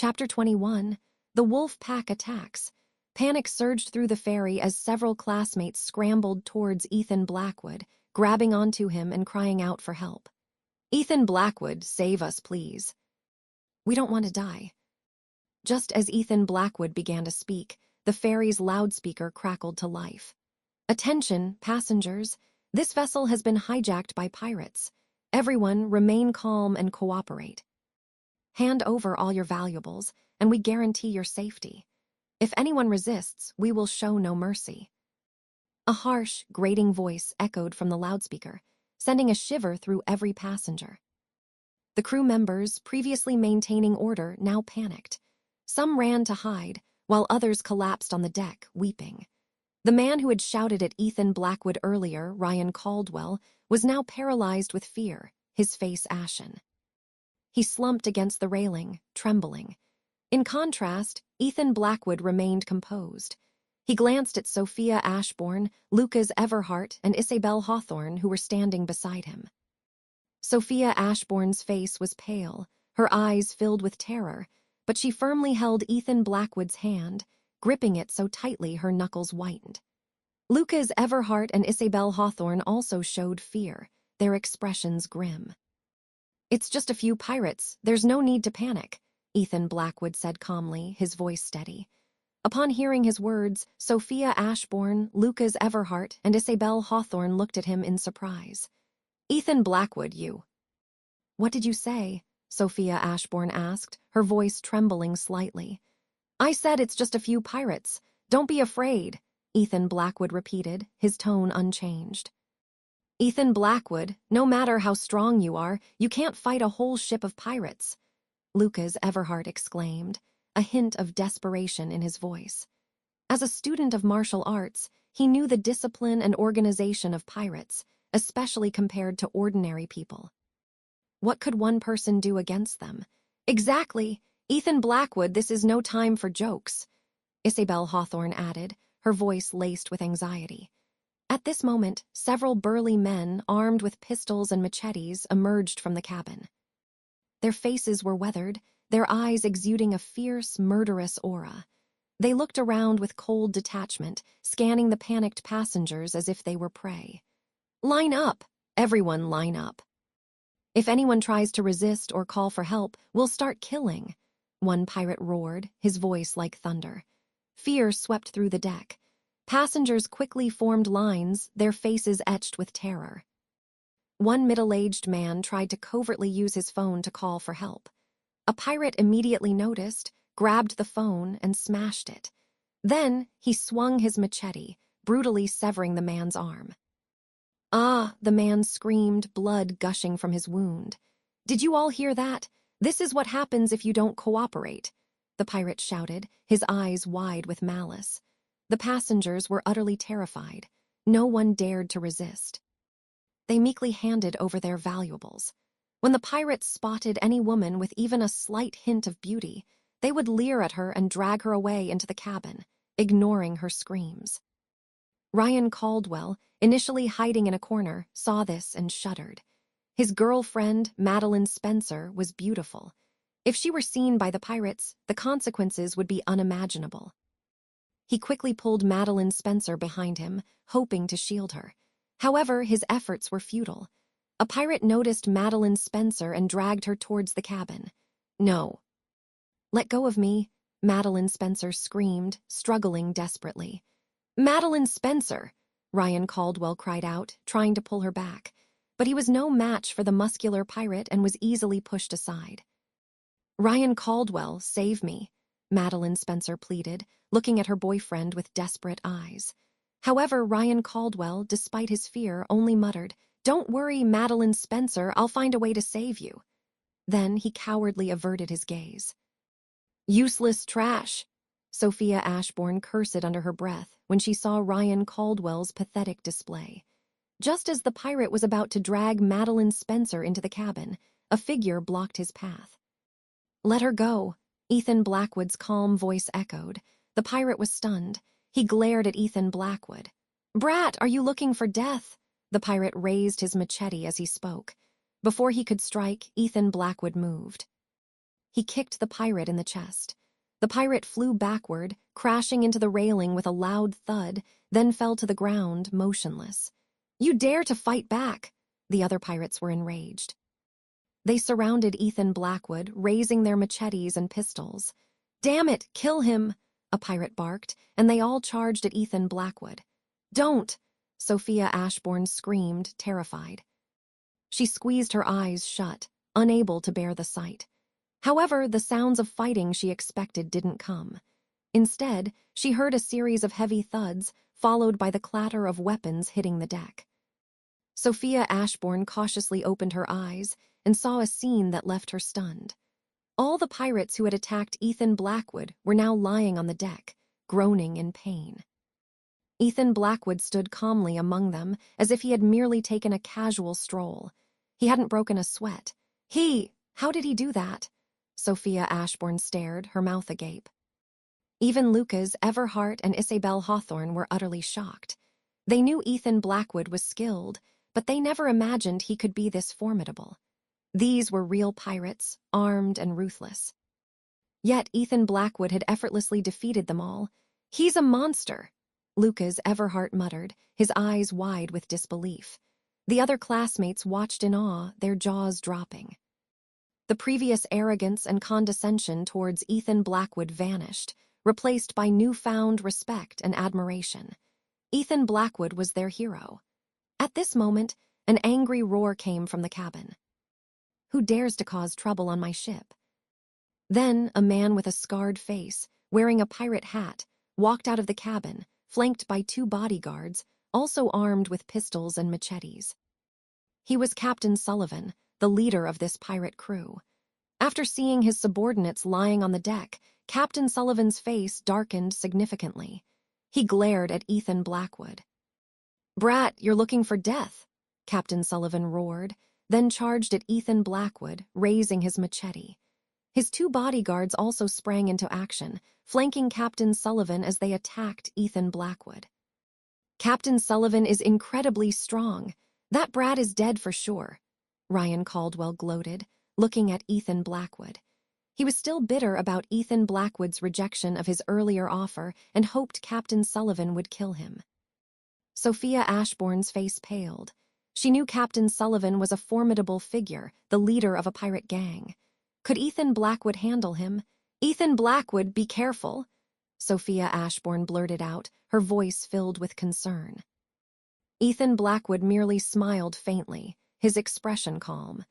Chapter 21. The wolf pack attacks. Panic surged through the ferry as several classmates scrambled towards Ethan Blackwood, grabbing onto him and crying out for help. "Ethan Blackwood, save us, please. We don't want to die." Just as Ethan Blackwood began to speak, the ferry's loudspeaker crackled to life. "Attention, passengers. This vessel has been hijacked by pirates. Everyone, remain calm and cooperate. Hand over all your valuables, and we guarantee your safety. If anyone resists, we will show no mercy." A harsh, grating voice echoed from the loudspeaker, sending a shiver through every passenger. The crew members, previously maintaining order, now panicked. Some ran to hide, while others collapsed on the deck, weeping. The man who had shouted at Ethan Blackwood earlier, Ryan Caldwell, was now paralyzed with fear, his face ashen. He slumped against the railing, trembling. In contrast, Ethan Blackwood remained composed. He glanced at Sophia Ashbourne, Lucas Everhart, and Isabel Hawthorne, who were standing beside him. Sophia Ashbourne's face was pale, her eyes filled with terror, but she firmly held Ethan Blackwood's hand, gripping it so tightly her knuckles whitened. Lucas Everhart and Isabel Hawthorne also showed fear, their expressions grim. "It's just a few pirates, there's no need to panic," Ethan Blackwood said calmly, his voice steady. Upon hearing his words, Sophia Ashbourne, Lucas Everhart, and Isabel Hawthorne looked at him in surprise. "Ethan Blackwood, you..." "What did you say?" Sophia Ashbourne asked, her voice trembling slightly. "I said it's just a few pirates. Don't be afraid," Ethan Blackwood repeated, his tone unchanged. "Ethan Blackwood, no matter how strong you are, you can't fight a whole ship of pirates," Lucas Everhart exclaimed, a hint of desperation in his voice. As a student of martial arts, he knew the discipline and organization of pirates, especially compared to ordinary people. What could one person do against them? "Exactly. Ethan Blackwood, this is no time for jokes," Isabel Hawthorne added, her voice laced with anxiety. At this moment, several burly men, armed with pistols and machetes, emerged from the cabin. Their faces were weathered, their eyes exuding a fierce, murderous aura. They looked around with cold detachment, scanning the panicked passengers as if they were prey. "Line up! Everyone line up. If anyone tries to resist or call for help, we'll start killing," one pirate roared, his voice like thunder. Fear swept through the deck. Passengers quickly formed lines, their faces etched with terror. One middle-aged man tried to covertly use his phone to call for help. A pirate immediately noticed, grabbed the phone, and smashed it. Then he swung his machete, brutally severing the man's arm. "Ah!" the man screamed, blood gushing from his wound. "Did you all hear that? This is what happens if you don't cooperate," the pirate shouted, his eyes wide with malice. The passengers were utterly terrified. No one dared to resist. They meekly handed over their valuables. When the pirates spotted any woman with even a slight hint of beauty, they would leer at her and drag her away into the cabin, ignoring her screams. Ryan Caldwell, initially hiding in a corner, saw this and shuddered. His girlfriend, Madeline Spencer, was beautiful. If she were seen by the pirates, the consequences would be unimaginable. He quickly pulled Madeline Spencer behind him, hoping to shield her. However, his efforts were futile. A pirate noticed Madeline Spencer and dragged her towards the cabin. "No." "Let go of me," Madeline Spencer screamed, struggling desperately. "Madeline Spencer!" Ryan Caldwell cried out, trying to pull her back. But he was no match for the muscular pirate and was easily pushed aside. "Ryan Caldwell, save me," Madeline Spencer pleaded, looking at her boyfriend with desperate eyes. However, Ryan Caldwell, despite his fear, only muttered, "Don't worry, Madeline Spencer, I'll find a way to save you." Then he cowardly averted his gaze. "Useless trash," Sophia Ashbourne cursed under her breath when she saw Ryan Caldwell's pathetic display. Just as the pirate was about to drag Madeline Spencer into the cabin, a figure blocked his path. "Let her go," Ethan Blackwood's calm voice echoed. The pirate was stunned. He glared at Ethan Blackwood. "Brat, are you looking for death?" The pirate raised his machete as he spoke. Before he could strike, Ethan Blackwood moved. He kicked the pirate in the chest. The pirate flew backward, crashing into the railing with a loud thud, then fell to the ground, motionless. "You dare to fight back!" The other pirates were enraged. They surrounded Ethan Blackwood, raising their machetes and pistols. "Damn it, kill him!" a pirate barked, and they all charged at Ethan Blackwood. "Don't!" Sophia Ashbourne screamed, terrified. She squeezed her eyes shut, unable to bear the sight. However, the sounds of fighting she expected didn't come. Instead, she heard a series of heavy thuds, followed by the clatter of weapons hitting the deck. Sophia Ashbourne cautiously opened her eyes and saw a scene that left her stunned. All the pirates who had attacked Ethan Blackwood were now lying on the deck, groaning in pain. Ethan Blackwood stood calmly among them, as if he had merely taken a casual stroll. He hadn't broken a sweat. How did he do that? Sophia Ashbourne stared, her mouth agape. Even Lucas, Everhart, and Isabel Hawthorne were utterly shocked. They knew Ethan Blackwood was skilled, but they never imagined he could be this formidable. These were real pirates, armed and ruthless. Yet Ethan Blackwood had effortlessly defeated them all. "He's a monster," Lucas Everhart muttered, his eyes wide with disbelief. The other classmates watched in awe, their jaws dropping. The previous arrogance and condescension towards Ethan Blackwood vanished, replaced by newfound respect and admiration. Ethan Blackwood was their hero. At this moment, an angry roar came from the cabin. "Who dares to cause trouble on my ship?" Then a man with a scarred face, wearing a pirate hat, walked out of the cabin, flanked by 2 bodyguards, also armed with pistols and machetes. He was Captain Sullivan, the leader of this pirate crew. After seeing his subordinates lying on the deck, Captain Sullivan's face darkened significantly. He glared at Ethan Blackwood. "Brat, you're looking for death," Captain Sullivan roared, then charged at Ethan Blackwood, raising his machete. His 2 bodyguards also sprang into action, flanking Captain Sullivan as they attacked Ethan Blackwood. "Captain Sullivan is incredibly strong. That brat is dead for sure," Ryan Caldwell gloated, looking at Ethan Blackwood. He was still bitter about Ethan Blackwood's rejection of his earlier offer and hoped Captain Sullivan would kill him. Sophia Ashbourne's face paled. She knew Captain Sullivan was a formidable figure, the leader of a pirate gang. Could Ethan Blackwood handle him? "Ethan Blackwood, be careful," Sophia Ashbourne blurted out, her voice filled with concern. Ethan Blackwood merely smiled faintly, his expression calm.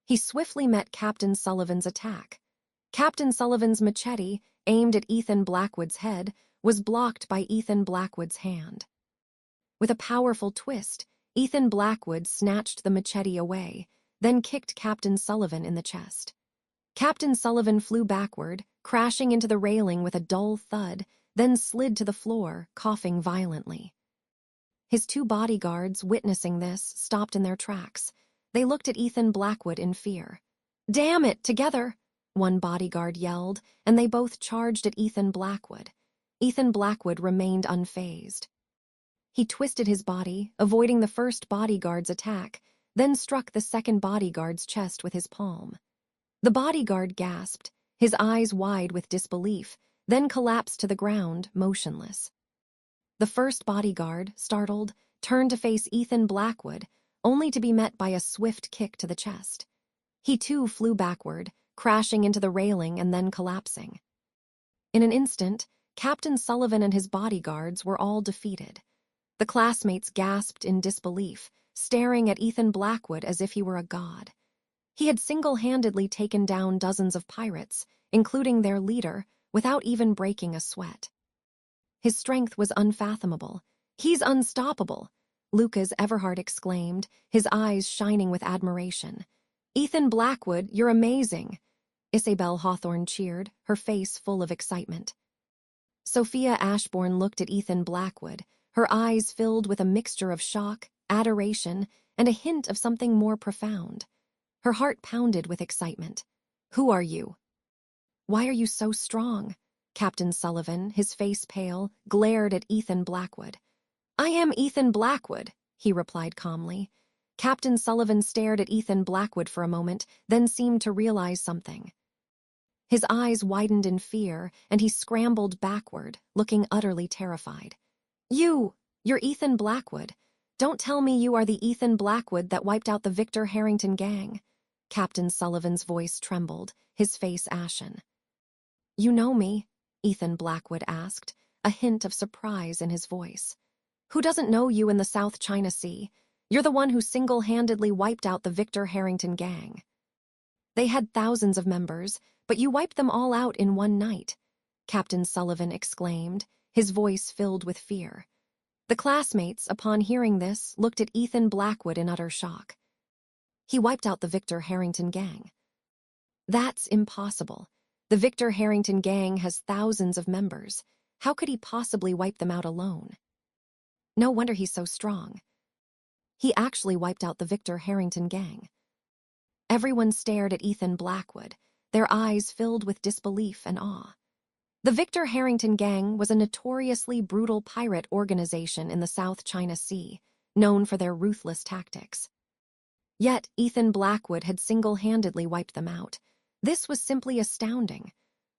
He swiftly met Captain Sullivan's attack. Captain Sullivan's machete, aimed at Ethan Blackwood's head, was blocked by Ethan Blackwood's hand. With a powerful twist, Ethan Blackwood snatched the machete away, then kicked Captain Sullivan in the chest. Captain Sullivan flew backward, crashing into the railing with a dull thud, then slid to the floor, coughing violently. His 2 bodyguards, witnessing this, stopped in their tracks. They looked at Ethan Blackwood in fear. "Damn it, together!" one bodyguard yelled, and they both charged at Ethan Blackwood. Ethan Blackwood remained unfazed. He twisted his body, avoiding the first bodyguard's attack, then struck the second bodyguard's chest with his palm. The bodyguard gasped, his eyes wide with disbelief, then collapsed to the ground, motionless. The first bodyguard, startled, turned to face Ethan Blackwood, only to be met by a swift kick to the chest. He too flew backward, crashing into the railing and then collapsing. In an instant, Captain Sullivan and his bodyguards were all defeated. The classmates gasped in disbelief, staring at Ethan Blackwood as if he were a god. He had single-handedly taken down dozens of pirates, including their leader, without even breaking a sweat. His strength was unfathomable. "He's unstoppable," Lucas Everhart exclaimed, his eyes shining with admiration. "Ethan Blackwood, you're amazing," Isabel Hawthorne cheered, her face full of excitement. Sophia Ashbourne looked at Ethan Blackwood, her eyes filled with a mixture of shock, adoration, and a hint of something more profound. Her heart pounded with excitement. "Who are you? Why are you so strong?" Captain Sullivan, his face pale, glared at Ethan Blackwood. "I am Ethan Blackwood," he replied calmly. Captain Sullivan stared at Ethan Blackwood for a moment, then seemed to realize something. His eyes widened in fear, and he scrambled backward, looking utterly terrified. You're Ethan Blackwood. Don't tell me you are the Ethan Blackwood that wiped out the Victor Harrington gang. Captain Sullivan's voice trembled, his face ashen. You know me? Ethan Blackwood asked, a hint of surprise in his voice. Who doesn't know you in the South China Sea? You're the one who single-handedly wiped out the Victor Harrington gang. They had thousands of members, but you wiped them all out in one night, Captain Sullivan exclaimed, his voice filled with fear. The classmates, upon hearing this, looked at Ethan Blackwood in utter shock. He wiped out the Victor Harrington gang. That's impossible. The Victor Harrington gang has thousands of members. How could he possibly wipe them out alone? No wonder he's so strong. He actually wiped out the Victor Harrington gang. Everyone stared at Ethan Blackwood, their eyes filled with disbelief and awe. The Victor Harrington gang was a notoriously brutal pirate organization in the South China Sea, known for their ruthless tactics. Yet Ethan Blackwood had single-handedly wiped them out. This was simply astounding.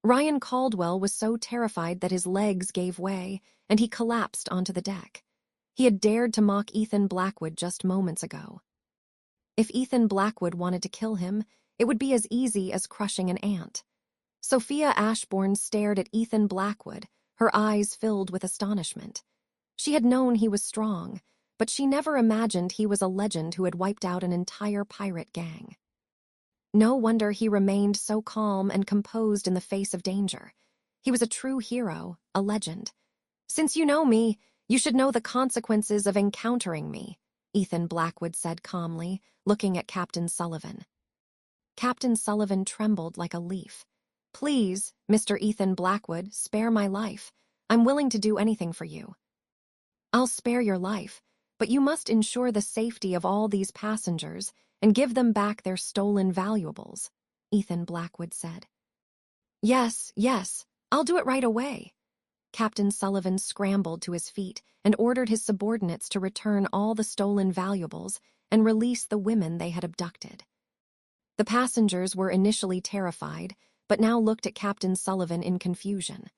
Ryan Caldwell was so terrified that his legs gave way, and he collapsed onto the deck. He had dared to mock Ethan Blackwood just moments ago. If Ethan Blackwood wanted to kill him, it would be as easy as crushing an ant. Sophia Ashbourne stared at Ethan Blackwood, her eyes filled with astonishment. She had known he was strong, but she never imagined he was a legend who had wiped out an entire pirate gang. No wonder he remained so calm and composed in the face of danger. He was a true hero, a legend. Since you know me, you should know the consequences of encountering me, Ethan Blackwood said calmly, looking at Captain Sullivan. Captain Sullivan trembled like a leaf. Please, Mr. Ethan Blackwood, spare my life. I'm willing to do anything for you. I'll spare your life, but you must ensure the safety of all these passengers and give them back their stolen valuables, Ethan Blackwood said. Yes, I'll do it right away. Captain Sullivan scrambled to his feet and ordered his subordinates to return all the stolen valuables and release the women they had abducted. The passengers were initially terrified, but now looked at Captain Sullivan in confusion.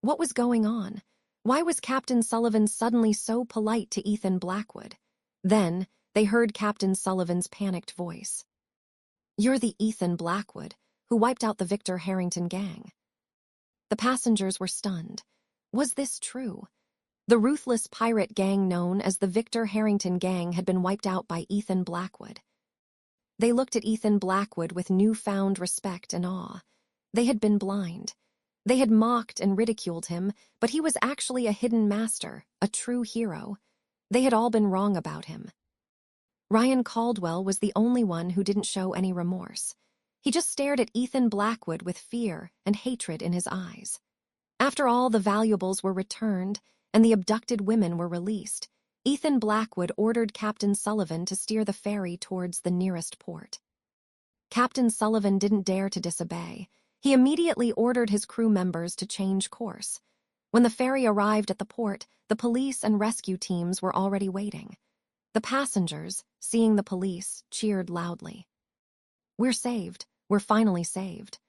What was going on? Why was Captain Sullivan suddenly so polite to Ethan Blackwood? Then, they heard Captain Sullivan's panicked voice. You're the Ethan Blackwood who wiped out the Victor Harrington gang. The passengers were stunned. Was this true? The ruthless pirate gang known as the Victor Harrington gang had been wiped out by Ethan Blackwood. They looked at Ethan Blackwood with newfound respect and awe. They had been blind. They had mocked and ridiculed him, but he was actually a hidden master, a true hero. They had all been wrong about him. Ryan Caldwell was the only one who didn't show any remorse. He just stared at Ethan Blackwood with fear and hatred in his eyes. After all the valuables were returned and the abducted women were released, Ethan Blackwood ordered Captain Sullivan to steer the ferry towards the nearest port. Captain Sullivan didn't dare to disobey. He immediately ordered his crew members to change course. When the ferry arrived at the port, the police and rescue teams were already waiting. The passengers, seeing the police, cheered loudly. We're saved. We're finally saved.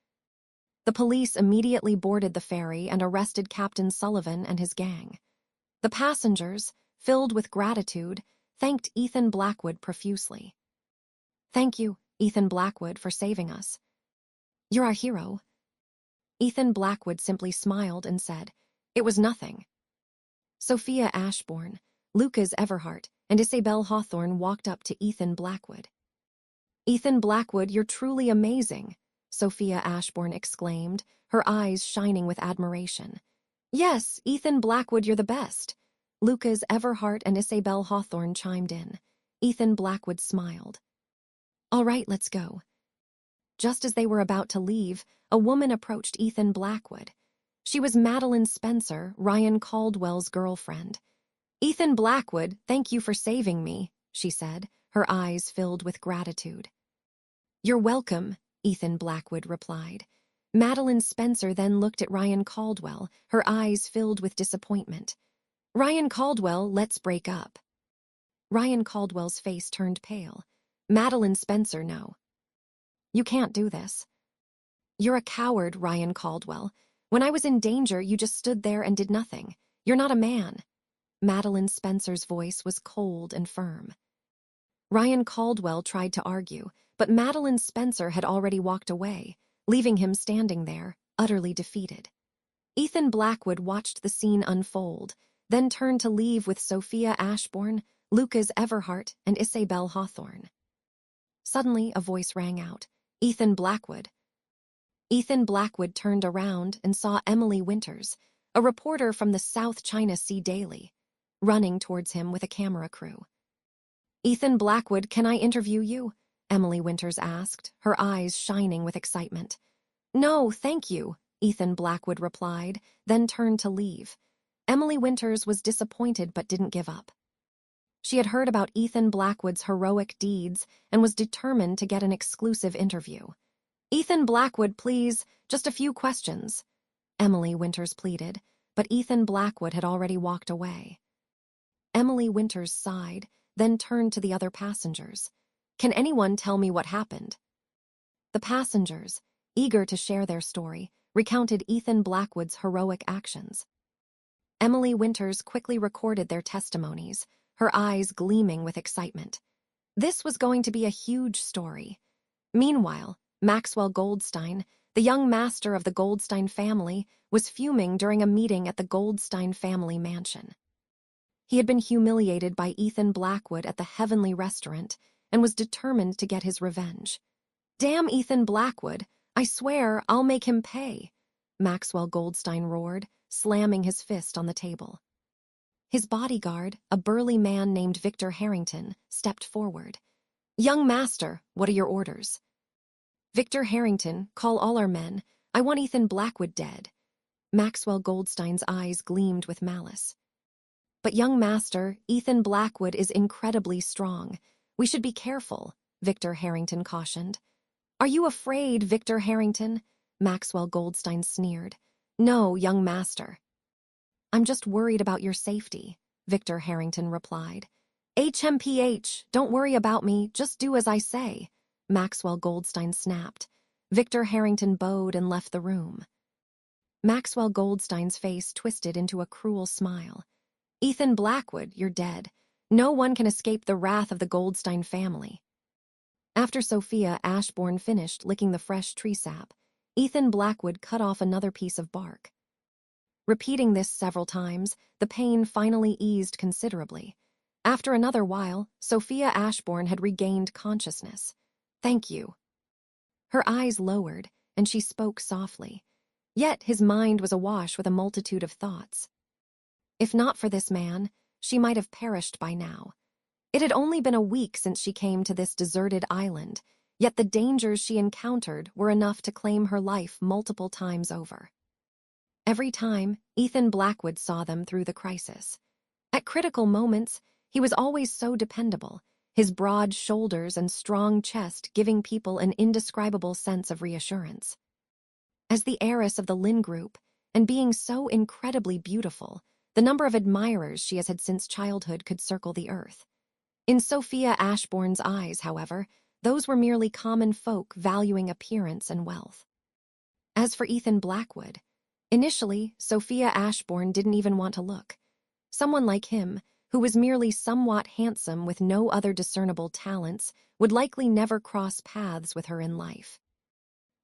The police immediately boarded the ferry and arrested Captain Sullivan and his gang. The passengers, filled with gratitude, thanked Ethan Blackwood profusely. Thank you, Ethan Blackwood, for saving us. You're our hero. Ethan Blackwood simply smiled and said, It was nothing. Sophia Ashbourne, Lucas Everhart, and Isabel Hawthorne walked up to Ethan Blackwood. Ethan Blackwood, you're truly amazing, Sophia Ashbourne exclaimed, her eyes shining with admiration. Yes, Ethan Blackwood, you're the best. Lucas Everhart and Isabel Hawthorne chimed in. Ethan Blackwood smiled. All right, let's go. Just as they were about to leave, a woman approached Ethan Blackwood. She was Madeline Spencer, Ryan Caldwell's girlfriend. Ethan Blackwood, thank you for saving me, she said, her eyes filled with gratitude. You're welcome, Ethan Blackwood replied. Madeline Spencer then looked at Ryan Caldwell, her eyes filled with disappointment. Ryan Caldwell, let's break up. Ryan Caldwell's face turned pale. Madeline Spencer, no. You can't do this. You're a coward, Ryan Caldwell. When I was in danger, you just stood there and did nothing. You're not a man. Madeline Spencer's voice was cold and firm. Ryan Caldwell tried to argue, but Madeline Spencer had already walked away, leaving him standing there, utterly defeated. Ethan Blackwood watched the scene unfold, then turned to leave with Sophia Ashbourne, Lucas Everhart, and Isabel Hawthorne. Suddenly, a voice rang out. Ethan Blackwood. Ethan Blackwood turned around and saw Emily Winters, a reporter from the South China Sea Daily, running towards him with a camera crew. Ethan Blackwood, can I interview you? Emily Winters asked, her eyes shining with excitement. No, thank you, Ethan Blackwood replied, then turned to leave. Emily Winters was disappointed but didn't give up. She had heard about Ethan Blackwood's heroic deeds and was determined to get an exclusive interview. Ethan Blackwood, please, just a few questions, Emily Winters pleaded, but Ethan Blackwood had already walked away. Emily Winters sighed, then turned to the other passengers. Can anyone tell me what happened? The passengers, eager to share their story, recounted Ethan Blackwood's heroic actions. Emily Winters quickly recorded their testimonies, her eyes gleaming with excitement. This was going to be a huge story. Meanwhile, Maxwell Goldstein, the young master of the Goldstein family, was fuming during a meeting at the Goldstein family mansion. He had been humiliated by Ethan Blackwood at the Heavenly Restaurant and was determined to get his revenge. Damn Ethan Blackwood, I swear I'll make him pay, Maxwell Goldstein roared, slamming his fist on the table. His bodyguard, a burly man named Victor Harrington, stepped forward. Young master, what are your orders? Victor Harrington, call all our men. I want Ethan Blackwood dead. Maxwell Goldstein's eyes gleamed with malice. But young master, Ethan Blackwood is incredibly strong. We should be careful, Victor Harrington cautioned. Are you afraid, Victor Harrington? Maxwell Goldstein sneered. No, young master. I'm just worried about your safety, Victor Harrington replied. HMPH, don't worry about me, just do as I say, Maxwell Goldstein snapped. Victor Harrington bowed and left the room. Maxwell Goldstein's face twisted into a cruel smile. Ethan Blackwood, you're dead. No one can escape the wrath of the Goldstein family. After Sophia Ashbourne finished licking the fresh tree sap, Ethan Blackwood cut off another piece of bark. Repeating this several times, the pain finally eased considerably. After another while, Sophia Ashbourne had regained consciousness. Thank you. Her eyes lowered, and she spoke softly. Yet his mind was awash with a multitude of thoughts. If not for this man, she might have perished by now. It had only been a week since she came to this deserted island, yet the dangers she encountered were enough to claim her life multiple times over. Every time, Ethan Blackwood saw them through the crisis. At critical moments, he was always so dependable, his broad shoulders and strong chest giving people an indescribable sense of reassurance. As the heiress of the Lin Group, and being so incredibly beautiful, the number of admirers she has had since childhood could circle the earth. In Sophia Ashbourne's eyes, however, those were merely common folk valuing appearance and wealth. As for Ethan Blackwood, initially, Sophia Ashbourne didn't even want to look. Someone like him, who was merely somewhat handsome with no other discernible talents, would likely never cross paths with her in life.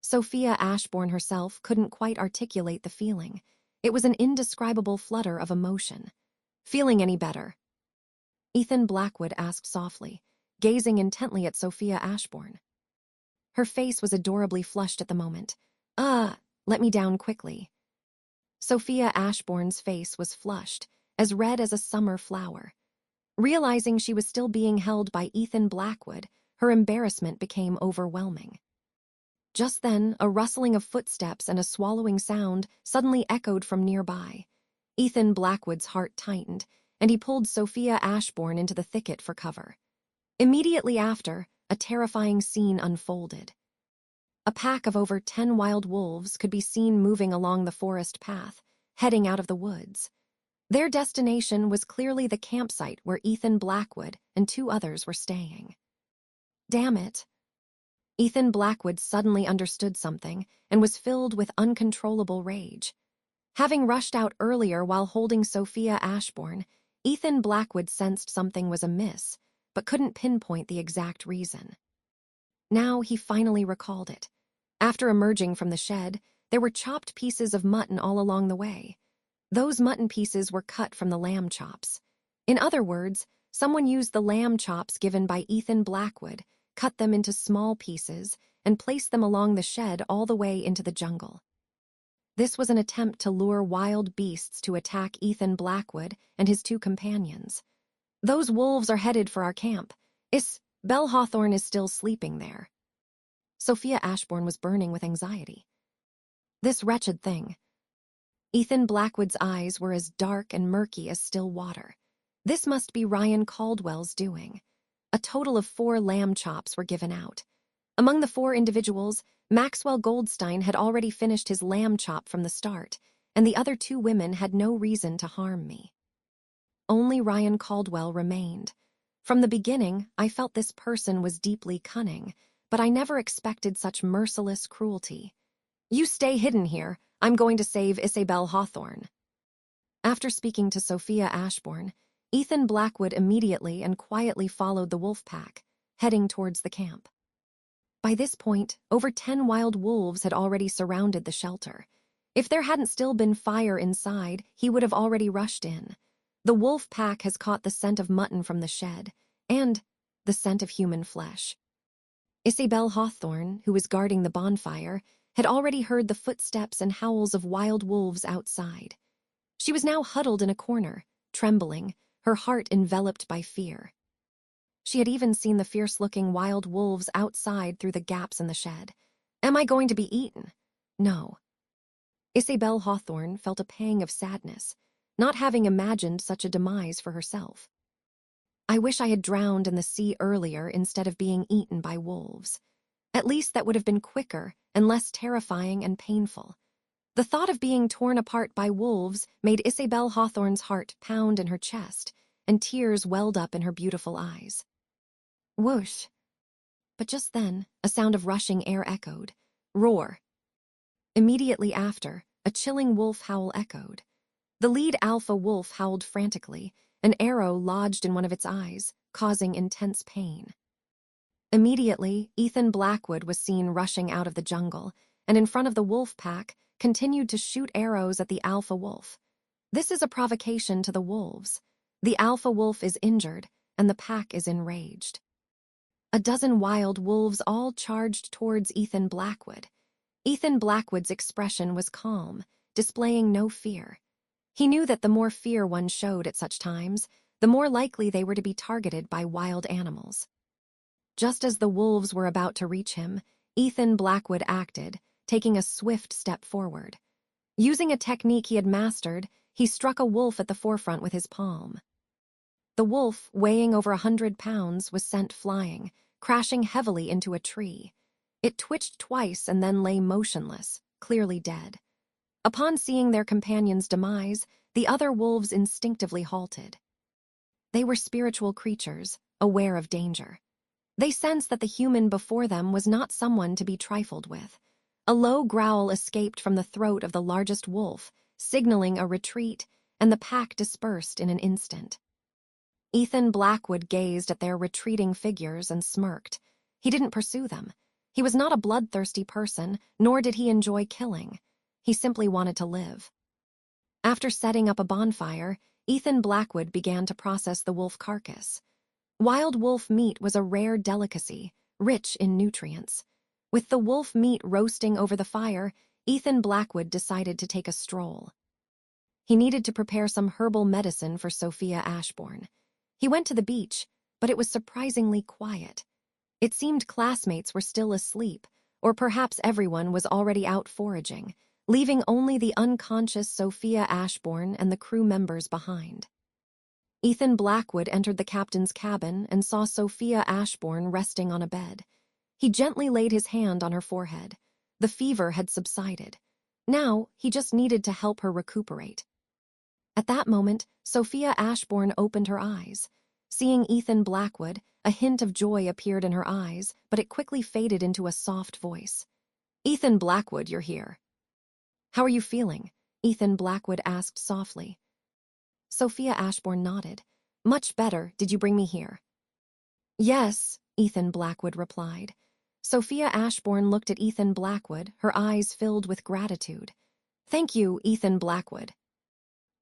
Sophia Ashbourne herself couldn't quite articulate the feeling. It was an indescribable flutter of emotion. Feeling any better? Ethan Blackwood asked softly, gazing intently at Sophia Ashbourne. Her face was adorably flushed at the moment. Let me down quickly. Sophia Ashbourne's face was flushed, as red as a summer flower. Realizing she was still being held by Ethan Blackwood, her embarrassment became overwhelming. Just then, a rustling of footsteps and a swallowing sound suddenly echoed from nearby. Ethan Blackwood's heart tightened, and he pulled Sophia Ashbourne into the thicket for cover. Immediately after, a terrifying scene unfolded. A pack of over 10 wild wolves could be seen moving along the forest path, heading out of the woods. Their destination was clearly the campsite where Ethan Blackwood and 2 others were staying. Damn it. Ethan Blackwood suddenly understood something and was filled with uncontrollable rage. Having rushed out earlier while holding Sophia Ashbourne, Ethan Blackwood sensed something was amiss, but couldn't pinpoint the exact reason. Now he finally recalled it. After emerging from the shed, there were chopped pieces of mutton all along the way. Those mutton pieces were cut from the lamb chops. In other words, someone used the lamb chops given by Ethan Blackwood, cut them into small pieces, and placed them along the shed all the way into the jungle. This was an attempt to lure wild beasts to attack Ethan Blackwood and his two companions. "Those wolves are headed for our camp. Belle Hawthorne is still sleeping there." Sophia Ashbourne was burning with anxiety. This wretched thing. Ethan Blackwood's eyes were as dark and murky as still water. This must be Ryan Caldwell's doing. A total of 4 lamb chops were given out. Among the 4 individuals, Maxwell Goldstein had already finished his lamb chop from the start, and the other 2 women had no reason to harm me. Only Ryan Caldwell remained. From the beginning, I felt this person was deeply cunning, but I never expected such merciless cruelty. "You stay hidden here. I'm going to save Isabel Hawthorne." After speaking to Sophia Ashbourne, Ethan Blackwood immediately and quietly followed the wolf pack, heading towards the camp. By this point, over 10 wild wolves had already surrounded the shelter. If there hadn't still been fire inside, he would have already rushed in. The wolf pack has caught the scent of mutton from the shed, and the scent of human flesh. Isabel Hawthorne, who was guarding the bonfire, had already heard the footsteps and howls of wild wolves outside. She was now huddled in a corner, trembling, her heart enveloped by fear. She had even seen the fierce-looking wild wolves outside through the gaps in the shed. Am I going to be eaten? No. Isabel Hawthorne felt a pang of sadness, not having imagined such a demise for herself. I wish I had drowned in the sea earlier instead of being eaten by wolves. At least that would have been quicker and less terrifying and painful. The thought of being torn apart by wolves made Isabel Hawthorne's heart pound in her chest, and tears welled up in her beautiful eyes. Whoosh! But just then, a sound of rushing air echoed. Roar! Immediately after, a chilling wolf howl echoed. The lead alpha wolf howled frantically, an arrow lodged in one of its eyes, causing intense pain. Immediately, Ethan Blackwood was seen rushing out of the jungle, and in front of the wolf pack, continued to shoot arrows at the alpha wolf. This is a provocation to the wolves. The alpha wolf is injured, and the pack is enraged. A dozen wild wolves all charged towards Ethan Blackwood. Ethan Blackwood's expression was calm, displaying no fear. He knew that the more fear one showed at such times, the more likely they were to be targeted by wild animals. Just as the wolves were about to reach him, Ethan Blackwood acted, taking a swift step forward. Using a technique he had mastered, he struck a wolf at the forefront with his palm. The wolf, weighing over 100 pounds, was sent flying, crashing heavily into a tree. It twitched twice and then lay motionless, clearly dead. Upon seeing their companion's demise, the other wolves instinctively halted. They were spiritual creatures, aware of danger. They sensed that the human before them was not someone to be trifled with. A low growl escaped from the throat of the largest wolf, signaling a retreat, and the pack dispersed in an instant. Ethan Blackwood gazed at their retreating figures and smirked. He didn't pursue them. He was not a bloodthirsty person, nor did he enjoy killing. He simply wanted to live. After setting up a bonfire, Ethan Blackwood began to process the wolf carcass. Wild wolf meat was a rare delicacy, rich in nutrients. With the wolf meat roasting over the fire, Ethan Blackwood decided to take a stroll. He needed to prepare some herbal medicine for Sophia Ashbourne. He went to the beach, but it was surprisingly quiet. It seemed classmates were still asleep, or perhaps everyone was already out foraging, leaving only the unconscious Sophia Ashbourne and the crew members behind. Ethan Blackwood entered the captain's cabin and saw Sophia Ashbourne resting on a bed. He gently laid his hand on her forehead. The fever had subsided. Now, he just needed to help her recuperate. At that moment, Sophia Ashbourne opened her eyes. Seeing Ethan Blackwood, a hint of joy appeared in her eyes, but it quickly faded into a soft voice. "Ethan Blackwood, you're here." "How are you feeling?" Ethan Blackwood asked softly. Sophia Ashbourne nodded. "Much better. Did you bring me here?" "Yes," Ethan Blackwood replied. Sophia Ashbourne looked at Ethan Blackwood, her eyes filled with gratitude. "Thank you, Ethan Blackwood."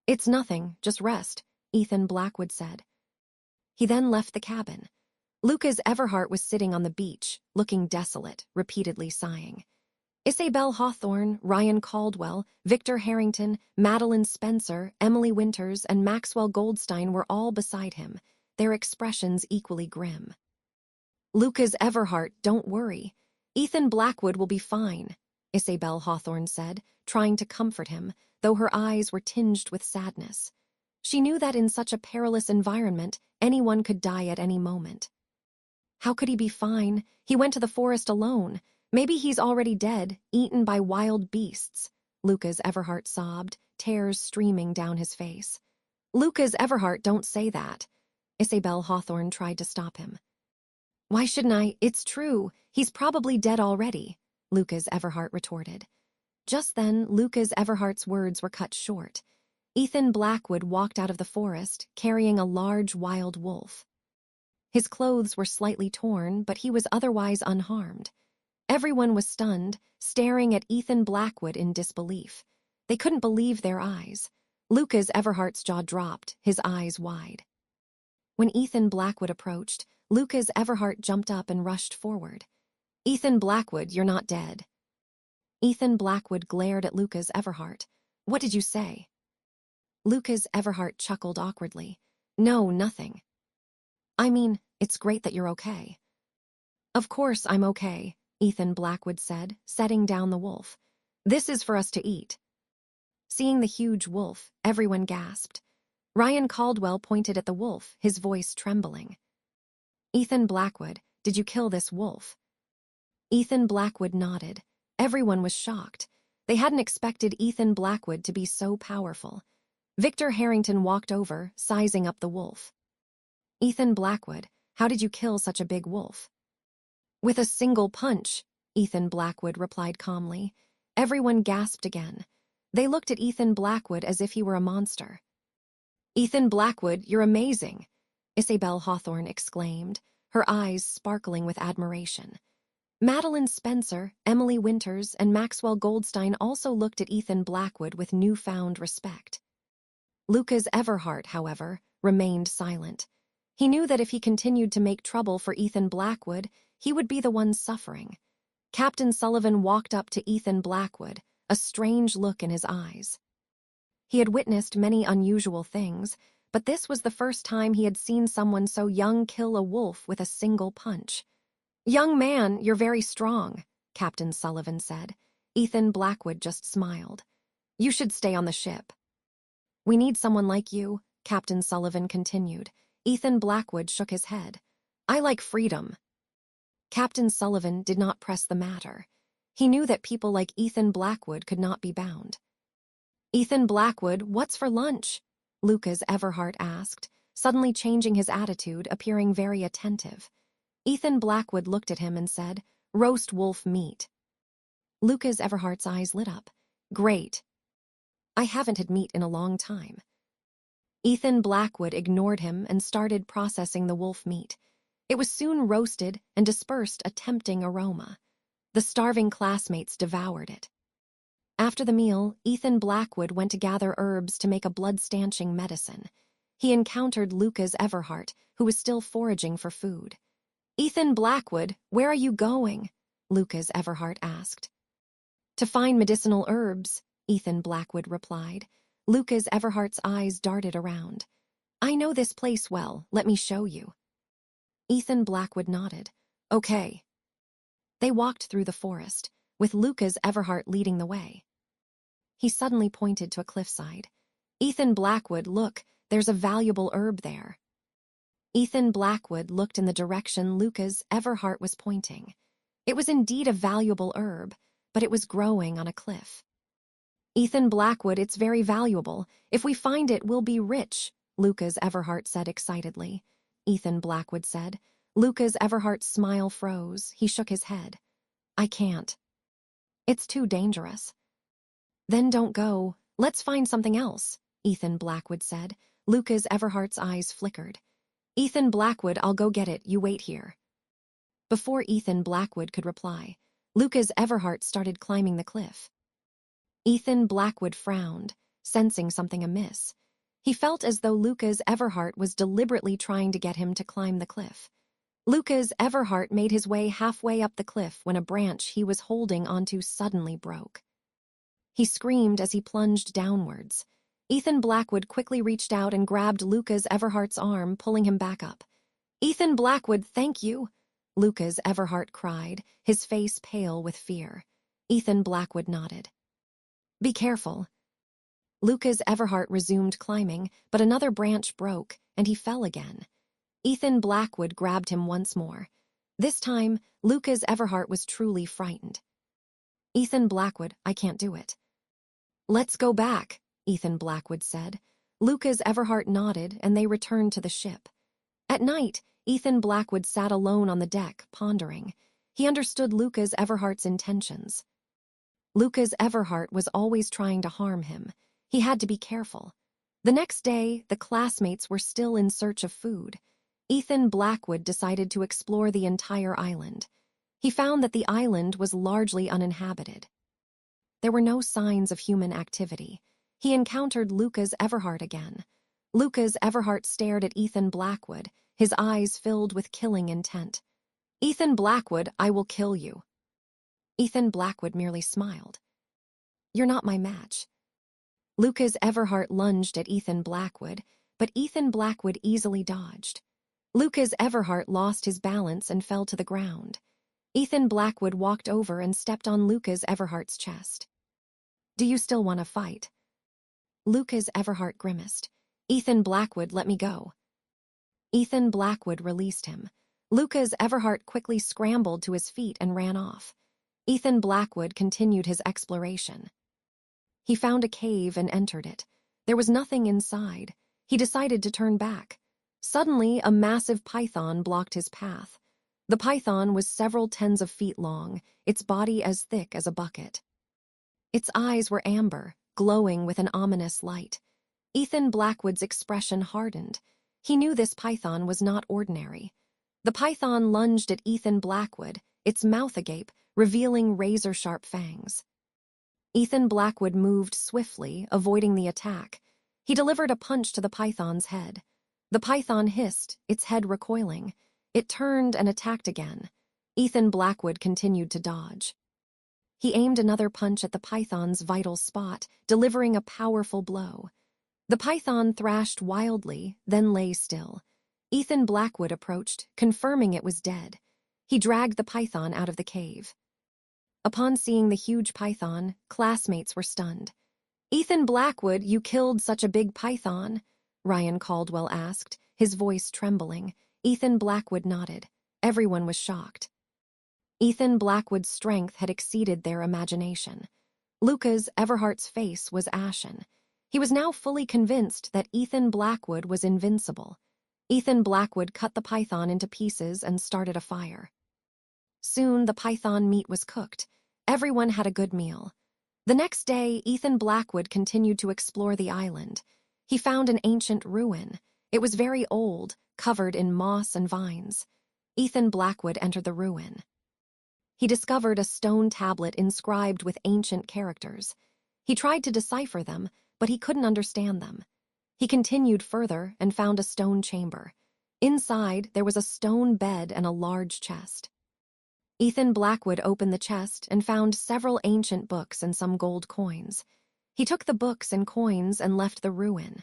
"It's nothing, just rest," Ethan Blackwood said. He then left the cabin. Lucas Everhart was sitting on the beach, looking desolate, repeatedly sighing. Isabel Hawthorne, Ryan Caldwell, Victor Harrington, Madeline Spencer, Emily Winters, and Maxwell Goldstein were all beside him, their expressions equally grim. "Lucas Everhart, don't worry. Ethan Blackwood will be fine," Isabel Hawthorne said, trying to comfort him, though her eyes were tinged with sadness. She knew that in such a perilous environment, anyone could die at any moment. "How could he be fine? He went to the forest alone. Maybe he's already dead, eaten by wild beasts," Lucas Everhart sobbed, tears streaming down his face. "Lucas Everhart, don't say that." Isabel Hawthorne tried to stop him. "Why shouldn't I? It's true. He's probably dead already," Lucas Everhart retorted. Just then, Lucas Everhart's words were cut short. Ethan Blackwood walked out of the forest, carrying a large wild wolf. His clothes were slightly torn, but he was otherwise unharmed. Everyone was stunned, staring at Ethan Blackwood in disbelief. They couldn't believe their eyes. Lucas Everhart's jaw dropped, his eyes wide. When Ethan Blackwood approached, Lucas Everhart jumped up and rushed forward. "Ethan Blackwood, you're not dead." Ethan Blackwood glared at Lucas Everhart. "What did you say?" Lucas Everhart chuckled awkwardly. "No, nothing. I mean, it's great that you're okay." "Of course I'm okay," Ethan Blackwood said, setting down the wolf. "This is for us to eat." Seeing the huge wolf, everyone gasped. Ryan Caldwell pointed at the wolf, his voice trembling. "Ethan Blackwood, did you kill this wolf?" Ethan Blackwood nodded. Everyone was shocked. They hadn't expected Ethan Blackwood to be so powerful. Victor Harrington walked over, sizing up the wolf. "Ethan Blackwood, how did you kill such a big wolf?" "With a single punch," Ethan Blackwood replied calmly. Everyone gasped again. They looked at Ethan Blackwood as if he were a monster. "Ethan Blackwood, you're amazing," Isabel Hawthorne exclaimed, her eyes sparkling with admiration. Madeline Spencer, Emily Winters, and Maxwell Goldstein also looked at Ethan Blackwood with newfound respect. Lucas Everhart, however, remained silent. He knew that if he continued to make trouble for Ethan Blackwood, he would be the one suffering. Captain Sullivan walked up to Ethan Blackwood, a strange look in his eyes. He had witnessed many unusual things, but this was the first time he had seen someone so young kill a wolf with a single punch. "Young man, you're very strong," Captain Sullivan said. Ethan Blackwood just smiled. "You should stay on the ship." "We need someone like you," Captain Sullivan continued. Ethan Blackwood shook his head. "I like freedom." Captain Sullivan did not press the matter. He knew that people like Ethan Blackwood could not be bound. "Ethan Blackwood, what's for lunch?" Lucas Everhart asked, suddenly changing his attitude, appearing very attentive. Ethan Blackwood looked at him and said, "Roast wolf meat." Lucas Everhart's eyes lit up. "Great. I haven't had meat in a long time." Ethan Blackwood ignored him and started processing the wolf meat. It was soon roasted and dispersed a tempting aroma. The starving classmates devoured it. After the meal, Ethan Blackwood went to gather herbs to make a blood-stanching medicine. He encountered Lucas Everhart, who was still foraging for food. "Ethan Blackwood, where are you going?" Lucas Everhart asked. "To find medicinal herbs," Ethan Blackwood replied. Lucas Everhart's eyes darted around. "I know this place well. Let me show you." Ethan Blackwood nodded. "Okay." They walked through the forest, with Lucas Everhart leading the way. He suddenly pointed to a cliffside. "Ethan Blackwood, look, there's a valuable herb there." Ethan Blackwood looked in the direction Lucas Everhart was pointing. It was indeed a valuable herb, but it was growing on a cliff. "Ethan Blackwood, it's very valuable. If we find it, we'll be rich," Lucas Everhart said excitedly. Ethan Blackwood said. Lucas Everhart's smile froze. He shook his head. I can't. It's too dangerous. Then don't go. Let's find something else, Ethan Blackwood said. Lucas Everhart's eyes flickered. Ethan Blackwood, I'll go get it. You wait here. Before Ethan Blackwood could reply, Lucas Everhart started climbing the cliff. Ethan Blackwood frowned, sensing something amiss. He felt as though Lucas Everhart was deliberately trying to get him to climb the cliff. Lucas Everhart made his way halfway up the cliff when a branch he was holding onto suddenly broke. He screamed as he plunged downwards. Ethan Blackwood quickly reached out and grabbed Lucas Everhart's arm, pulling him back up. Ethan Blackwood, thank you, Lucas Everhart cried, his face pale with fear. Ethan Blackwood nodded. Be careful. Lucas Everhart resumed climbing, but another branch broke, and he fell again. Ethan Blackwood grabbed him once more. This time, Lucas Everhart was truly frightened. Ethan Blackwood, I can't do it. Let's go back, Ethan Blackwood said. Lucas Everhart nodded, and they returned to the ship. At night, Ethan Blackwood sat alone on the deck, pondering. He understood Lucas Everhart's intentions. Lucas Everhart was always trying to harm him. He had to be careful. The next day, the classmates were still in search of food. Ethan Blackwood decided to explore the entire island. He found that the island was largely uninhabited. There were no signs of human activity. He encountered Lucas Everhart again. Lucas Everhart stared at Ethan Blackwood, his eyes filled with killing intent. Ethan Blackwood, I will kill you. Ethan Blackwood merely smiled. You're not my match. Lucas Everhart lunged at Ethan Blackwood, but Ethan Blackwood easily dodged. Lucas Everhart lost his balance and fell to the ground. Ethan Blackwood walked over and stepped on Lucas Everhart's chest. Do you still want to fight? Lucas Everhart grimaced. Ethan Blackwood, let me go. Ethan Blackwood released him. Lucas Everhart quickly scrambled to his feet and ran off. Ethan Blackwood continued his exploration. He found a cave and entered it. There was nothing inside. He decided to turn back. Suddenly, a massive python blocked his path. The python was several tens of feet long, its body as thick as a bucket. Its eyes were amber, glowing with an ominous light. Ethan Blackwood's expression hardened. He knew this python was not ordinary. The python lunged at Ethan Blackwood, its mouth agape, revealing razor-sharp fangs. Ethan Blackwood moved swiftly, avoiding the attack. He delivered a punch to the python's head. The python hissed, its head recoiling. It turned and attacked again. Ethan Blackwood continued to dodge. He aimed another punch at the python's vital spot, delivering a powerful blow. The python thrashed wildly, then lay still. Ethan Blackwood approached, confirming it was dead. He dragged the python out of the cave. Upon seeing the huge python, classmates were stunned. Ethan Blackwood, you killed such a big python? Ryan Caldwell asked, his voice trembling. Ethan Blackwood nodded. Everyone was shocked. Ethan Blackwood's strength had exceeded their imagination. Lucas Everhart's face was ashen. He was now fully convinced that Ethan Blackwood was invincible. Ethan Blackwood cut the python into pieces and started a fire. Soon the python meat was cooked. Everyone had a good meal. The next day, Ethan Blackwood continued to explore the island. He found an ancient ruin. It was very old, covered in moss and vines. Ethan Blackwood entered the ruin. He discovered a stone tablet inscribed with ancient characters. He tried to decipher them, but he couldn't understand them. He continued further and found a stone chamber. Inside, there was a stone bed and a large chest. Ethan Blackwood opened the chest and found several ancient books and some gold coins. He took the books and coins and left the ruin.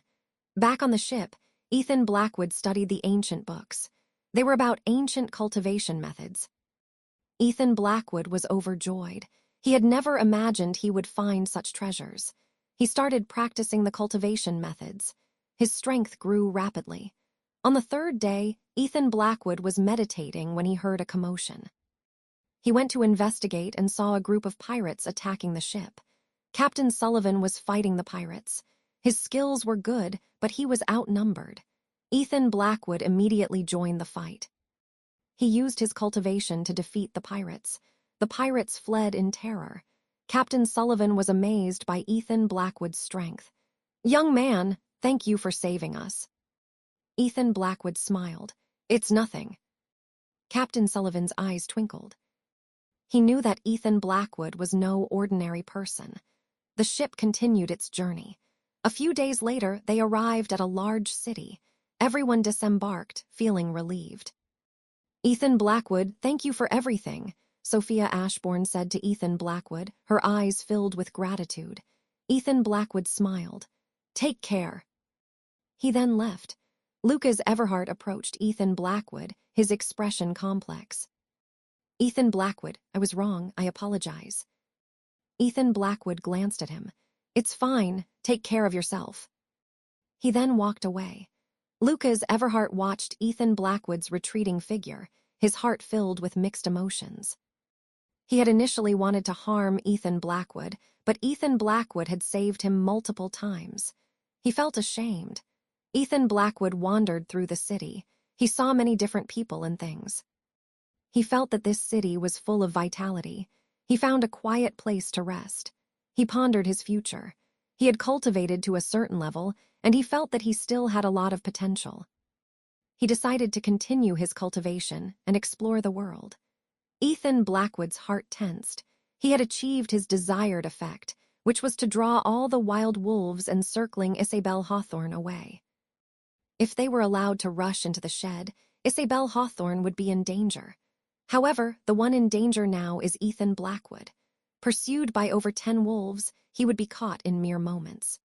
Back on the ship, Ethan Blackwood studied the ancient books. They were about ancient cultivation methods. Ethan Blackwood was overjoyed. He had never imagined he would find such treasures. He started practicing the cultivation methods. His strength grew rapidly. On the third day, Ethan Blackwood was meditating when he heard a commotion. He went to investigate and saw a group of pirates attacking the ship. Captain Sullivan was fighting the pirates. His skills were good, but he was outnumbered. Ethan Blackwood immediately joined the fight. He used his cultivation to defeat the pirates. The pirates fled in terror. Captain Sullivan was amazed by Ethan Blackwood's strength. "Young man, thank you for saving us." Ethan Blackwood smiled. "It's nothing." Captain Sullivan's eyes twinkled. He knew that Ethan Blackwood was no ordinary person. The ship continued its journey. A few days later, they arrived at a large city. Everyone disembarked, feeling relieved. "Ethan Blackwood, thank you for everything," Sophia Ashbourne said to Ethan Blackwood, her eyes filled with gratitude. Ethan Blackwood smiled. "Take care." He then left. Lucas Everhart approached Ethan Blackwood, his expression complex. "Ethan Blackwood, I was wrong, I apologize." Ethan Blackwood glanced at him. "It's fine, take care of yourself." He then walked away. Lucas Everhart watched Ethan Blackwood's retreating figure, his heart filled with mixed emotions. He had initially wanted to harm Ethan Blackwood, but Ethan Blackwood had saved him multiple times. He felt ashamed. Ethan Blackwood wandered through the city. He saw many different people and things. He felt that this city was full of vitality. He found a quiet place to rest. He pondered his future. He had cultivated to a certain level, and he felt that he still had a lot of potential. He decided to continue his cultivation and explore the world. Ethan Blackwood's heart tensed. He had achieved his desired effect, which was to draw all the wild wolves encircling Isabel Hawthorne away. If they were allowed to rush into the shed, Isabel Hawthorne would be in danger. However, the one in danger now is Ethan Blackwood. Pursued by over 10 wolves, he would be caught in mere moments.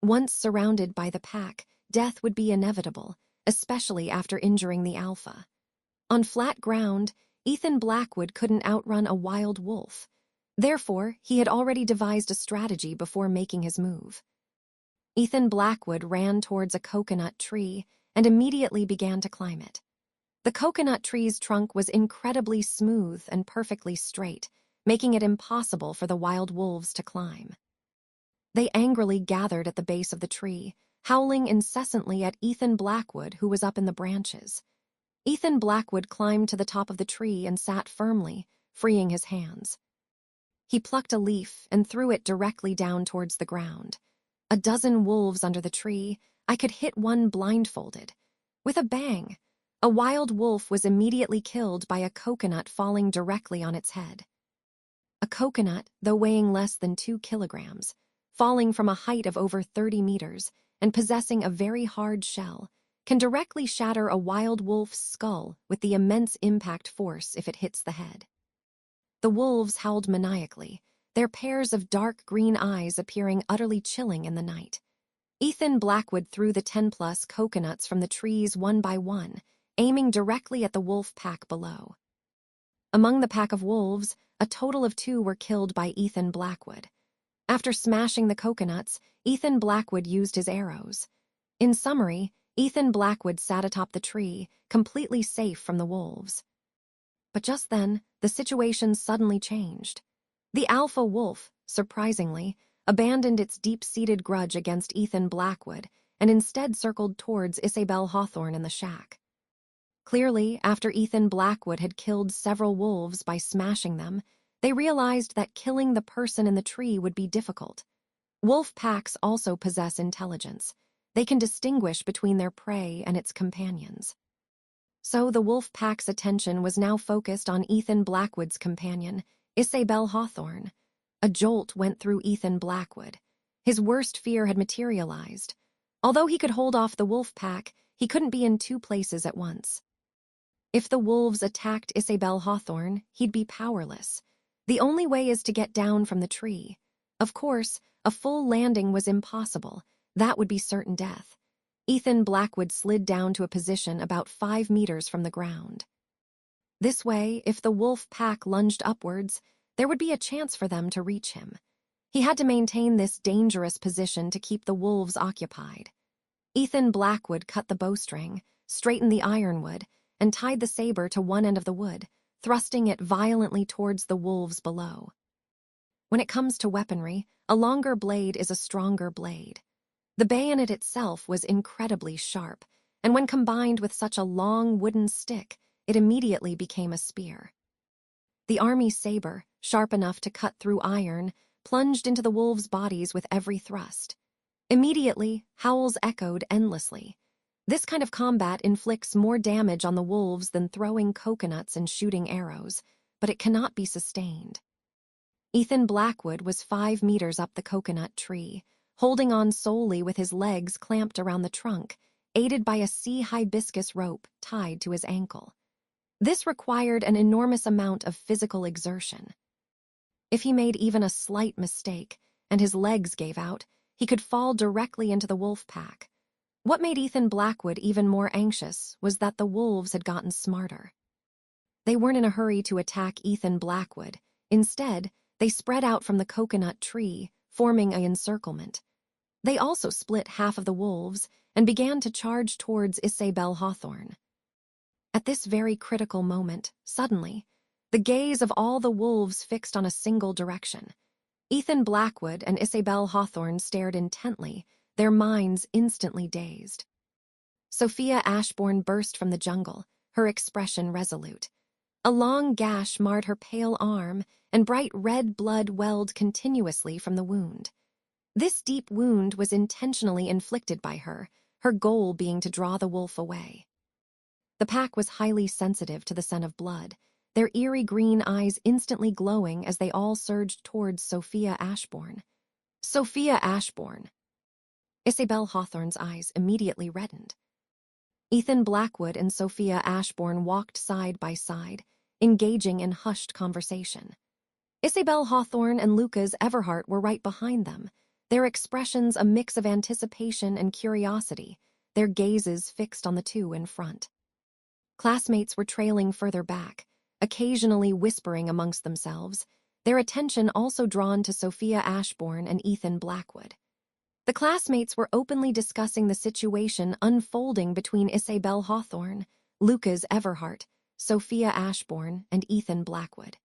Once surrounded by the pack, death would be inevitable, especially after injuring the alpha. On flat ground, Ethan Blackwood couldn't outrun a wild wolf. Therefore, he had already devised a strategy before making his move. Ethan Blackwood ran towards a coconut tree and immediately began to climb it. The coconut tree's trunk was incredibly smooth and perfectly straight, making it impossible for the wild wolves to climb. They angrily gathered at the base of the tree, howling incessantly at Ethan Blackwood, who was up in the branches. Ethan Blackwood climbed to the top of the tree and sat firmly, freeing his hands. He plucked a leaf and threw it directly down towards the ground. A dozen wolves under the tree, I could hit one blindfolded. With a bang, a wild wolf was immediately killed by a coconut falling directly on its head. A coconut, though weighing less than 2 kilograms, falling from a height of over 30 meters and possessing a very hard shell, can directly shatter a wild wolf's skull with the immense impact force if it hits the head. The wolves howled maniacally, their pairs of dark green eyes appearing utterly chilling in the night. Ethan Blackwood threw the 10-plus coconuts from the trees one by one, aiming directly at the wolf pack below. Among the pack of wolves, a total of 2 were killed by Ethan Blackwood. After smashing the coconuts, Ethan Blackwood used his arrows. In summary, Ethan Blackwood sat atop the tree, completely safe from the wolves. But just then, the situation suddenly changed. The alpha wolf, surprisingly, abandoned its deep-seated grudge against Ethan Blackwood and instead circled towards Isabel Hawthorne in the shack. Clearly, after Ethan Blackwood had killed several wolves by smashing them, they realized that killing the person in the tree would be difficult. Wolf packs also possess intelligence. They can distinguish between their prey and its companions. So the wolf pack's attention was now focused on Ethan Blackwood's companion, Isabel Hawthorne. A jolt went through Ethan Blackwood. His worst fear had materialized. Although he could hold off the wolf pack, he couldn't be in 2 places at once. If the wolves attacked Isabel Hawthorne, he'd be powerless. The only way is to get down from the tree. Of course, a full landing was impossible. That would be certain death. Ethan Blackwood slid down to a position about 5 meters from the ground. This way, if the wolf pack lunged upwards, there would be a chance for them to reach him. He had to maintain this dangerous position to keep the wolves occupied. Ethan Blackwood cut the bowstring, straightened the ironwood, and tied the saber to one end of the wood, thrusting it violently towards the wolves below. When it comes to weaponry, a longer blade is a stronger blade. The bayonet itself was incredibly sharp, and when combined with such a long wooden stick, it immediately became a spear. The army saber, sharp enough to cut through iron, plunged into the wolves' bodies with every thrust. Immediately, howls echoed endlessly. This kind of combat inflicts more damage on the wolves than throwing coconuts and shooting arrows, but it cannot be sustained. Ethan Blackwood was 5 meters up the coconut tree, holding on solely with his legs clamped around the trunk, aided by a sea hibiscus rope tied to his ankle. This required an enormous amount of physical exertion. If he made even a slight mistake, and his legs gave out, he could fall directly into the wolf pack. What made Ethan Blackwood even more anxious was that the wolves had gotten smarter. They weren't in a hurry to attack Ethan Blackwood. Instead, they spread out from the coconut tree, forming an encirclement. They also split half of the wolves and began to charge towards Isabel Hawthorne. At this very critical moment, suddenly, the gaze of all the wolves fixed on a single direction. Ethan Blackwood and Isabel Hawthorne stared intently, their minds instantly dazed. Sophia Ashbourne burst from the jungle, her expression resolute. A long gash marred her pale arm, and bright red blood welled continuously from the wound. This deep wound was intentionally inflicted by her, her goal being to draw the wolf away. The pack was highly sensitive to the scent of blood, their eerie green eyes instantly glowing as they all surged towards Sophia Ashbourne. Sophia Ashbourne! Isabel Hawthorne's eyes immediately reddened. Ethan Blackwood and Sophia Ashbourne walked side by side, engaging in hushed conversation. Isabel Hawthorne and Lucas Everhart were right behind them, their expressions a mix of anticipation and curiosity, their gazes fixed on the two in front. Classmates were trailing further back, occasionally whispering amongst themselves, their attention also drawn to Sophia Ashbourne and Ethan Blackwood. The classmates were openly discussing the situation unfolding between Isabel Hawthorne, Lucas Everhart, Sophia Ashbourne, and Ethan Blackwood.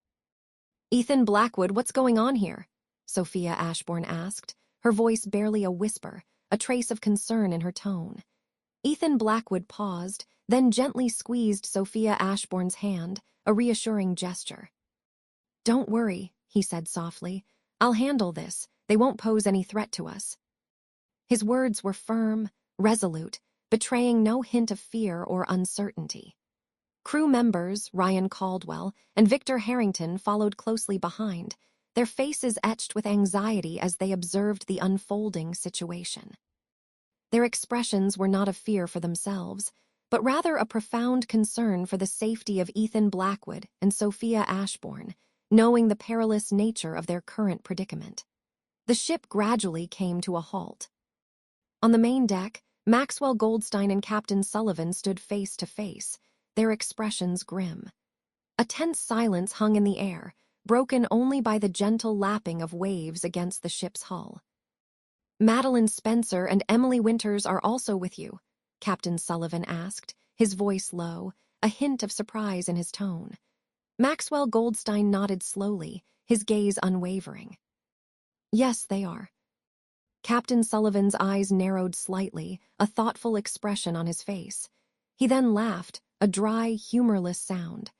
"Ethan Blackwood, what's going on here?" Sophia Ashbourne asked, her voice barely a whisper, a trace of concern in her tone. Ethan Blackwood paused, then gently squeezed Sophia Ashbourne's hand, a reassuring gesture. "Don't worry," he said softly. "I'll handle this. They won't pose any threat to us." His words were firm, resolute, betraying no hint of fear or uncertainty. Crew members, Ryan Caldwell and Victor Harrington, followed closely behind, their faces etched with anxiety as they observed the unfolding situation. Their expressions were not of fear for themselves, but rather a profound concern for the safety of Ethan Blackwood and Sophia Ashbourne, knowing the perilous nature of their current predicament. The ship gradually came to a halt. On the main deck, Maxwell Goldstein and Captain Sullivan stood face to face, their expressions grim. A tense silence hung in the air, broken only by the gentle lapping of waves against the ship's hull. "Madeline Spencer and Emily Winters are also with you?" Captain Sullivan asked, his voice low, a hint of surprise in his tone. Maxwell Goldstein nodded slowly, his gaze unwavering. "Yes, they are." Captain Sullivan's eyes narrowed slightly, a thoughtful expression on his face. He then laughed, a dry, humorless sound.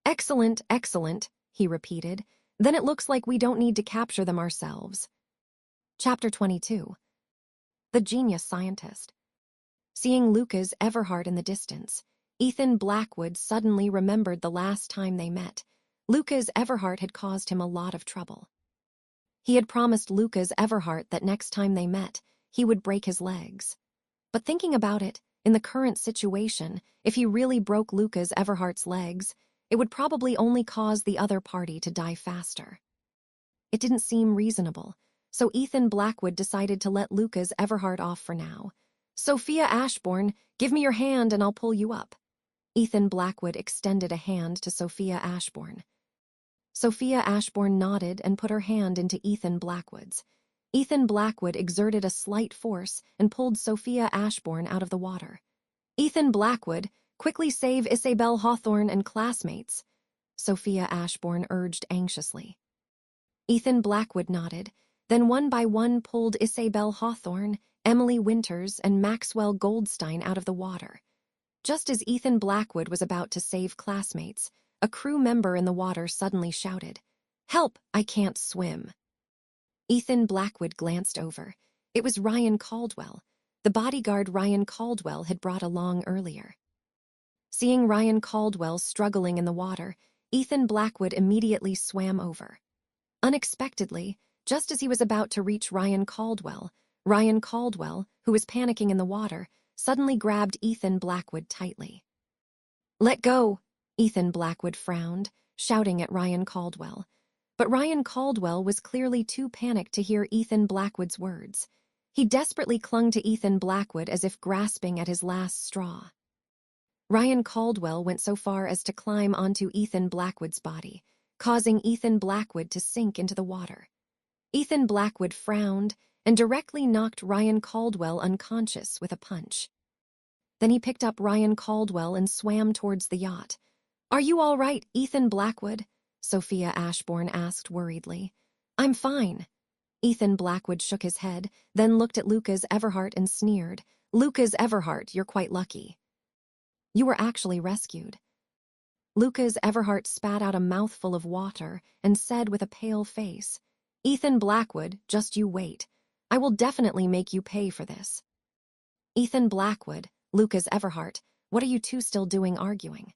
"Excellent, excellent," he repeated. "Then it looks like we don't need to capture them ourselves." Chapter 22. The Genius Scientist. Seeing Lucas Everhart in the distance, Ethan Blackwood suddenly remembered the last time they met. Lucas Everhart had caused him a lot of trouble. He had promised Lucas Everhart that next time they met, he would break his legs. But thinking about it, in the current situation, if he really broke Lucas Everhart's legs, it would probably only cause the other party to die faster. It didn't seem reasonable, so Ethan Blackwood decided to let Lucas Everhart off for now. "Sophia Ashbourne, give me your hand and I'll pull you up." Ethan Blackwood extended a hand to Sophia Ashbourne. Sophia Ashbourne nodded and put her hand into Ethan Blackwood's. Ethan Blackwood exerted a slight force and pulled Sophia Ashbourne out of the water. "Ethan Blackwood, quickly save Isabel Hawthorne and classmates," Sophia Ashbourne urged anxiously. Ethan Blackwood nodded, then one by one pulled Isabel Hawthorne, Emily Winters and Maxwell Goldstein out of the water. Just as Ethan Blackwood was about to save classmates, a crew member in the water suddenly shouted, "Help, I can't swim." Ethan Blackwood glanced over. It was Ryan Caldwell, the bodyguard Ryan Caldwell had brought along earlier. Seeing Ryan Caldwell struggling in the water, Ethan Blackwood immediately swam over. Unexpectedly, just as he was about to reach Ryan Caldwell, who was panicking in the water, suddenly grabbed Ethan Blackwood tightly. "Let go!" Ethan Blackwood frowned, shouting at Ryan Caldwell. But Ryan Caldwell was clearly too panicked to hear Ethan Blackwood's words. He desperately clung to Ethan Blackwood as if grasping at his last straw. Ryan Caldwell went so far as to climb onto Ethan Blackwood's body, causing Ethan Blackwood to sink into the water. Ethan Blackwood frowned and directly knocked Ryan Caldwell unconscious with a punch. Then he picked up Ryan Caldwell and swam towards the yacht. "Are you all right, Ethan Blackwood?" Sophia Ashbourne asked worriedly. "I'm fine." Ethan Blackwood shook his head, then looked at Lucas Everhart and sneered. "Lucas Everhart, you're quite lucky. You were actually rescued." Lucas Everhart spat out a mouthful of water and said with a pale face, "Ethan Blackwood, just you wait. I will definitely make you pay for this." "Ethan Blackwood, Lucas Everhart, what are you two still doing arguing?"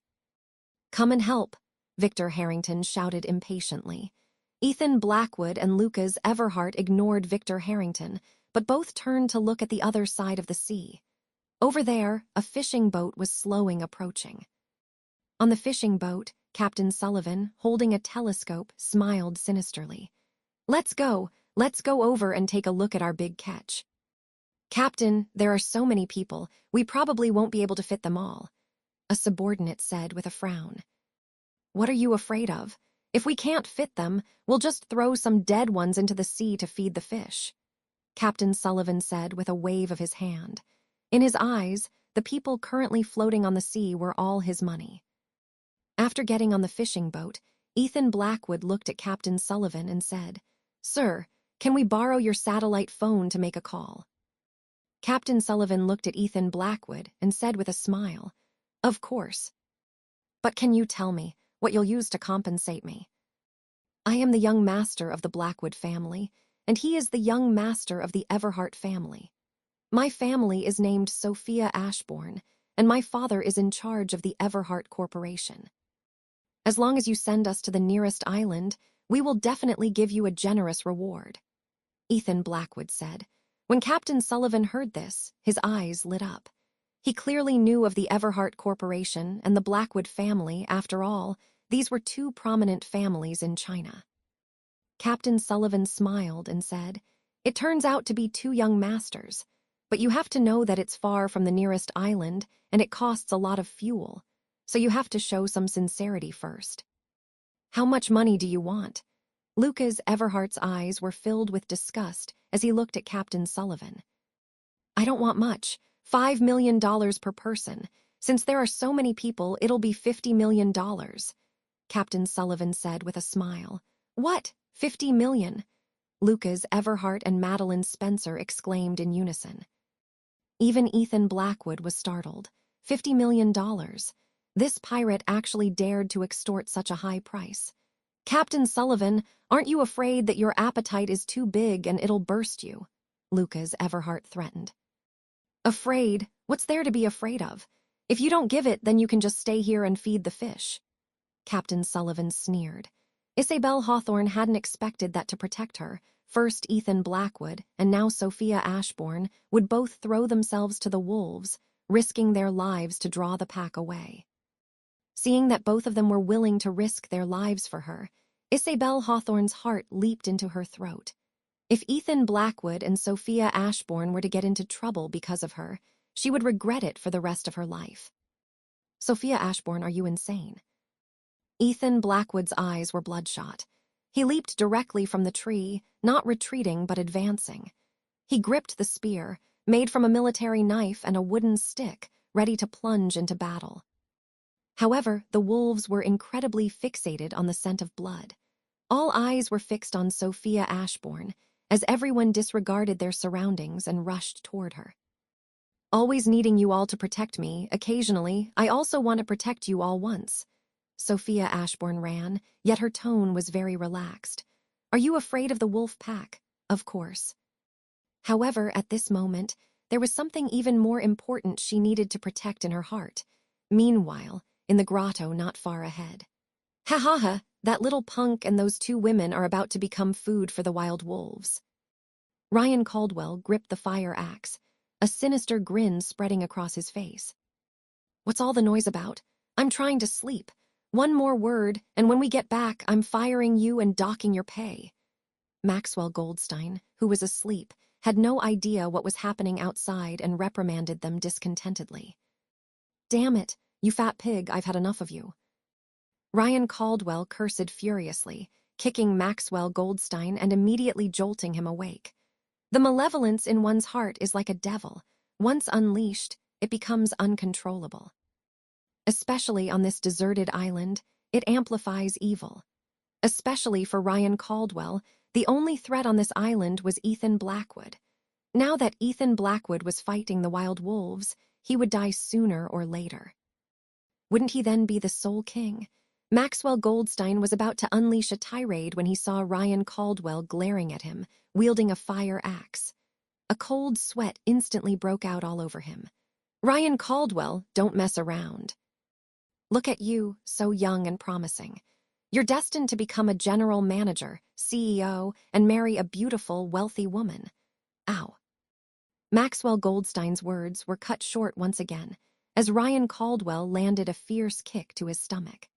"Come and help," Victor Harrington shouted impatiently. Ethan Blackwood and Lucas Everhart ignored Victor Harrington, but both turned to look at the other side of the sea. Over there, a fishing boat was slowing approaching. On the fishing boat, Captain Sullivan, holding a telescope, smiled sinisterly. Let's go over and take a look at our big catch." "Captain, there are so many people, we probably won't be able to fit them all," a subordinate said with a frown. "What are you afraid of? If we can't fit them, we'll just throw some dead ones into the sea to feed the fish," Captain Sullivan said with a wave of his hand. In his eyes, the people currently floating on the sea were all his money. After getting on the fishing boat, Ethan Blackwood looked at Captain Sullivan and said, "Sir, can we borrow your satellite phone to make a call?" Captain Sullivan looked at Ethan Blackwood and said with a smile, "Of course. But can you tell me what you'll use to compensate me?" "I am the young master of the Blackwood family, and he is the young master of the Everhart family. My family is named Sophia Ashbourne, and my father is in charge of the Everhart Corporation. As long as you send us to the nearest island, we will definitely give you a generous reward," Ethan Blackwood said. When Captain Sullivan heard this, his eyes lit up. He clearly knew of the Everhart Corporation and the Blackwood family. After all, these were two prominent families in China. Captain Sullivan smiled and said, "It turns out to be two young masters, but you have to know that it's far from the nearest island and it costs a lot of fuel, so you have to show some sincerity first." "How much money do you want?" Lucas Everhart's eyes were filled with disgust as he looked at Captain Sullivan. "I don't want much. $5 million per person. Since there are so many people, it'll be $50 million, Captain Sullivan said with a smile. "What? 50 million? Lucas Everhart and Madeline Spencer exclaimed in unison. Even Ethan Blackwood was startled. $50 million. This pirate actually dared to extort such a high price. "Captain Sullivan, aren't you afraid that your appetite is too big and it'll burst you?" Lucas Everhart threatened. "Afraid? What's there to be afraid of? If you don't give it, then you can just stay here and feed the fish," Captain Sullivan sneered. Isabel Hawthorne hadn't expected that to protect her. First Ethan Blackwood and now Sophia Ashbourne would both throw themselves to the wolves, risking their lives to draw the pack away. Seeing that both of them were willing to risk their lives for her, Isabel Hawthorne's heart leaped into her throat. If Ethan Blackwood and Sophia Ashbourne were to get into trouble because of her, she would regret it for the rest of her life. "Sophia Ashbourne, are you insane?" Ethan Blackwood's eyes were bloodshot. He leaped directly from the tree, not retreating but advancing. He gripped the spear, made from a military knife and a wooden stick, ready to plunge into battle. However, the wolves were incredibly fixated on the scent of blood. All eyes were fixed on Sophia Ashbourne, as everyone disregarded their surroundings and rushed toward her. Always needing you all to protect me, occasionally, I also want to protect you all once. Sophia Ashbourne ran, yet her tone was very relaxed. Are you afraid of the wolf pack? Of course. However, at this moment, there was something even more important she needed to protect in her heart. Meanwhile, in the grotto not far ahead. Ha ha ha, that little punk and those two women are about to become food for the wild wolves. Ryan Caldwell gripped the fire axe, a sinister grin spreading across his face. What's all the noise about? I'm trying to sleep. One more word, and when we get back, I'm firing you and docking your pay. Maxwell Goldstein, who was asleep, had no idea what was happening outside and reprimanded them discontentedly. Damn it, you fat pig, I've had enough of you. Ryan Caldwell cursed furiously, kicking Maxwell Goldstein and immediately jolting him awake. The malevolence in one's heart is like a devil. Once unleashed, it becomes uncontrollable. Especially on this deserted island, it amplifies evil. Especially for Ryan Caldwell, the only threat on this island was Ethan Blackwood. Now that Ethan Blackwood was fighting the wild wolves, he would die sooner or later. Wouldn't he then be the sole king? Maxwell Goldstein was about to unleash a tirade when he saw Ryan Caldwell glaring at him, wielding a fire axe. A cold sweat instantly broke out all over him. Ryan Caldwell, don't mess around. Look at you, so young and promising. You're destined to become a general manager, CEO, and marry a beautiful, wealthy woman. Ow. Maxwell Goldstein's words were cut short once again, as Ryan Caldwell landed a fierce kick to his stomach.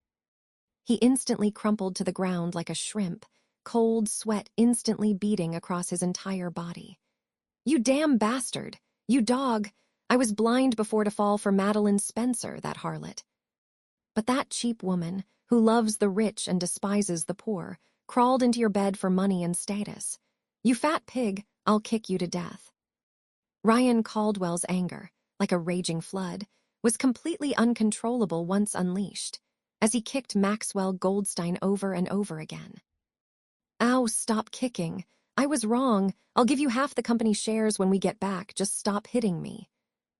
He instantly crumpled to the ground like a shrimp, cold sweat instantly beading across his entire body. You damn bastard! You dog! I was blind before to fall for Madeline Spencer, that harlot. But that cheap woman, who loves the rich and despises the poor, crawled into your bed for money and status. You fat pig, I'll kick you to death. Ryan Caldwell's anger, like a raging flood, was completely uncontrollable once unleashed, as he kicked Maxwell Goldstein over and over again. Ow, stop kicking. I was wrong. I'll give you half the company's shares when we get back. Just stop hitting me.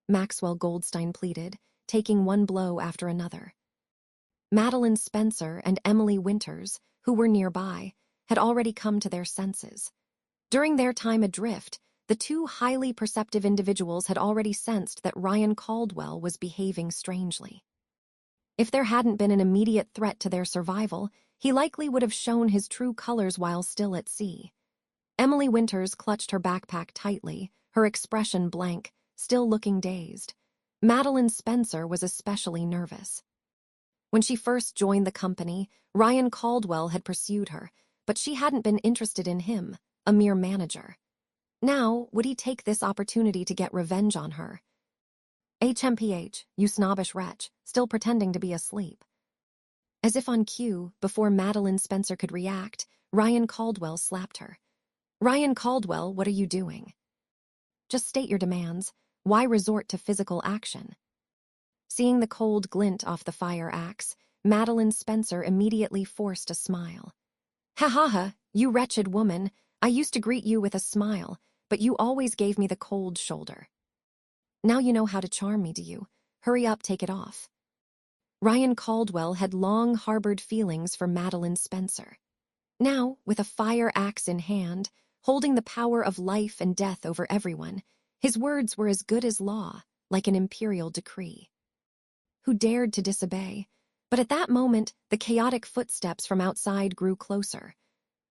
Maxwell Goldstein pleaded, taking one blow after another. Madeline Spencer and Emily Winters, who were nearby, had already come to their senses. During their time adrift, the two highly perceptive individuals had already sensed that Ryan Caldwell was behaving strangely. If there hadn't been an immediate threat to their survival, he likely would have shown his true colors while still at sea. Emily Winters clutched her backpack tightly, her expression blank, still looking dazed. Madeline Spencer was especially nervous. When she first joined the company, Ryan Caldwell had pursued her, but she hadn't been interested in him, a mere manager. Now, would he take this opportunity to get revenge on her? HMPH, you snobbish wretch, still pretending to be asleep. As if on cue, before Madeline Spencer could react, Ryan Caldwell slapped her. Ryan Caldwell, what are you doing? Just state your demands. Why resort to physical action? Seeing the cold glint off the fire axe, Madeline Spencer immediately forced a smile. Ha ha ha, you wretched woman, I used to greet you with a smile, but you always gave me the cold shoulder. Now you know how to charm me, do you? Hurry up, take it off. Ryan Caldwell had long harbored feelings for Madeline Spencer. Now, with a fire axe in hand, holding the power of life and death over everyone, his words were as good as law, like an imperial decree. Who dared to disobey? But at that moment, the chaotic footsteps from outside grew closer.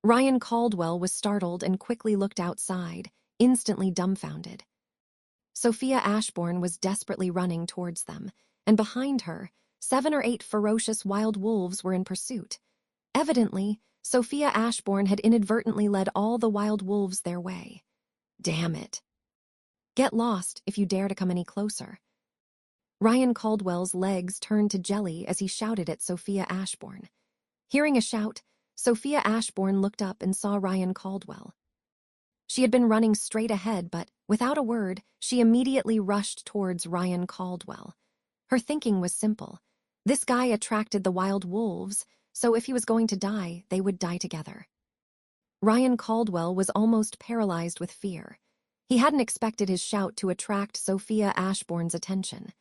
Ryan Caldwell was startled and quickly looked outside, instantly dumbfounded. Sophia Ashbourne was desperately running towards them, and behind her, 7 or 8 ferocious wild wolves were in pursuit. Evidently, Sophia Ashbourne had inadvertently led all the wild wolves their way. Damn it. Get lost if you dare to come any closer. Ryan Caldwell's legs turned to jelly as he shouted at Sophia Ashbourne. Hearing a shout, Sophia Ashbourne looked up and saw Ryan Caldwell. She had been running straight ahead, but, without a word, she immediately rushed towards Ryan Caldwell. Her thinking was simple. This guy attracted the wild wolves, so if he was going to die, they would die together. Ryan Caldwell was almost paralyzed with fear. He hadn't expected his shout to attract Sophia Ashbourne's attention.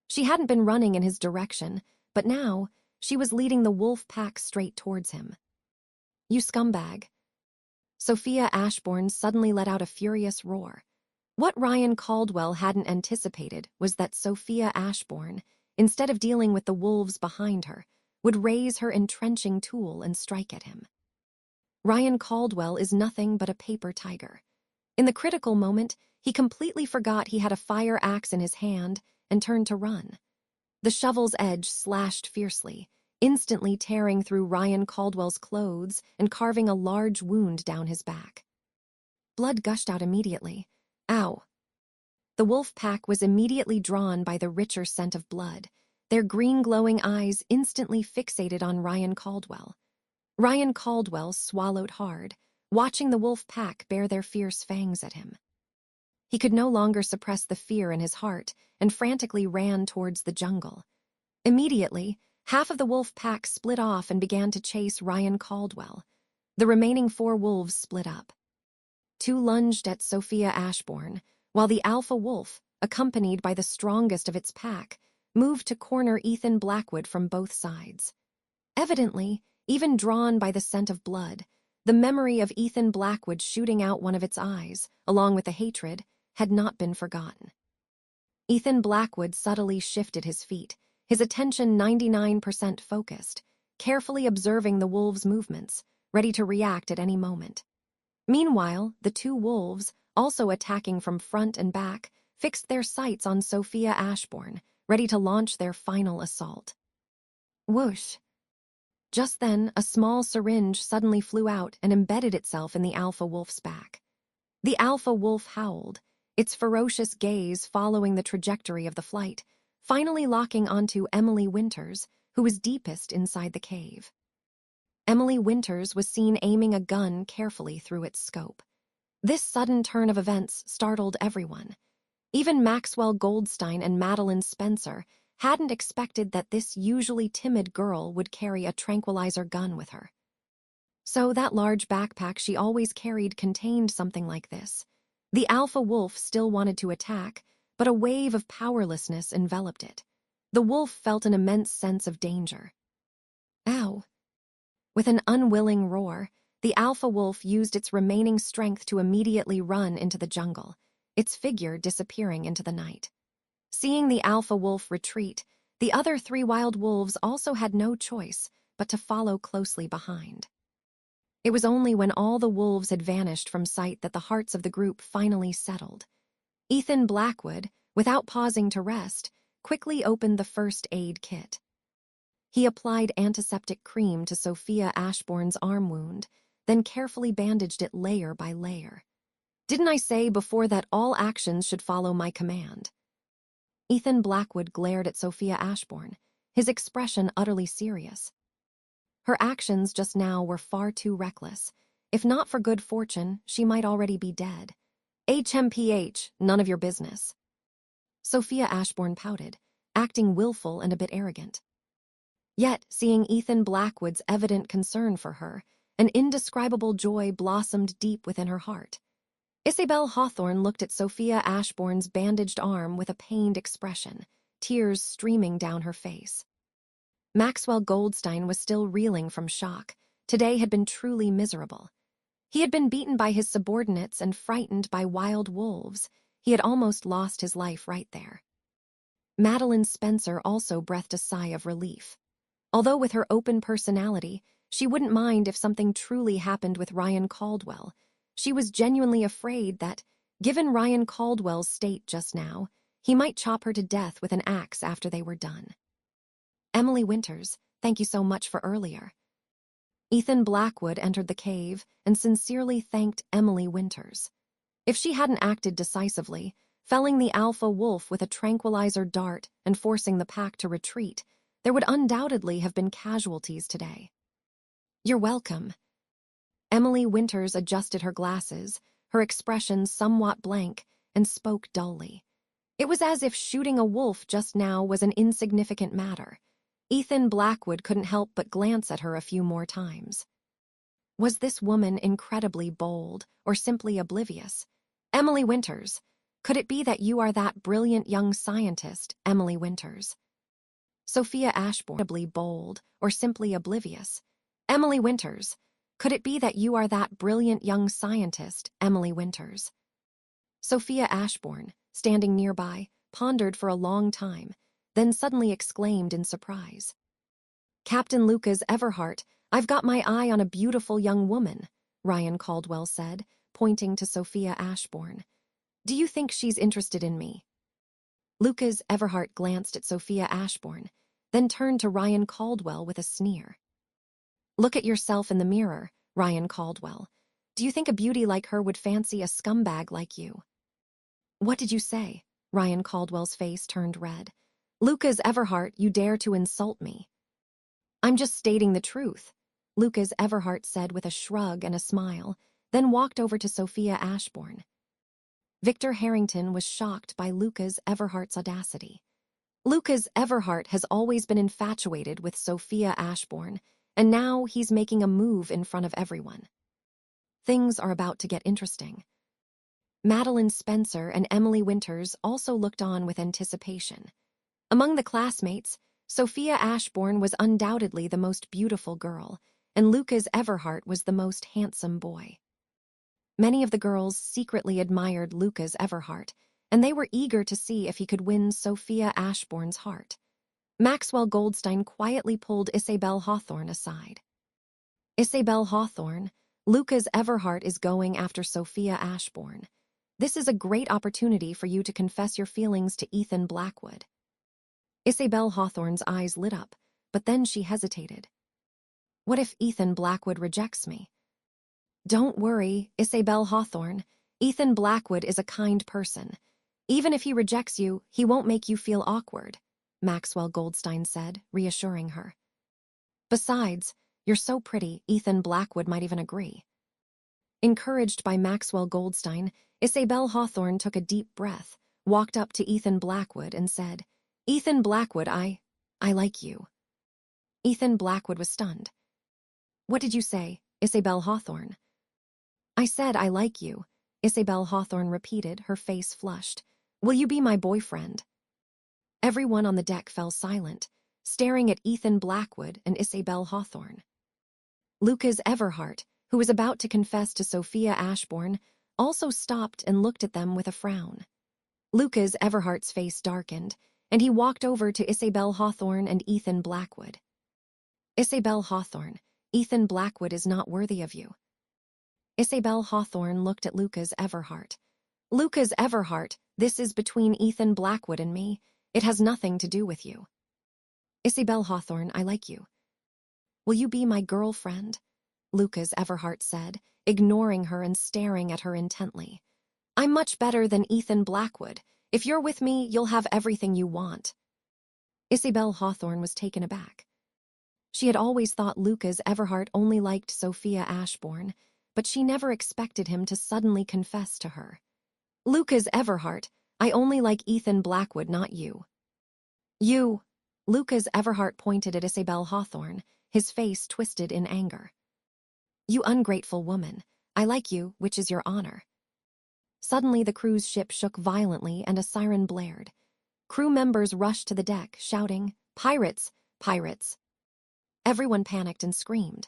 She hadn't been running in his direction, but now she was leading the wolf pack straight towards him. "You scumbag." Sophia Ashbourne suddenly let out a furious roar. What Ryan Caldwell hadn't anticipated was that Sophia Ashbourne, instead of dealing with the wolves behind her, would raise her entrenching tool and strike at him. Ryan Caldwell is nothing but a paper tiger. In the critical moment, he completely forgot he had a fire axe in his hand and turned to run. The shovel's edge slashed fiercely, instantly tearing through Ryan Caldwell's clothes and carving a large wound down his back. Blood gushed out immediately. Ow! The wolf pack was immediately drawn by the richer scent of blood, their green glowing eyes instantly fixated on Ryan Caldwell. Ryan Caldwell swallowed hard, watching the wolf pack bare their fierce fangs at him. He could no longer suppress the fear in his heart and frantically ran towards the jungle. Immediately, half of the wolf pack split off and began to chase Ryan Caldwell. The remaining 4 wolves split up. 2 lunged at Sophia Ashbourne, while the alpha wolf, accompanied by the strongest of its pack, moved to corner Ethan Blackwood from both sides. Evidently, even drawn by the scent of blood, the memory of Ethan Blackwood shooting out one of its eyes, along with the hatred, had not been forgotten. Ethan Blackwood subtly shifted his feet, his attention 99% focused, carefully observing the wolves' movements, ready to react at any moment. Meanwhile, the 2 wolves, also attacking from front and back, fixed their sights on Sophia Ashbourne, ready to launch their final assault. Whoosh! Just then, a small syringe suddenly flew out and embedded itself in the alpha wolf's back. The alpha wolf howled, its ferocious gaze following the trajectory of the flight, finally locking onto Emily Winters, who was deepest inside the cave. Emily Winters was seen aiming a gun carefully through its scope. This sudden turn of events startled everyone. Even Maxwell Goldstein and Madeline Spencer hadn't expected that this usually timid girl would carry a tranquilizer gun with her. So that large backpack she always carried contained something like this. The alpha wolf still wanted to attack, but a wave of powerlessness enveloped it. The wolf felt an immense sense of danger. Ow! With an unwilling roar, the alpha wolf used its remaining strength to immediately run into the jungle, its figure disappearing into the night. Seeing the alpha wolf retreat, the other 3 wild wolves also had no choice but to follow closely behind. It was only when all the wolves had vanished from sight that the hearts of the group finally settled. Ethan Blackwood, without pausing to rest, quickly opened the first aid kit. He applied antiseptic cream to Sophia Ashbourne's arm wound, then carefully bandaged it layer by layer. "Didn't I say before that all actions should follow my command?" Ethan Blackwood glared at Sophia Ashbourne, his expression utterly serious. Her actions just now were far too reckless. If not for good fortune, she might already be dead. HMPH, none of your business. Sophia Ashbourne pouted, acting willful and a bit arrogant. Yet, seeing Ethan Blackwood's evident concern for her, an indescribable joy blossomed deep within her heart. Isabel Hawthorne looked at Sophia Ashbourne's bandaged arm with a pained expression, tears streaming down her face. Maxwell Goldstein was still reeling from shock. Today had been truly miserable. He had been beaten by his subordinates and frightened by wild wolves. He had almost lost his life right there. Madeline Spencer also breathed a sigh of relief. Although with her open personality, she wouldn't mind if something truly happened with Ryan Caldwell. She was genuinely afraid that, given Ryan Caldwell's state just now, he might chop her to death with an axe after they were done. "Emily Winters, thank you so much for earlier." Ethan Blackwood entered the cave and sincerely thanked Emily Winters. If she hadn't acted decisively, felling the alpha wolf with a tranquilizer dart and forcing the pack to retreat, there would undoubtedly have been casualties today. "You're welcome." Emily Winters adjusted her glasses, her expression somewhat blank, and spoke dully. It was as if shooting a wolf just now was an insignificant matter. Ethan Blackwood couldn't help but glance at her a few more times. Was this woman incredibly bold or simply oblivious? Emily Winters. Could it be that you are that brilliant young scientist, Emily Winters? Sophia Ashbourne. Incredibly bold or simply oblivious? Emily Winters. Could it be that you are that brilliant young scientist, Emily Winters? Sophia Ashbourne, standing nearby, pondered for a long time, then suddenly exclaimed in surprise. Captain Lucas Everhart, I've got my eye on a beautiful young woman, Ryan Caldwell said, pointing to Sophia Ashbourne. Do you think she's interested in me? Lucas Everhart glanced at Sophia Ashbourne, then turned to Ryan Caldwell with a sneer. Look at yourself in the mirror, Ryan Caldwell. Do you think a beauty like her would fancy a scumbag like you? What did you say? Ryan Caldwell's face turned red. Lucas Everhart, you dare to insult me. I'm just stating the truth, Lucas Everhart said with a shrug and a smile, then walked over to Sophia Ashbourne. Victor Harrington was shocked by Lucas Everhart's audacity. Lucas Everhart has always been infatuated with Sophia Ashbourne, and now he's making a move in front of everyone. Things are about to get interesting. Madeline Spencer and Emily Winters also looked on with anticipation. Among the classmates, Sophia Ashbourne was undoubtedly the most beautiful girl, and Lucas Everhart was the most handsome boy. Many of the girls secretly admired Lucas Everhart, and they were eager to see if he could win Sophia Ashbourne's heart. Maxwell Goldstein quietly pulled Isabel Hawthorne aside. Isabel Hawthorne, Lucas Everhart is going after Sophia Ashbourne. This is a great opportunity for you to confess your feelings to Ethan Blackwood. Isabel Hawthorne's eyes lit up, but then she hesitated. What if Ethan Blackwood rejects me? Don't worry, Isabel Hawthorne. Ethan Blackwood is a kind person. Even if he rejects you, he won't make you feel awkward, Maxwell Goldstein said, reassuring her. Besides, you're so pretty, Ethan Blackwood might even agree. Encouraged by Maxwell Goldstein, Isabel Hawthorne took a deep breath, walked up to Ethan Blackwood and said, Ethan Blackwood, I like you. Ethan Blackwood was stunned. What did you say, Isabel Hawthorne? I said I like you, Isabel Hawthorne repeated, her face flushed. Will you be my boyfriend? Everyone on the deck fell silent, staring at Ethan Blackwood and Isabel Hawthorne. Lucas Everhart, who was about to confess to Sophia Ashbourne, also stopped and looked at them with a frown. Lucas Everhart's face darkened, and he walked over to Isabel Hawthorne and Ethan Blackwood. Isabel Hawthorne, Ethan Blackwood is not worthy of you. Isabel Hawthorne looked at Lucas Everhart. Lucas Everhart, this is between Ethan Blackwood and me. It has nothing to do with you. Isabel Hawthorne, I like you. Will you be my girlfriend? Lucas Everhart said, ignoring her and staring at her intently. I'm much better than Ethan Blackwood. If you're with me, you'll have everything you want. Isabel Hawthorne was taken aback. She had always thought Lucas Everhart only liked Sophia Ashbourne, but she never expected him to suddenly confess to her. Lucas Everhart, I only like Ethan Blackwood, not you. You. Lucas Everhart pointed at Isabel Hawthorne, his face twisted in anger. You ungrateful woman. I like you, which is your honor. Suddenly the cruise ship shook violently and a siren blared. Crew members rushed to the deck, shouting, Pirates! Pirates! Everyone panicked and screamed.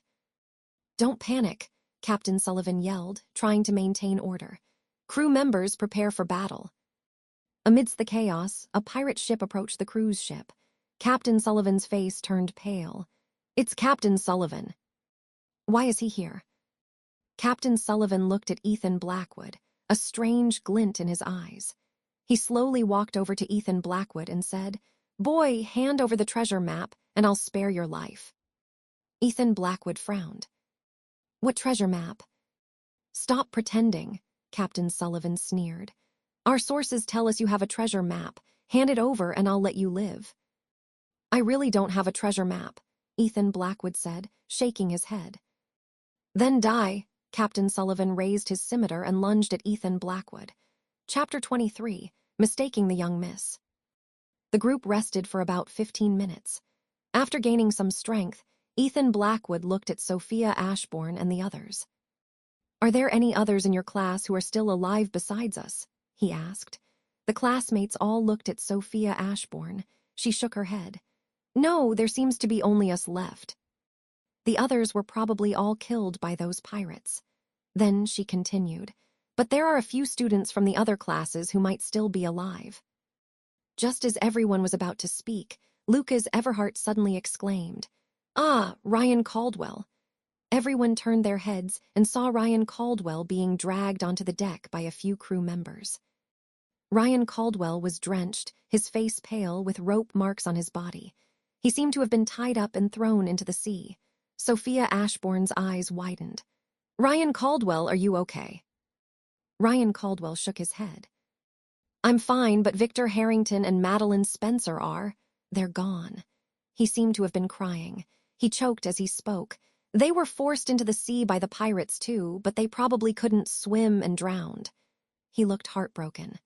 Don't panic, Captain Sullivan yelled, trying to maintain order. Crew members prepare for battle. Amidst the chaos, a pirate ship approached the cruise ship. Captain Sullivan's face turned pale. It's Captain Sullivan. Why is he here? Captain Sullivan looked at Ethan Blackwood, a strange glint in his eyes. He slowly walked over to Ethan Blackwood and said, Boy, hand over the treasure map, and I'll spare your life. Ethan Blackwood frowned. What treasure map? Stop pretending, Captain Sullivan sneered. Our sources tell us you have a treasure map. Hand it over and I'll let you live. I really don't have a treasure map, Ethan Blackwood said, shaking his head. Then die. Captain Sullivan raised his scimitar and lunged at Ethan Blackwood. Chapter 23, Mistaking the Young Miss. The group rested for about 15 minutes. After gaining some strength, Ethan Blackwood looked at Sophia Ashbourne and the others. "Are there any others in your class who are still alive besides us?" he asked. The classmates all looked at Sophia Ashbourne. She shook her head. "No, there seems to be only us left. The others were probably all killed by those pirates." Then she continued, "But there are a few students from the other classes who might still be alive." Just as everyone was about to speak, Lucas Everhart suddenly exclaimed, "Ah, Ryan Caldwell." Everyone turned their heads and saw Ryan Caldwell being dragged onto the deck by a few crew members. Ryan Caldwell was drenched, his face pale, with rope marks on his body. He seemed to have been tied up and thrown into the sea. Sophia Ashbourne's eyes widened. "Ryan Caldwell, are you okay?" Ryan Caldwell shook his head. "I'm fine, but Victor Harrington and Madeline Spencer are. They're gone." He seemed to have been crying. He choked as he spoke. "They were forced into the sea by the pirates too, but they probably couldn't swim and drowned." He looked heartbroken.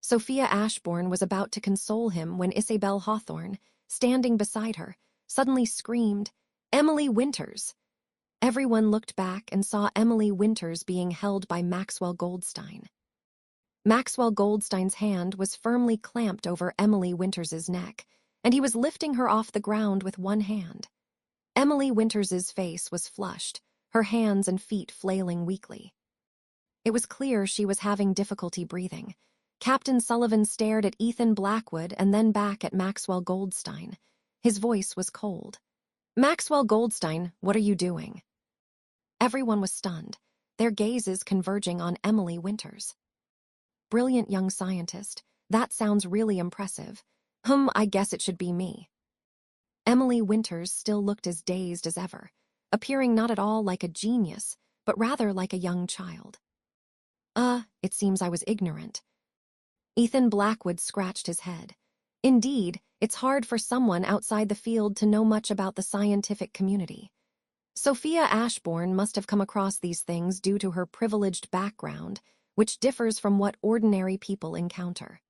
Sophia Ashbourne was about to console him when Isabel Hawthorne, standing beside her, suddenly screamed, "Emily Winters!" Everyone looked back and saw Emily Winters being held by Maxwell Goldstein. Maxwell Goldstein's hand was firmly clamped over Emily Winters's neck, and he was lifting her off the ground with one hand. Emily Winters's face was flushed, her hands and feet flailing weakly. It was clear she was having difficulty breathing. Captain Sullivan stared at Ethan Blackwood and then back at Maxwell Goldstein. His voice was cold. "Maxwell Goldstein, what are you doing?" Everyone was stunned, their gazes converging on Emily Winters. "Brilliant young scientist. That sounds really impressive. I guess it should be me." Emily Winters still looked as dazed as ever, appearing not at all like a genius, but rather like a young child. It seems I was ignorant." Ethan Blackwood scratched his head. "Indeed, it's hard for someone outside the field to know much about the scientific community. Sophia Ashbourne must have come across these things due to her privileged background, which differs from what ordinary people encounter.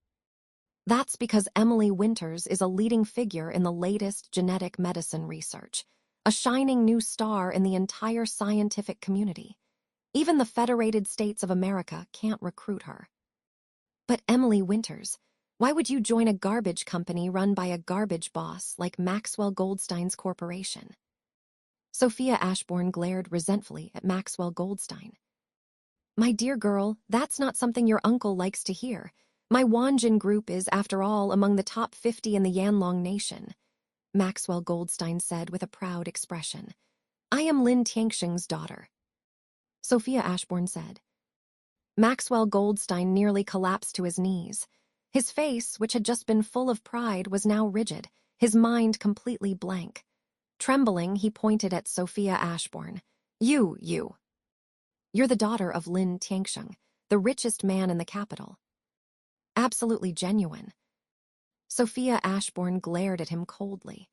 That's because Emily Winters is a leading figure in the latest genetic medicine research, a shining new star in the entire scientific community. Even the Federated States of America can't recruit her." "But Emily Winters, why would you join a garbage company run by a garbage boss like Maxwell Goldstein's corporation?" Sophia Ashbourne glared resentfully at Maxwell Goldstein. "My dear girl, that's not something your uncle likes to hear. My Wanjin group is, after all, among the top 50 in the Yanlong Nation," Maxwell Goldstein said with a proud expression. "I am Lin Tianxing's daughter." Sophia Ashbourne said. Maxwell Goldstein nearly collapsed to his knees. His face, which had just been full of pride, was now rigid, his mind completely blank. Trembling, he pointed at Sophia Ashbourne. You're the daughter of Lin Tianxing, the richest man in the capital." "Absolutely genuine." Sophia Ashbourne glared at him coldly.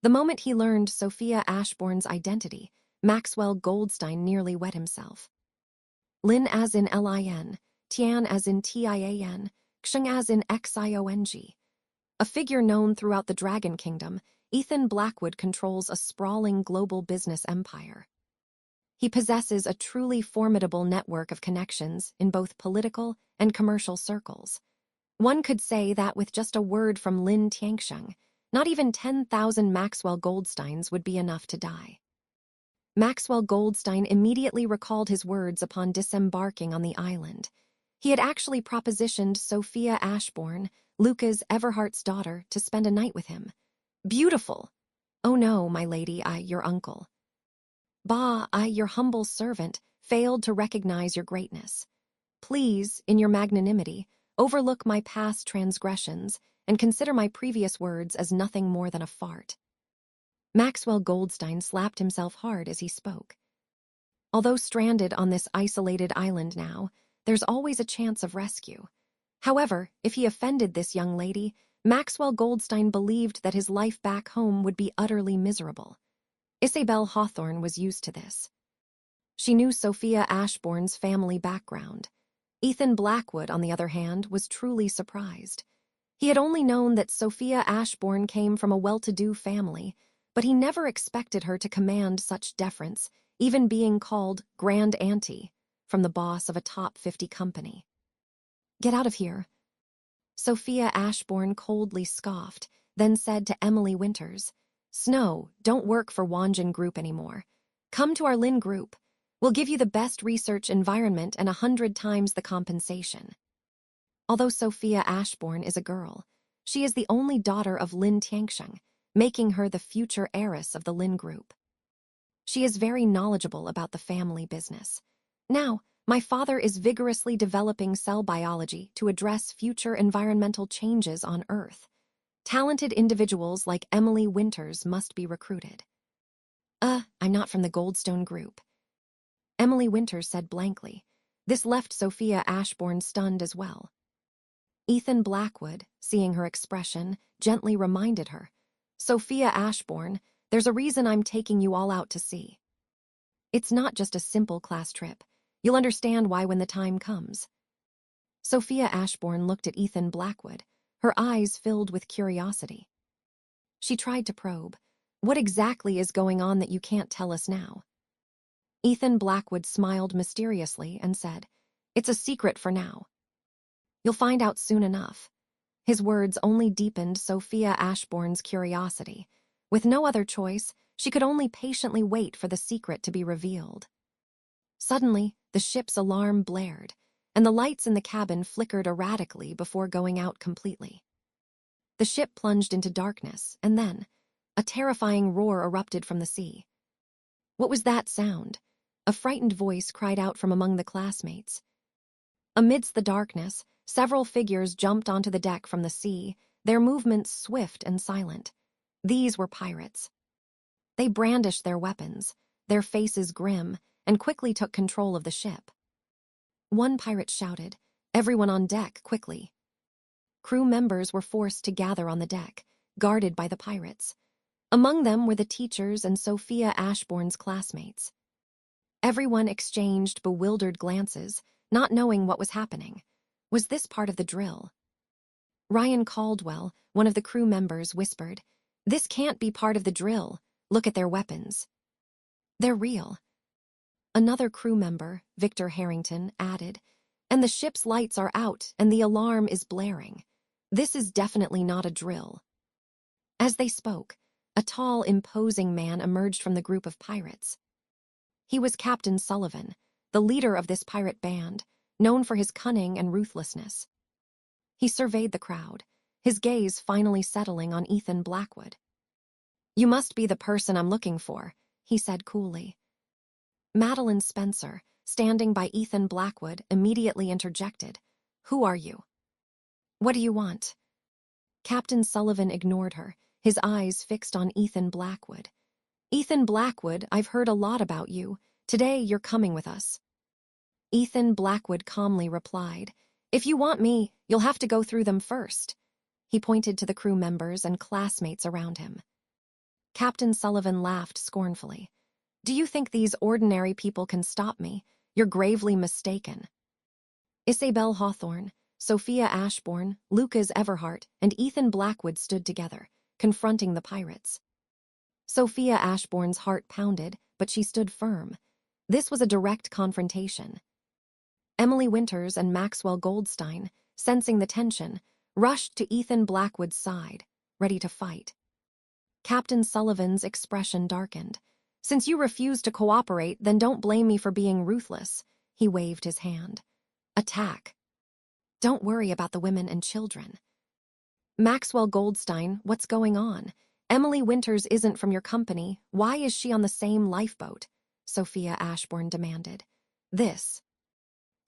The moment he learned Sophia Ashbourne's identity, Maxwell Goldstein nearly wet himself. "Lin as in Lin, Tian as in Tian, Xing as in Xiong. A figure known throughout the Dragon Kingdom, Ethan Blackwood controls a sprawling global business empire. He possesses a truly formidable network of connections in both political and commercial circles. One could say that with just a word from Lin Tianxing, not even 10,000 Maxwell Goldsteins would be enough to die. Maxwell Goldstein immediately recalled his words upon disembarking on the island. He had actually propositioned Sophia Ashbourne, Lucas Everhart's daughter, to spend a night with him. "Beautiful! Oh no, my lady, your uncle. Your humble servant, failed to recognize your greatness. Please, in your magnanimity, overlook my past transgressions and consider my previous words as nothing more than a fart." Maxwell Goldstein slapped himself hard as he spoke. Although stranded on this isolated island now, there's always a chance of rescue. However, if he offended this young lady, Maxwell Goldstein believed that his life back home would be utterly miserable. Isabel Hawthorne was used to this. She knew Sophia Ashbourne's family background. Ethan Blackwood, on the other hand, was truly surprised. He had only known that Sophia Ashbourne came from a well-to-do family, but he never expected her to command such deference, even being called Grand Auntie from the boss of a top 50 company. "Get out of here." Sophia Ashbourne coldly scoffed, then said to Emily Winters, "Snow, don't work for Wanjin Group anymore. Come to our Lin Group. We'll give you the best research environment and 100 times the compensation." Although Sophia Ashbourne is a girl, she is the only daughter of Lin Tianxiang, making her the future heiress of the Lin Group. She is very knowledgeable about the family business. "Now, my father is vigorously developing cell biology to address future environmental changes on Earth. Talented individuals like Emily Winters must be recruited." I'm not from the Goldstone Group," Emily Winters said blankly. This left Sophia Ashbourne stunned as well. Ethan Blackwood, seeing her expression, gently reminded her, "Sophia Ashbourne, there's a reason I'm taking you all out to sea. It's not just a simple class trip. You'll understand why when the time comes." Sophia Ashbourne looked at Ethan Blackwood, her eyes filled with curiosity. She tried to probe. "What exactly is going on that you can't tell us now?" Ethan Blackwood smiled mysteriously and said, "It's a secret for now. You'll find out soon enough." His words only deepened Sophia Ashbourne's curiosity. With no other choice, she could only patiently wait for the secret to be revealed. Suddenly, the ship's alarm blared, and the lights in the cabin flickered erratically before going out completely. The ship plunged into darkness, and then, a terrifying roar erupted from the sea. "What was that sound?" A frightened voice cried out from among the classmates. Amidst the darkness, several figures jumped onto the deck from the sea, their movements swift and silent. These were pirates. They brandished their weapons, their faces grim, and quickly took control of the ship. One pirate shouted, "Everyone on deck, quickly." Crew members were forced to gather on the deck, guarded by the pirates. Among them were the teachers and Sophia Ashbourne's classmates. Everyone exchanged bewildered glances, not knowing what was happening. Was this part of the drill? Ryan Caldwell, one of the crew members, whispered, "This can't be part of the drill. Look at their weapons. They're real." Another crew member, Victor Harrington, added, "And the ship's lights are out and the alarm is blaring. This is definitely not a drill." As they spoke, a tall, imposing man emerged from the group of pirates. He was Captain Sullivan, the leader of this pirate band, known for his cunning and ruthlessness. He surveyed the crowd, his gaze finally settling on Ethan Blackwood. "You must be the person I'm looking for," he said coolly. Madeline Spencer, standing by Ethan Blackwood, immediately interjected, "Who are you? What do you want?" Captain Sullivan ignored her, his eyes fixed on Ethan Blackwood. "Ethan Blackwood, I've heard a lot about you. Today you're coming with us." Ethan Blackwood calmly replied, "If you want me, you'll have to go through them first." He pointed to the crew members and classmates around him. Captain Sullivan laughed scornfully. "Do you think these ordinary people can stop me? You're gravely mistaken." Isabel Hawthorne, Sophia Ashbourne, Lucas Everhart, and Ethan Blackwood stood together, confronting the pirates. Sophia Ashbourne's heart pounded, but she stood firm. This was a direct confrontation. Emily Winters and Maxwell Goldstein, sensing the tension, rushed to Ethan Blackwood's side, ready to fight. Captain Sullivan's expression darkened. "Since you refuse to cooperate, then don't blame me for being ruthless." He waved his hand. "Attack. Don't worry about the women and children." "Maxwell Goldstein, what's going on? Emily Winters isn't from your company. Why is she on the same lifeboat?" Sophia Ashbourne demanded. "This.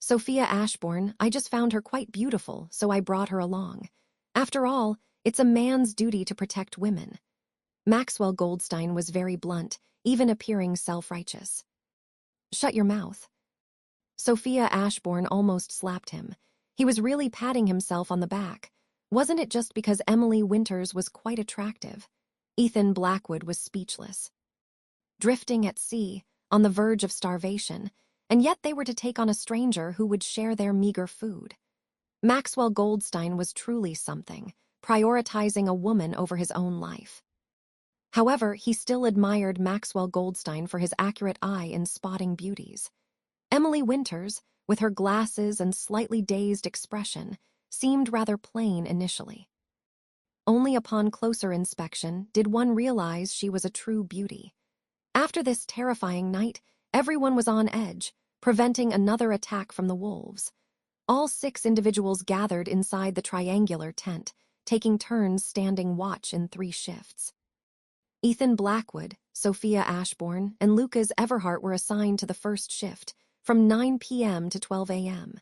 Sophia Ashbourne, I just found her quite beautiful, so I brought her along. After all, it's a man's duty to protect women." Maxwell Goldstein was very blunt, even appearing self-righteous. "Shut your mouth." Sophia Ashbourne almost slapped him. He was really patting himself on the back. Wasn't it just because Emily Winters was quite attractive? Ethan Blackwood was speechless. Drifting at sea, on the verge of starvation, and yet they were to take on a stranger who would share their meager food. Maxwell Goldstein was truly something, prioritizing a woman over his own life. However, he still admired Maxwell Goldstein for his accurate eye in spotting beauties. Emily Winters, with her glasses and slightly dazed expression, seemed rather plain initially. Only upon closer inspection did one realize she was a true beauty. After this terrifying night, everyone was on edge, preventing another attack from the wolves. All 6 individuals gathered inside the triangular tent, taking turns standing watch in 3 shifts. Ethan Blackwood, Sophia Ashbourne, and Lucas Everhart were assigned to the first shift, from 9 p.m. to 12 a.m.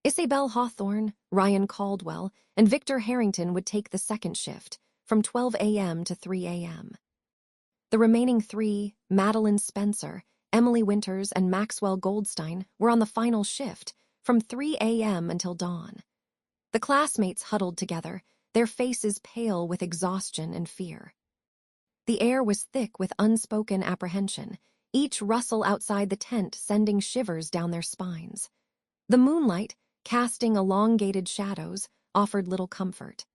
Isabel Hawthorne, Ryan Caldwell, and Victor Harrington would take the second shift, from 12 a.m. to 3 a.m. The remaining 3, Madeline Spencer, Emily Winters, and Maxwell Goldstein, were on the final shift, from 3 a.m. until dawn. The classmates huddled together, their faces pale with exhaustion and fear. The air was thick with unspoken apprehension, each rustle outside the tent sending shivers down their spines. The moonlight, casting elongated shadows, offered little comfort.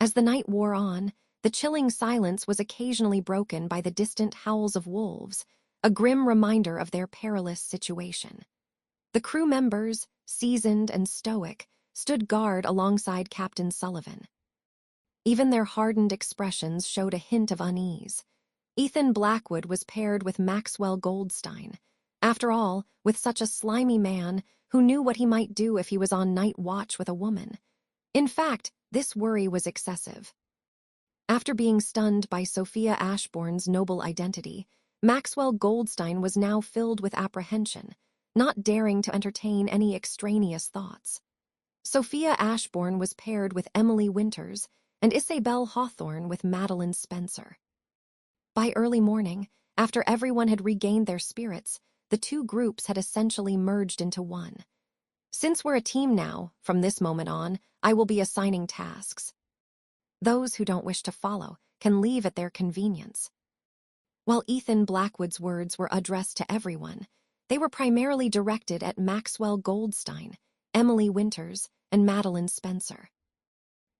As the night wore on, the chilling silence was occasionally broken by the distant howls of wolves, a grim reminder of their perilous situation. The crew members, seasoned and stoic, stood guard alongside Captain Sullivan. Even their hardened expressions showed a hint of unease. Ethan Blackwood was paired with Maxwell Goldstein. After all, with such a slimy man, who knew what he might do if he was on night watch with a woman. In fact, this worry was excessive. After being stunned by Sophia Ashbourne's noble identity, Maxwell Goldstein was now filled with apprehension, not daring to entertain any extraneous thoughts. Sophia Ashbourne was paired with Emily Winters, and Isabel Hawthorne with Madeline Spencer. By early morning, after everyone had regained their spirits, the 2 groups had essentially merged into one. Since we're a team now, from this moment on, I will be assigning tasks. Those who don't wish to follow can leave at their convenience. While Ethan Blackwood's words were addressed to everyone, they were primarily directed at Maxwell Goldstein, Emily Winters, and Madeline Spencer.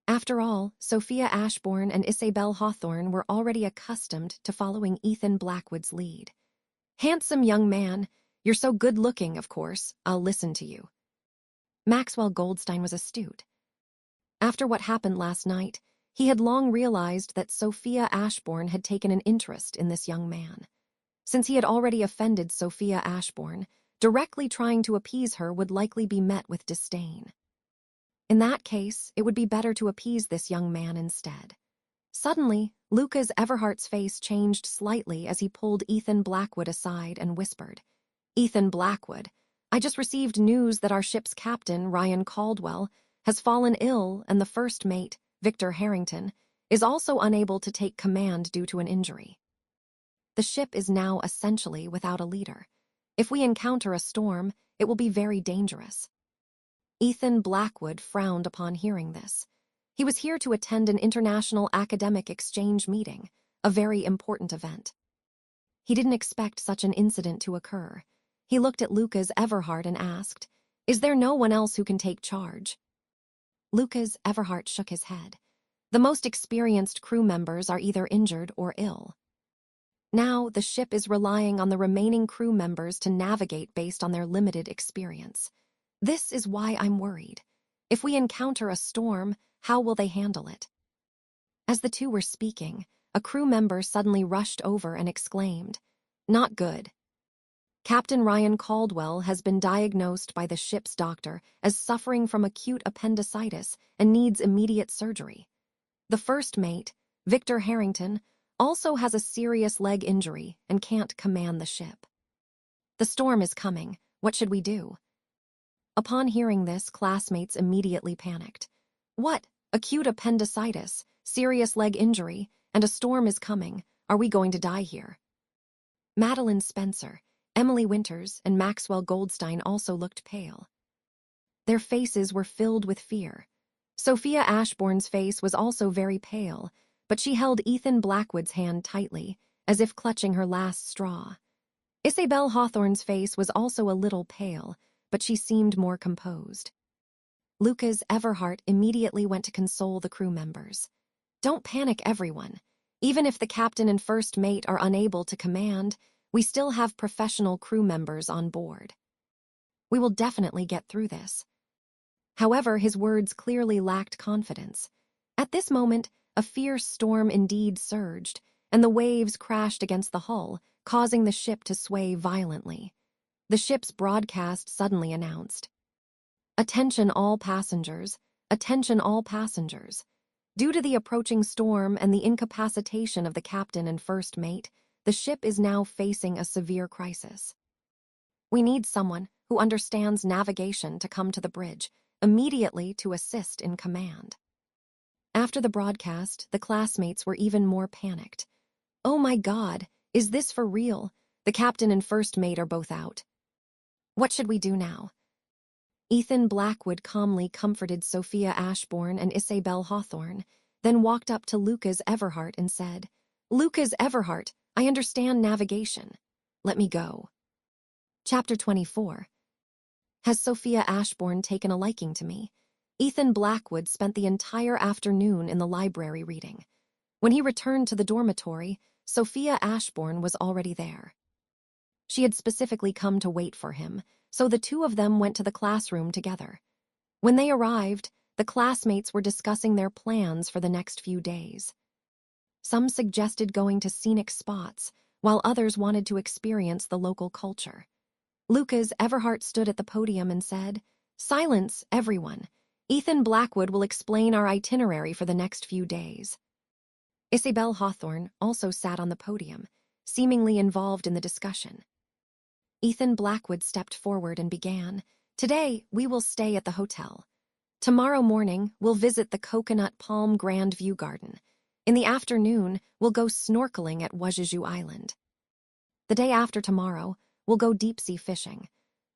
After all, Sophia Ashbourne and Isabel Hawthorne were already accustomed to following Ethan Blackwood's lead. "Handsome young man, you're so good-looking, of course, I'll listen to you." Maxwell Goldstein was astute. After what happened last night, he had long realized that Sophia Ashbourne had taken an interest in this young man. Since he had already offended Sophia Ashbourne, directly trying to appease her would likely be met with disdain. In that case, it would be better to appease this young man instead. Suddenly, Lucas Everhart's face changed slightly as he pulled Ethan Blackwood aside and whispered, "Ethan Blackwood, I just received news that our ship's captain, Ryan Caldwell, has fallen ill, and the first mate, Victor Harrington, is also unable to take command due to an injury. The ship is now essentially without a leader. If we encounter a storm, it will be very dangerous." Ethan Blackwood frowned upon hearing this. He was here to attend an international academic exchange meeting, a very important event. He didn't expect such an incident to occur. He looked at Lucas Everhart and asked, "Is there no one else who can take charge?" Lucas Everhart shook his head. The most experienced crew members are either injured or ill. Now, the ship is relying on the remaining crew members to navigate based on their limited experience. This is why I'm worried. If we encounter a storm, how will they handle it? As the 2 were speaking, a crew member suddenly rushed over and exclaimed, "Not good. Captain Ryan Caldwell has been diagnosed by the ship's doctor as suffering from acute appendicitis and needs immediate surgery. The first mate, Victor Harrington, also has a serious leg injury and can't command the ship. The storm is coming. What should we do?" Upon hearing this, classmates immediately panicked. "What? Acute appendicitis, serious leg injury, and a storm is coming. Are we going to die here?" Madeline Spencer, Emily Winters, and Maxwell Goldstein also looked pale. Their faces were filled with fear. Sophia Ashbourne's face was also very pale, but she held Ethan Blackwood's hand tightly, as if clutching her last straw. Isabel Hawthorne's face was also a little pale, but she seemed more composed. Lucas Everhart immediately went to console the crew members. "Don't panic, everyone. Even if the captain and first mate are unable to command, we still have professional crew members on board. We will definitely get through this. However, his words clearly lacked confidence. At this moment, a fierce storm indeed surged, and the waves crashed against the hull, causing the ship to sway violently. The ship's broadcast suddenly announced, "Attention all passengers, attention all passengers. Due to the approaching storm and the incapacitation of the captain and first mate, the ship is now facing a severe crisis. We need someone who understands navigation to come to the bridge immediately to assist in command." After the broadcast, the classmates were even more panicked. "Oh my God, is this for real? The captain and first mate are both out. What should we do now?" Ethan Blackwood calmly comforted Sophia Ashbourne and Isabel Hawthorne, then walked up to Lucas Everhart and said, "Lucas Everhart, I understand navigation. Let me go." Chapter 24. Has Sophia Ashbourne taken a liking to me? Ethan Blackwood spent the entire afternoon in the library reading. When he returned to the dormitory, Sophia Ashbourne was already there. She had specifically come to wait for him, so the two of them went to the classroom together. When they arrived, the classmates were discussing their plans for the next few days. Some suggested going to scenic spots, while others wanted to experience the local culture. Lucas Everhart stood at the podium and said, "Silence, everyone. Ethan Blackwood will explain our itinerary for the next few days." Isabel Hawthorne also sat on the podium, seemingly involved in the discussion. Ethan Blackwood stepped forward and began, "Today, we will stay at the hotel. Tomorrow morning, we'll visit the Coconut Palm Grand View Garden. In the afternoon, we'll go snorkeling at Wajiju Island. The day after tomorrow, we'll go deep-sea fishing.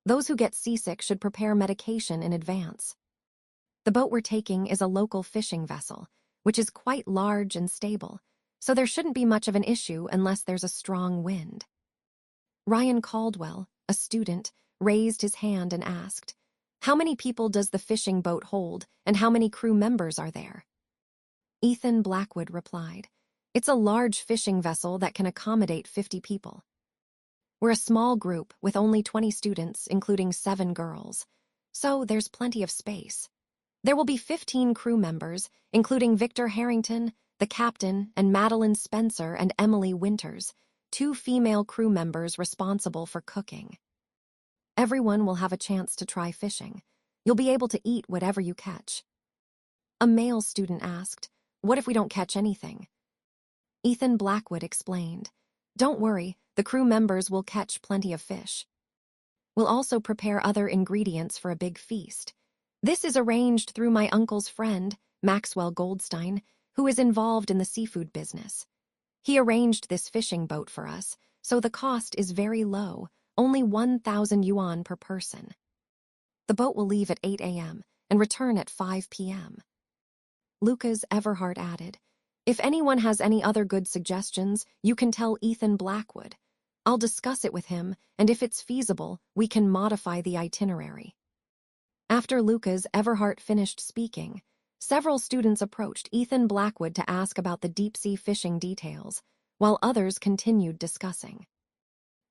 Those who get seasick should prepare medication in advance. The boat we're taking is a local fishing vessel, which is quite large and stable, so there shouldn't be much of an issue unless there's a strong wind." Ryan Caldwell, a student, raised his hand and asked, "How many people does the fishing boat hold, and how many crew members are there?" Ethan Blackwood replied, "It's a large fishing vessel that can accommodate 50 people. We're a small group with only 20 students, including 7 girls, so there's plenty of space. There will be 15 crew members, including Victor Harrington, the captain, and Madeline Spencer and Emily Winters, 2 female crew members responsible for cooking. Everyone will have a chance to try fishing. You'll be able to eat whatever you catch." A male student asked, "What if we don't catch anything?" Ethan Blackwood explained, "Don't worry, the crew members will catch plenty of fish. We'll also prepare other ingredients for a big feast. This is arranged through my uncle's friend, Maxwell Goldstein, who is involved in the seafood business. He arranged this fishing boat for us, so the cost is very low, only 1,000 yuan per person. The boat will leave at 8 a.m. and return at 5 p.m. Lucas Everhart added, "If anyone has any other good suggestions, you can tell Ethan Blackwood. I'll discuss it with him, and if it's feasible, we can modify the itinerary." After Lucas Everhart finished speaking, several students approached Ethan Blackwood to ask about the deep-sea fishing details, while others continued discussing.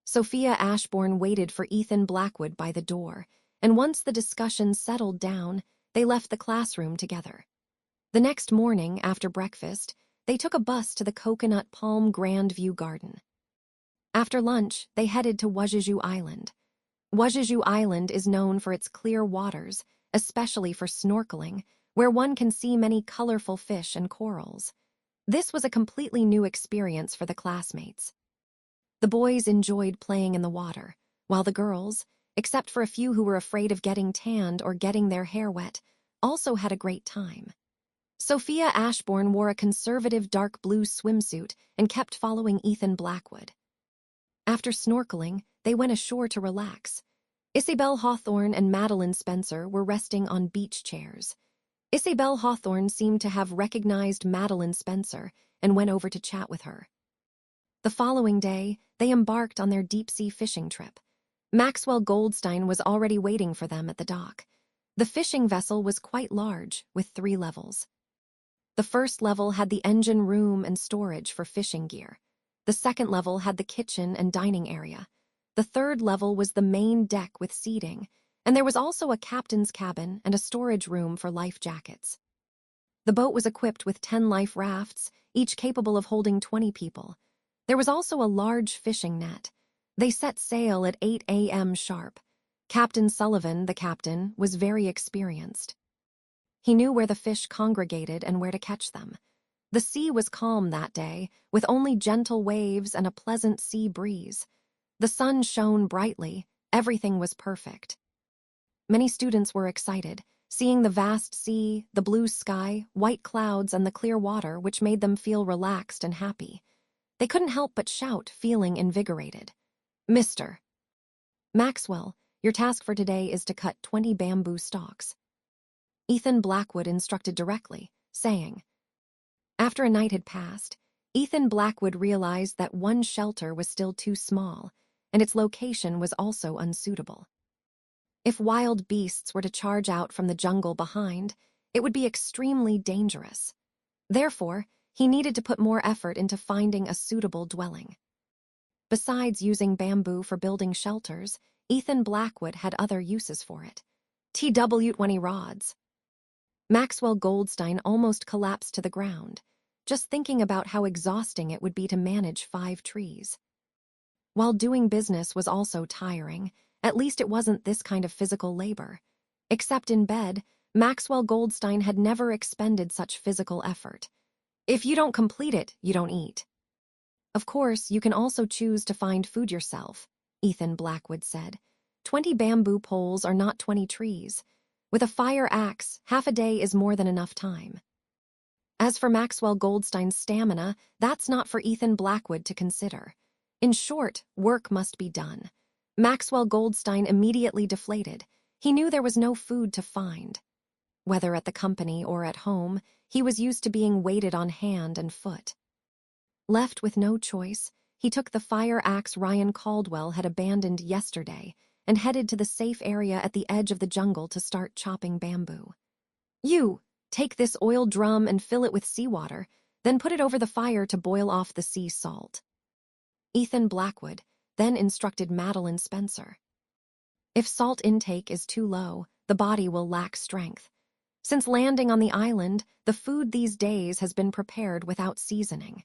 Sophia Ashbourne waited for Ethan Blackwood by the door, and once the discussion settled down, they left the classroom together. The next morning, after breakfast, they took a bus to the Coconut Palm Grand View Garden. After lunch, they headed to Wajiju Island. Wajiju Island is known for its clear waters, especially for snorkeling, where one can see many colorful fish and corals. This was a completely new experience for the classmates. The boys enjoyed playing in the water, while the girls, except for a few who were afraid of getting tanned or getting their hair wet, also had a great time. Sophia Ashbourne wore a conservative dark blue swimsuit and kept following Ethan Blackwood. After snorkeling, they went ashore to relax. Isabel Hawthorne and Madeline Spencer were resting on beach chairs. Isabel Hawthorne seemed to have recognized Madeline Spencer and went over to chat with her. The following day, they embarked on their deep-sea fishing trip. Maxwell Goldstein was already waiting for them at the dock. The fishing vessel was quite large, with 3 levels. The first level had the engine room and storage for fishing gear. The second level had the kitchen and dining area. The third level was the main deck with seating, and there was also a captain's cabin and a storage room for life jackets. The boat was equipped with 10 life rafts, each capable of holding 20 people. There was also a large fishing net. They set sail at 8 a.m. sharp. Captain Sullivan, the captain, was very experienced. He knew where the fish congregated and where to catch them. The sea was calm that day, with only gentle waves and a pleasant sea breeze. The sun shone brightly. Everything was perfect. Many students were excited, seeing the vast sea, the blue sky, white clouds, and the clear water, which made them feel relaxed and happy. They couldn't help but shout, feeling invigorated. "Mr. Maxwell, your task for today is to cut 20 bamboo stalks," Ethan Blackwood instructed directly, saying. After a night had passed, Ethan Blackwood realized that one shelter was still too small, and its location was also unsuitable. If wild beasts were to charge out from the jungle behind, it would be extremely dangerous. Therefore, he needed to put more effort into finding a suitable dwelling. Besides using bamboo for building shelters, Ethan Blackwood had other uses for it. TW-20 rods. Maxwell Goldstein almost collapsed to the ground, just thinking about how exhausting it would be to manage 5 trees. While doing business was also tiring, at least it wasn't this kind of physical labor. Except in bed, Maxwell Goldstein had never expended such physical effort. If you don't complete it, you don't eat. Of course, you can also choose to find food yourself, Ethan Blackwood said. 20 bamboo poles are not 20 trees. With a fire axe, half a day is more than enough time. As for Maxwell Goldstein's stamina, that's not for Ethan Blackwood to consider. In short, work must be done. Maxwell Goldstein immediately deflated. He knew there was no food to find. Whether at the company or at home, he was used to being weighted on hand and foot. Left with no choice, he took the fire axe Ryan Caldwell had abandoned yesterday and headed to the safe area at the edge of the jungle to start chopping bamboo. "You, take this oil drum and fill it with seawater, then put it over the fire to boil off the sea salt," Ethan Blackwood then instructed Madeline Spencer. If salt intake is too low, the body will lack strength. Since landing on the island, the food these days has been prepared without seasoning.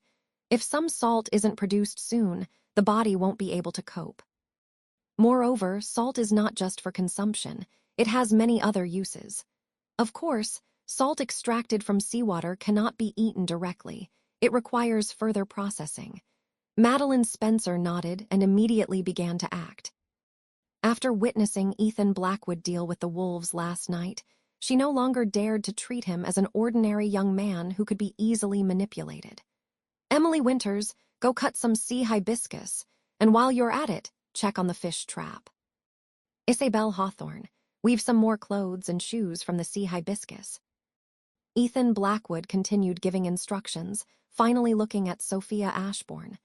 If some salt isn't produced soon, the body won't be able to cope. Moreover, salt is not just for consumption, it has many other uses. Of course, salt extracted from seawater cannot be eaten directly. It requires further processing. Madeline Spencer nodded and immediately began to act. After witnessing Ethan Blackwood deal with the wolves last night, she no longer dared to treat him as an ordinary young man who could be easily manipulated. "Emily Winters, go cut some sea hibiscus, and while you're at it, check on the fish trap. Isabel Hawthorne, weave some more clothes and shoes from the sea hibiscus." Ethan Blackwood continued giving instructions, finally looking at Sophia Ashbourne.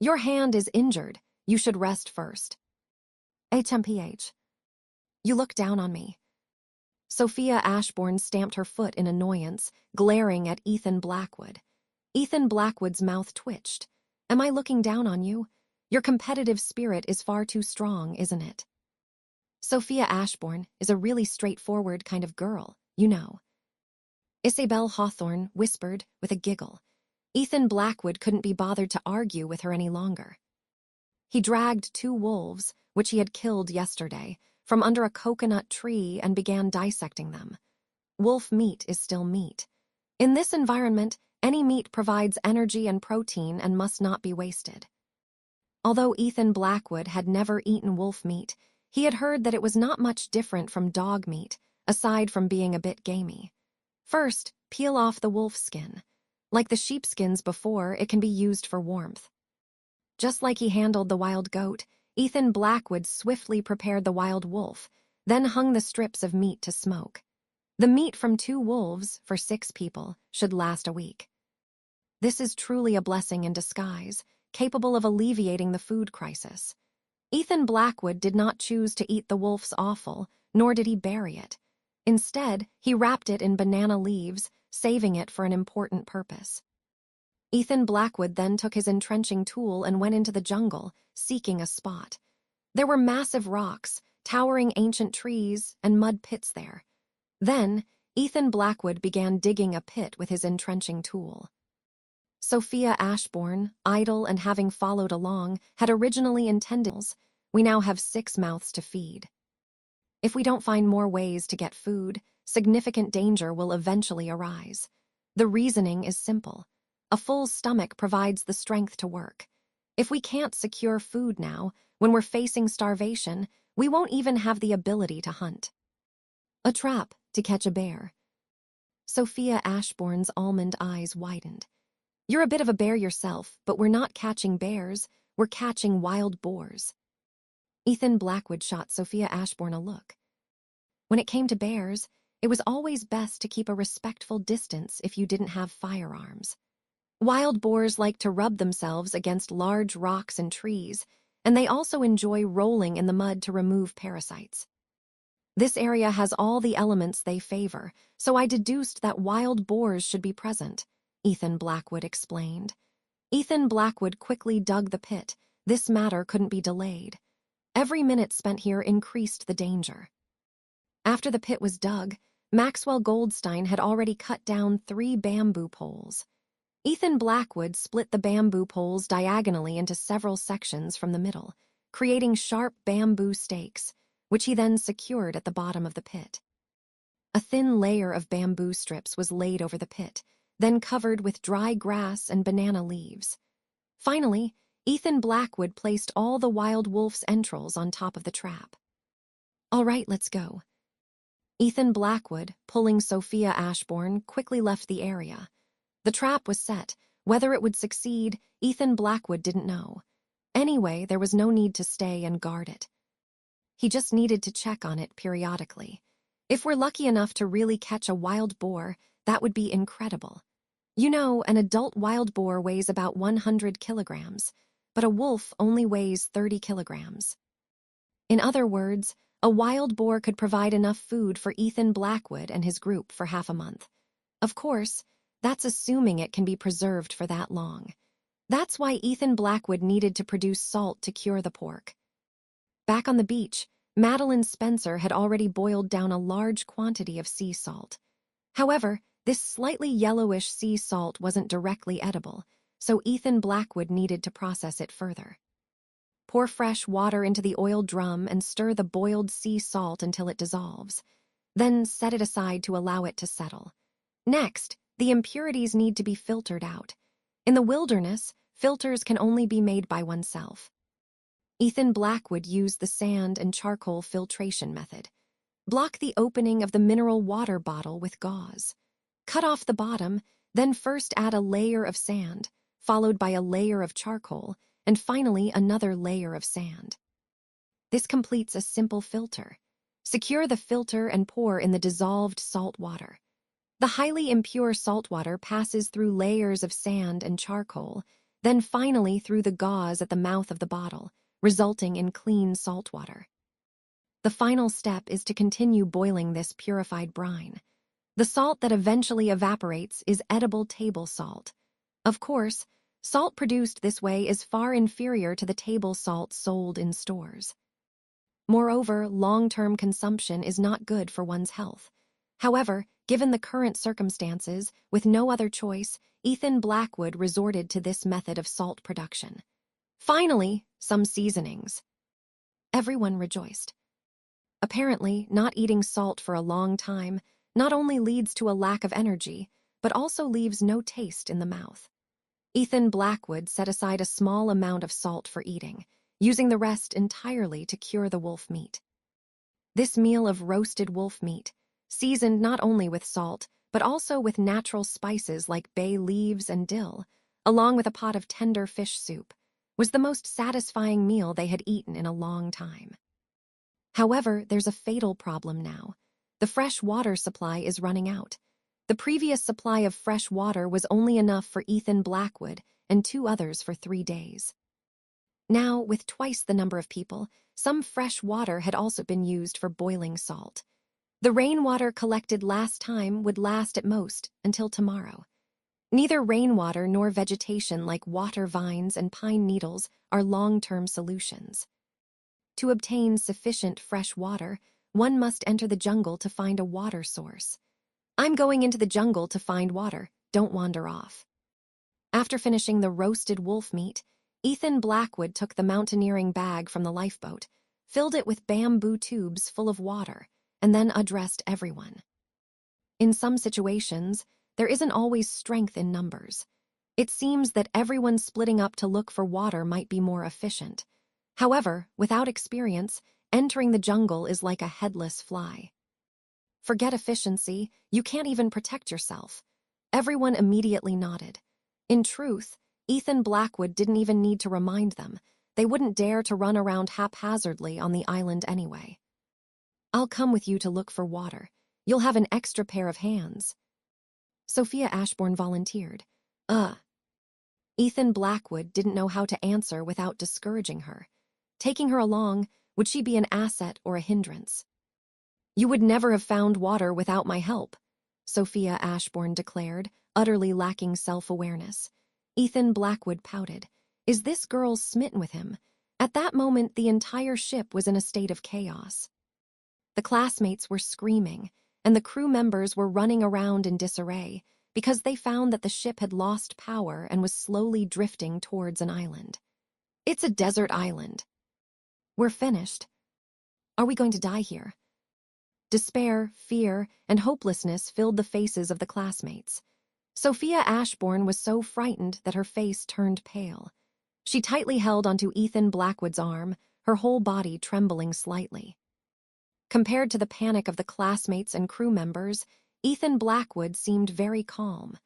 "Your hand is injured. You should rest first." "HMPH. You look down on me." Sophia Ashbourne stamped her foot in annoyance, glaring at Ethan Blackwood. Ethan Blackwood's mouth twitched. "Am I looking down on you? Your competitive spirit is far too strong, isn't it?" "Sophia Ashbourne is a really straightforward kind of girl, you know," Isabel Hawthorne whispered with a giggle. Ethan Blackwood couldn't be bothered to argue with her any longer. He dragged 2 wolves, which he had killed yesterday, from under a coconut tree and began dissecting them. Wolf meat is still meat. In this environment, any meat provides energy and protein and must not be wasted. Although Ethan Blackwood had never eaten wolf meat, he had heard that it was not much different from dog meat, aside from being a bit gamey. First, peel off the wolf skin. Like the sheepskins before, it can be used for warmth. Just like he handled the wild goat, Ethan Blackwood swiftly prepared the wild wolf, then hung the strips of meat to smoke. The meat from 2 wolves, for 6 people, should last a week. This is truly a blessing in disguise, capable of alleviating the food crisis. Ethan Blackwood did not choose to eat the wolf's offal, nor did he bury it. Instead, he wrapped it in banana leaves, saving it for an important purpose. Ethan Blackwood then took his entrenching tool and went into the jungle, seeking a spot. There were massive rocks, towering ancient trees, and mud pits there. Then, Ethan Blackwood began digging a pit with his entrenching tool. Sophia Ashbourne, idle and having followed along, had originally intended, "We now have 6 mouths to feed. If we don't find more ways to get food, significant danger will eventually arise. The reasoning is simple. A full stomach provides the strength to work. If we can't secure food now, when we're facing starvation, we won't even have the ability to hunt. A trap to catch a bear." Sophia Ashbourne's almond eyes widened. "You're a bit of a bear yourself, but we're not catching bears, we're catching wild boars." Ethan Blackwood shot Sophia Ashbourne a look. When it came to bears, it was always best to keep a respectful distance if you didn't have firearms. Wild boars like to rub themselves against large rocks and trees, and they also enjoy rolling in the mud to remove parasites. This area has all the elements they favor, so I deduced that wild boars should be present, Ethan Blackwood explained. Ethan Blackwood quickly dug the pit. This matter couldn't be delayed. Every minute spent here increased the danger. After the pit was dug, Maxwell Goldstein had already cut down 3 bamboo poles. Ethan Blackwood split the bamboo poles diagonally into several sections from the middle, creating sharp bamboo stakes, which he then secured at the bottom of the pit. A thin layer of bamboo strips was laid over the pit, then covered with dry grass and banana leaves. Finally, Ethan Blackwood placed all the wild wolf's entrails on top of the trap. "All right, let's go." Ethan Blackwood, pulling Sophia Ashbourne, quickly left the area. The trap was set. Whether it would succeed, Ethan Blackwood didn't know. Anyway, there was no need to stay and guard it. He just needed to check on it periodically. If we're lucky enough to really catch a wild boar, that would be incredible. You know, an adult wild boar weighs about 100 kilograms, but a wolf only weighs 30 kilograms. In other words, a wild boar could provide enough food for Ethan Blackwood and his group for half a month. Of course, that's assuming it can be preserved for that long. That's why Ethan Blackwood needed to produce salt to cure the pork. Back on the beach, Madeline Spencer had already boiled down a large quantity of sea salt. However, this slightly yellowish sea salt wasn't directly edible, so Ethan Blackwood needed to process it further. Pour fresh water into the oiled drum and stir the boiled sea salt until it dissolves. Then set it aside to allow it to settle. Next, the impurities need to be filtered out. In the wilderness, filters can only be made by oneself. Ethan Blackwood used the sand and charcoal filtration method. Block the opening of the mineral water bottle with gauze. Cut off the bottom, then first add a layer of sand, followed by a layer of charcoal, and finally another layer of sand. This completes a simple filter. Secure the filter and pour in the dissolved salt water. The highly impure salt water passes through layers of sand and charcoal, then finally through the gauze at the mouth of the bottle, resulting in clean salt water. The final step is to continue boiling this purified brine. The salt that eventually evaporates is edible table salt. Of course, salt produced this way is far inferior to the table salt sold in stores. Moreover, long-term consumption is not good for one's health. However, given the current circumstances, with no other choice, Ethan Blackwood resorted to this method of salt production. Finally, some seasonings. Everyone rejoiced. Apparently, not eating salt for a long time not only leads to a lack of energy, but also leaves no taste in the mouth. Ethan Blackwood set aside a small amount of salt for eating, using the rest entirely to cure the wolf meat. This meal of roasted wolf meat, seasoned not only with salt, but also with natural spices like bay leaves and dill, along with a pot of tender fish soup, was the most satisfying meal they had eaten in a long time. However, there's a fatal problem now. The fresh water supply is running out. The previous supply of fresh water was only enough for Ethan Blackwood and 2 others for 3 days. Now, with twice the number of people, some fresh water had also been used for boiling salt. The rainwater collected last time would last at most until tomorrow. Neither rainwater nor vegetation like water vines and pine needles are long-term solutions. To obtain sufficient fresh water, one must enter the jungle to find a water source. I'm going into the jungle to find water, don't wander off. After finishing the roasted wolf meat, Ethan Blackwood took the mountaineering bag from the lifeboat, filled it with bamboo tubes full of water, and then addressed everyone. In some situations, there isn't always strength in numbers. It seems that everyone splitting up to look for water might be more efficient. However, without experience, entering the jungle is like a headless fly. Forget efficiency, you can't even protect yourself. Everyone immediately nodded. In truth, Ethan Blackwood didn't even need to remind them. They wouldn't dare to run around haphazardly on the island anyway. I'll come with you to look for water. You'll have an extra pair of hands. Sophia Ashbourne volunteered. Ethan Blackwood didn't know how to answer without discouraging her. Taking her along, would she be an asset or a hindrance? You would never have found water without my help, Sophia Ashbourne declared, utterly lacking self-awareness. Ethan Blackwood pouted. Is this girl smitten with him? At that moment, the entire ship was in a state of chaos. The classmates were screaming, and the crew members were running around in disarray because they found that the ship had lost power and was slowly drifting towards an island. It's a desert island. We're finished. Are we going to die here? Despair, fear, and hopelessness filled the faces of the classmates. Sophia Ashbourne was so frightened that her face turned pale. She tightly held onto Ethan Blackwood's arm, her whole body trembling slightly. Compared to the panic of the classmates and crew members, Ethan Blackwood seemed very calm.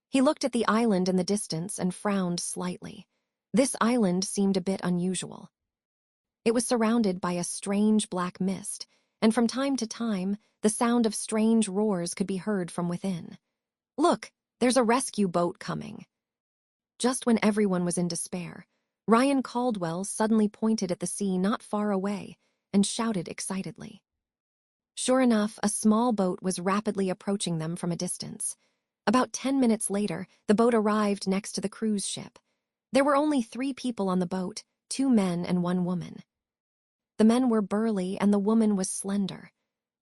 He looked at the island in the distance and frowned slightly. This island seemed a bit unusual. It was surrounded by a strange black mist, and from time to time, the sound of strange roars could be heard from within. Look, there's a rescue boat coming. Just when everyone was in despair, Ryan Caldwell suddenly pointed at the sea not far away and shouted excitedly. Sure enough, a small boat was rapidly approaching them from a distance. About 10 minutes later, the boat arrived next to the cruise ship. There were only 3 people on the boat, 2 men and 1 woman. The men were burly and the woman was slender.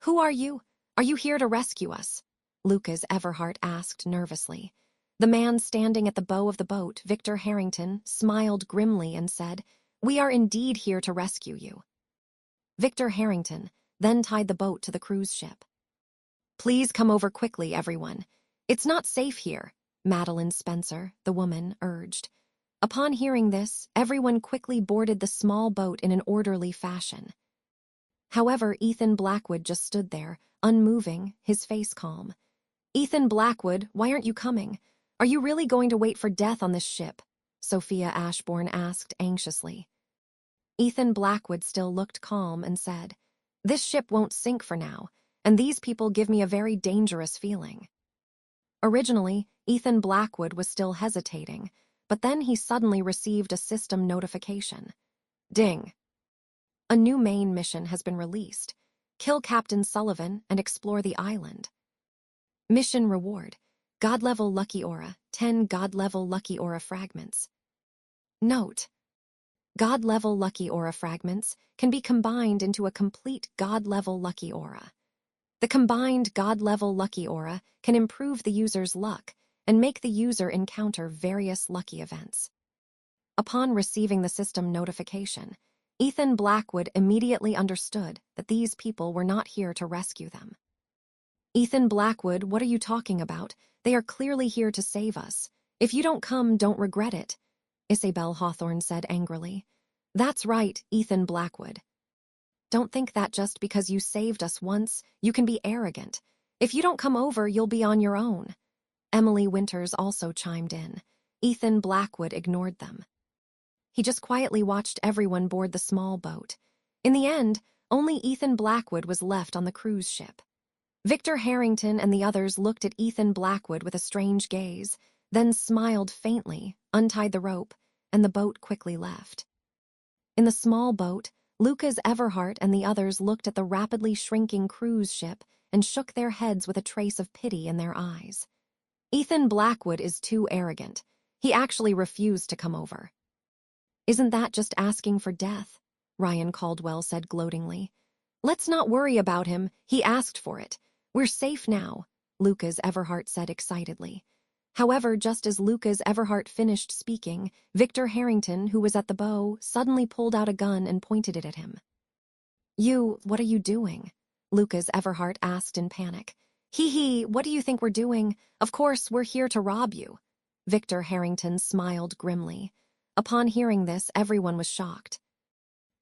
Who are you? Are you here to rescue us? Lucas Everhart asked nervously. The man standing at the bow of the boat, Victor Harrington, smiled grimly and said, We are indeed here to rescue you. Victor Harrington then tied the boat to the cruise ship. Please come over quickly, everyone. It's not safe here, Madeline Spencer, the woman, urged. Upon hearing this, everyone quickly boarded the small boat in an orderly fashion. However, Ethan Blackwood just stood there, unmoving, his face calm. Ethan Blackwood, why aren't you coming? Are you really going to wait for death on this ship? Sophia Ashbourne asked anxiously. Ethan Blackwood still looked calm and said, This ship won't sink for now, and these people give me a very dangerous feeling. Originally, Ethan Blackwood was still hesitating, but then he suddenly received a system notification. Ding! A new main mission has been released. Kill Captain Sullivan and explore the island. Mission reward. God-level Lucky Aura, 10 God-level Lucky Aura fragments. Note: God-level Lucky Aura fragments can be combined into a complete God-level Lucky Aura. The combined God-level Lucky Aura can improve the user's luck and make the user encounter various lucky events. Upon receiving the system notification, Ethan Blackwood immediately understood that these people were not here to rescue them. Ethan Blackwood, what are you talking about? They are clearly here to save us. If you don't come, don't regret it, Isabel Hawthorne said angrily. That's right, Ethan Blackwood. Don't think that just because you saved us once, you can be arrogant. If you don't come over, you'll be on your own. Emily Winters also chimed in. Ethan Blackwood ignored them. He just quietly watched everyone board the small boat. In the end, only Ethan Blackwood was left on the cruise ship. Victor Harrington and the others looked at Ethan Blackwood with a strange gaze, then smiled faintly, untied the rope, and the boat quickly left. In the small boat, Lucas Everhart and the others looked at the rapidly shrinking cruise ship and shook their heads with a trace of pity in their eyes. Ethan Blackwood is too arrogant. He actually refused to come over. Isn't that just asking for death? Ryan Caldwell said gloatingly. Let's not worry about him. He asked for it. We're safe now, Lucas Everhart said excitedly. However, just as Lucas Everhart finished speaking, Victor Harrington, who was at the bow, suddenly pulled out a gun and pointed it at him. What are you doing? Lucas Everhart asked in panic. Hee, what do you think we're doing? Of course, we're here to rob you. Victor Harrington smiled grimly. Upon hearing this, everyone was shocked.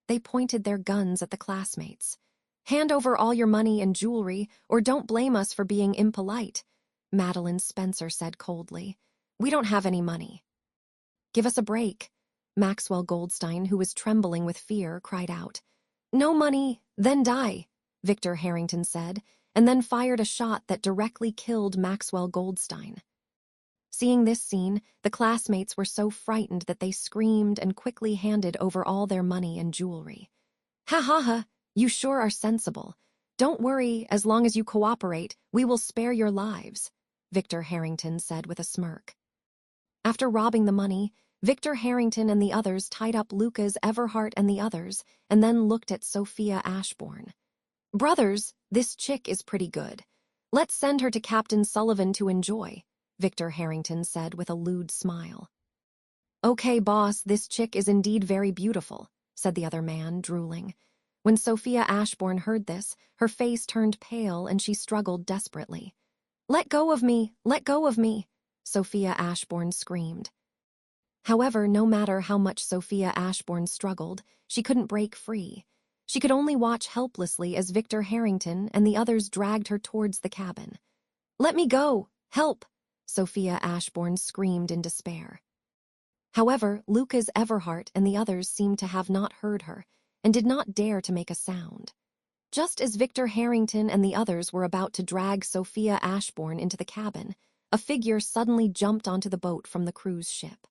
They pointed their guns at the classmates. Hand over all your money and jewelry, or don't blame us for being impolite, Madeline Spencer said coldly. We don't have any money. Give us a break, Maxwell Goldstein, who was trembling with fear, cried out. No money, then die, Victor Harrington said, and then fired a shot that directly killed Maxwell Goldstein. Seeing this scene, the classmates were so frightened that they screamed and quickly handed over all their money and jewelry. Ha, you sure are sensible. Don't worry, as long as you cooperate, we will spare your lives, Victor Harrington said with a smirk. After robbing the money, Victor Harrington and the others tied up Lucas Everhart and the others, and then looked at Sophia Ashbourne. Brothers, this chick is pretty good. Let's send her to Captain Sullivan to enjoy, Victor Harrington said with a lewd smile. Okay, boss, this chick is indeed very beautiful, said the other man, drooling. When Sophia Ashbourne heard this, her face turned pale and she struggled desperately. Let go of me, Sophia Ashbourne screamed. However, no matter how much Sophia Ashbourne struggled, she couldn't break free. She could only watch helplessly as Victor Harrington and the others dragged her towards the cabin. Let me go! Help! Sophia Ashbourne screamed in despair. However, Lucas Everhart and the others seemed to have not heard her and did not dare to make a sound. Just as Victor Harrington and the others were about to drag Sophia Ashbourne into the cabin, a figure suddenly jumped onto the boat from the cruise ship.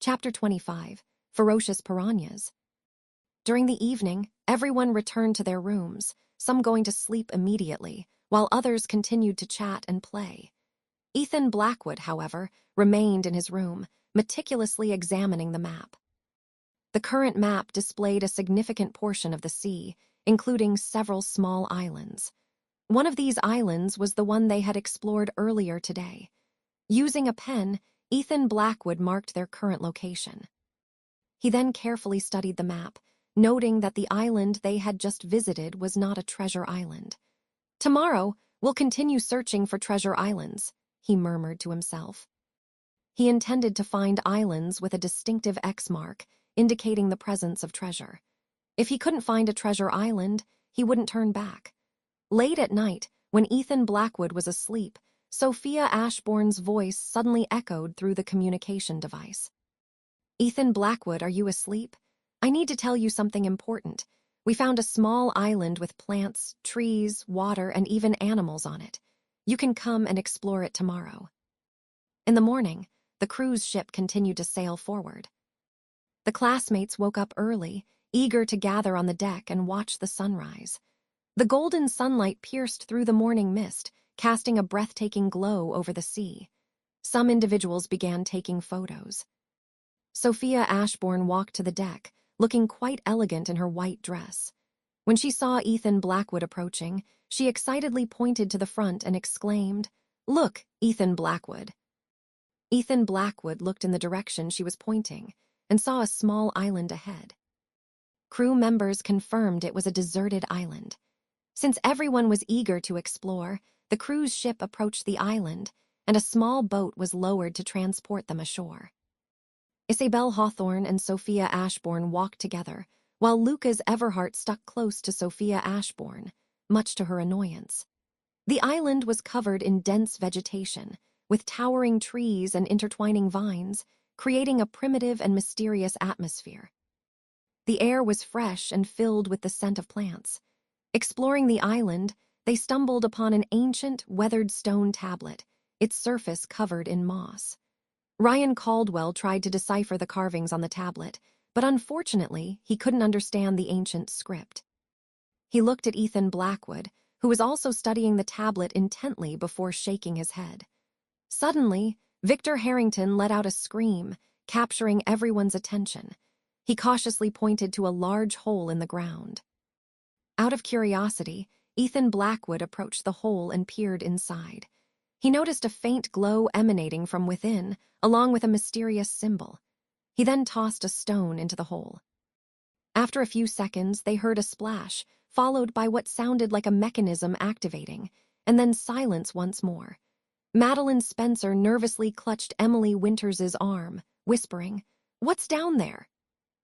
Chapter 25. Ferocious Piranhas. During the evening, everyone returned to their rooms, some going to sleep immediately, while others continued to chat and play. Ethan Blackwood, however, remained in his room, meticulously examining the map. The current map displayed a significant portion of the sea, including several small islands. One of these islands was the one they had explored earlier today. Using a pen, Ethan Blackwood marked their current location. He then carefully studied the map, noting that the island they had just visited was not a treasure island. Tomorrow, we'll continue searching for treasure islands, he murmured to himself. He intended to find islands with a distinctive X mark, indicating the presence of treasure. If he couldn't find a treasure island, he wouldn't turn back. Late at night, when Ethan Blackwood was asleep, Sophia Ashbourne's voice suddenly echoed through the communication device. Ethan Blackwood, are you asleep? I need to tell you something important. We found a small island with plants, trees, water, and even animals on it. You can come and explore it tomorrow. In the morning, the cruise ship continued to sail forward. The classmates woke up early, eager to gather on the deck and watch the sunrise. The golden sunlight pierced through the morning mist, casting a breathtaking glow over the sea. Some individuals began taking photos. Sophia Ashbourne walked to the deck, looking quite elegant in her white dress. When she saw Ethan Blackwood approaching, she excitedly pointed to the front and exclaimed, "Look, Ethan Blackwood." Ethan Blackwood looked in the direction she was pointing and saw a small island ahead. Crew members confirmed it was a deserted island. Since everyone was eager to explore, the cruise ship approached the island, and a small boat was lowered to transport them ashore. Isabel Hawthorne and Sophia Ashbourne walked together, while Lucas Everhart stuck close to Sophia Ashbourne, much to her annoyance. The island was covered in dense vegetation, with towering trees and intertwining vines, creating a primitive and mysterious atmosphere. The air was fresh and filled with the scent of plants. Exploring the island, they stumbled upon an ancient, weathered stone tablet, its surface covered in moss. Ryan Caldwell tried to decipher the carvings on the tablet, but unfortunately, he couldn't understand the ancient script. He looked at Ethan Blackwood, who was also studying the tablet intently before shaking his head. Suddenly, Victor Harrington let out a scream, capturing everyone's attention. He cautiously pointed to a large hole in the ground. Out of curiosity, Ethan Blackwood approached the hole and peered inside. He noticed a faint glow emanating from within, along with a mysterious symbol. He then tossed a stone into the hole. After a few seconds, they heard a splash, followed by what sounded like a mechanism activating, and then silence once more. Madeline Spencer nervously clutched Emily Winters's arm, whispering, "What's down there?"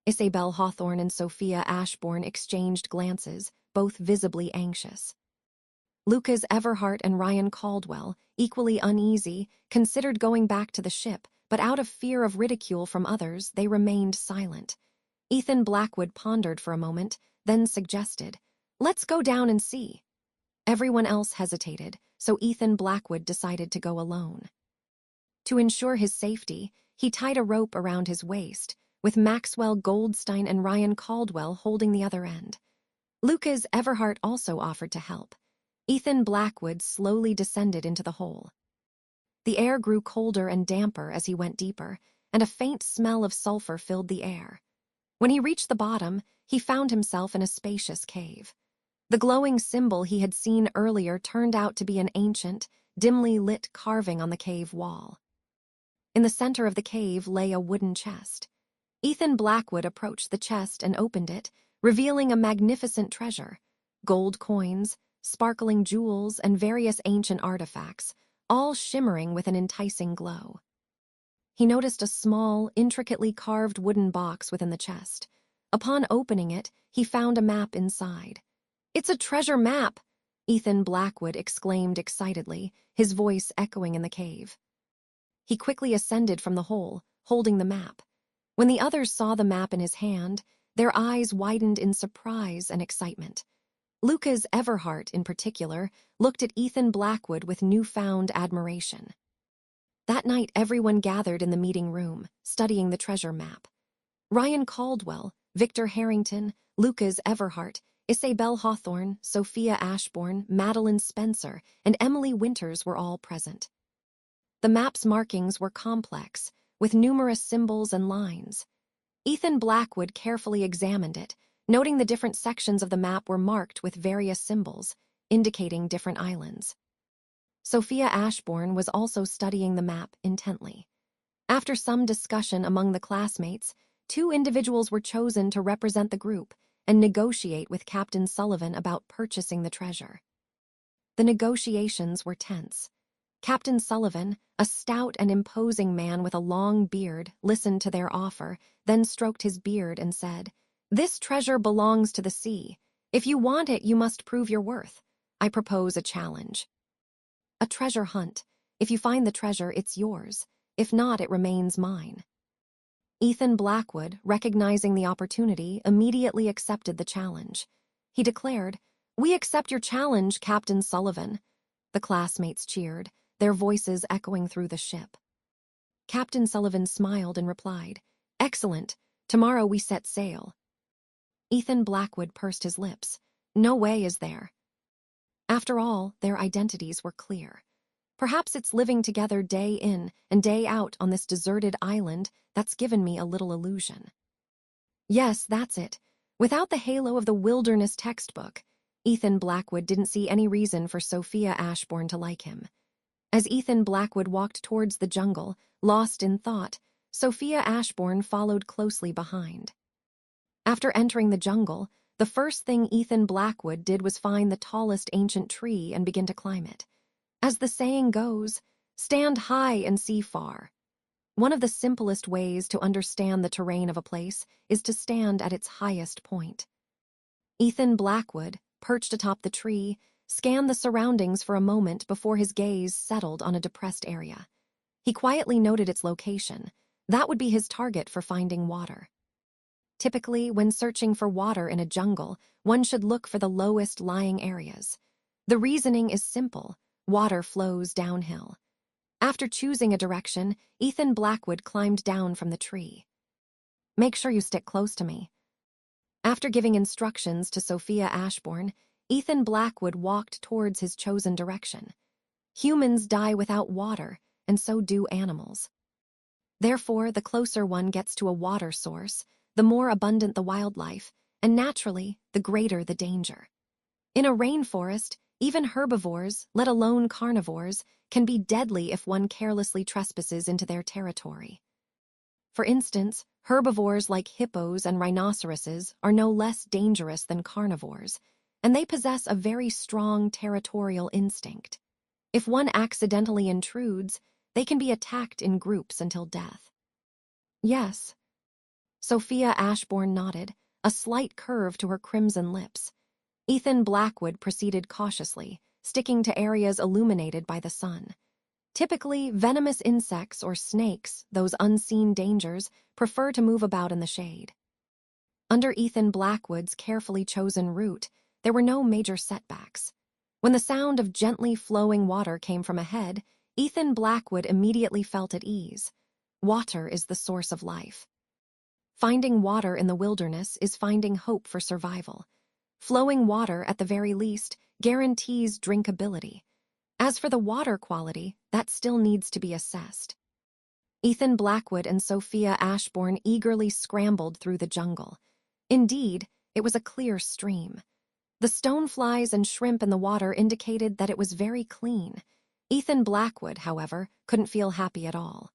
Isabel Hawthorne and Sophia Ashbourne exchanged glances, both visibly anxious. Lucas Everhart and Ryan Caldwell, equally uneasy, considered going back to the ship, but out of fear of ridicule from others, they remained silent. Ethan Blackwood pondered for a moment, then suggested, "Let's go down and see." Everyone else hesitated, so Ethan Blackwood decided to go alone. To ensure his safety, he tied a rope around his waist, with Maxwell Goldstein and Ryan Caldwell holding the other end. Lucas Everhart also offered to help. Ethan Blackwood slowly descended into the hole. The air grew colder and damper as he went deeper, and a faint smell of sulfur filled the air. When he reached the bottom, he found himself in a spacious cave. The glowing symbol he had seen earlier turned out to be an ancient, dimly lit carving on the cave wall. In the center of the cave lay a wooden chest. Ethan Blackwood approached the chest and opened it, revealing a magnificent treasure: gold coins, sparkling jewels, and various ancient artifacts, all shimmering with an enticing glow. He noticed a small, intricately carved wooden box within the chest. Upon opening it, he found a map inside. "It's a treasure map!" Ethan Blackwood exclaimed excitedly, his voice echoing in the cave. He quickly ascended from the hole, holding the map. When the others saw the map in his hand, their eyes widened in surprise and excitement. Lucas Everhart, in particular, looked at Ethan Blackwood with newfound admiration. That night, everyone gathered in the meeting room, studying the treasure map. Ryan Caldwell, Victor Harrington, Lucas Everhart, Isabel Hawthorne, Sophia Ashbourne, Madeline Spencer, and Emily Winters were all present. The map's markings were complex, with numerous symbols and lines. Ethan Blackwood carefully examined it, noting the different sections of the map were marked with various symbols, indicating different islands. Sophia Ashbourne was also studying the map intently. After some discussion among the classmates, 2 individuals were chosen to represent the group and negotiate with Captain Sullivan about purchasing the treasure. The negotiations were tense. Captain Sullivan, a stout and imposing man with a long beard, listened to their offer, then stroked his beard and said, "This treasure belongs to the sea. If you want it, you must prove your worth. I propose a challenge. A treasure hunt. If you find the treasure, it's yours. If not, it remains mine." Ethan Blackwood, recognizing the opportunity, immediately accepted the challenge. He declared, "We accept your challenge, Captain Sullivan." The classmates cheered, their voices echoing through the ship. Captain Sullivan smiled and replied, "Excellent. Tomorrow we set sail." Ethan Blackwood pursed his lips. No way, is there? After all, their identities were clear. Perhaps it's living together day in and day out on this deserted island that's given me a little illusion. Yes, that's it. Without the halo of the wilderness textbook, Ethan Blackwood didn't see any reason for Sophia Ashbourne to like him. As Ethan Blackwood walked towards the jungle, lost in thought, Sophia Ashbourne followed closely behind. After entering the jungle, the first thing Ethan Blackwood did was find the tallest ancient tree and begin to climb it. As the saying goes, stand high and see far. One of the simplest ways to understand the terrain of a place is to stand at its highest point. Ethan Blackwood, perched atop the tree, scanned the surroundings for a moment before his gaze settled on a depressed area. He quietly noted its location. That would be his target for finding water. Typically, when searching for water in a jungle, one should look for the lowest lying areas. The reasoning is simple: water flows downhill. After choosing a direction, Ethan Blackwood climbed down from the tree. "Make sure you stick close to me." After giving instructions to Sophia Ashbourne, Ethan Blackwood walked towards his chosen direction. Humans die without water, and so do animals. Therefore, the closer one gets to a water source, the more abundant the wildlife, and naturally, the greater the danger. In a rainforest, even herbivores, let alone carnivores, can be deadly if one carelessly trespasses into their territory. For instance, herbivores like hippos and rhinoceroses are no less dangerous than carnivores, and they possess a very strong territorial instinct. If one accidentally intrudes, they can be attacked in groups until death. Yes. Sophia Ashbourne nodded, a slight curve to her crimson lips. Ethan Blackwood proceeded cautiously, sticking to areas illuminated by the sun. Typically, venomous insects or snakes, those unseen dangers, prefer to move about in the shade. Under Ethan Blackwood's carefully chosen route, there were no major setbacks. When the sound of gently flowing water came from ahead, Ethan Blackwood immediately felt at ease. Water is the source of life. Finding water in the wilderness is finding hope for survival. Flowing water, at the very least, guarantees drinkability. As for the water quality, that still needs to be assessed. Ethan Blackwood and Sophia Ashbourne eagerly scrambled through the jungle. Indeed, it was a clear stream. The stoneflies and shrimp in the water indicated that it was very clean. Ethan Blackwood, however, couldn't feel happy at all,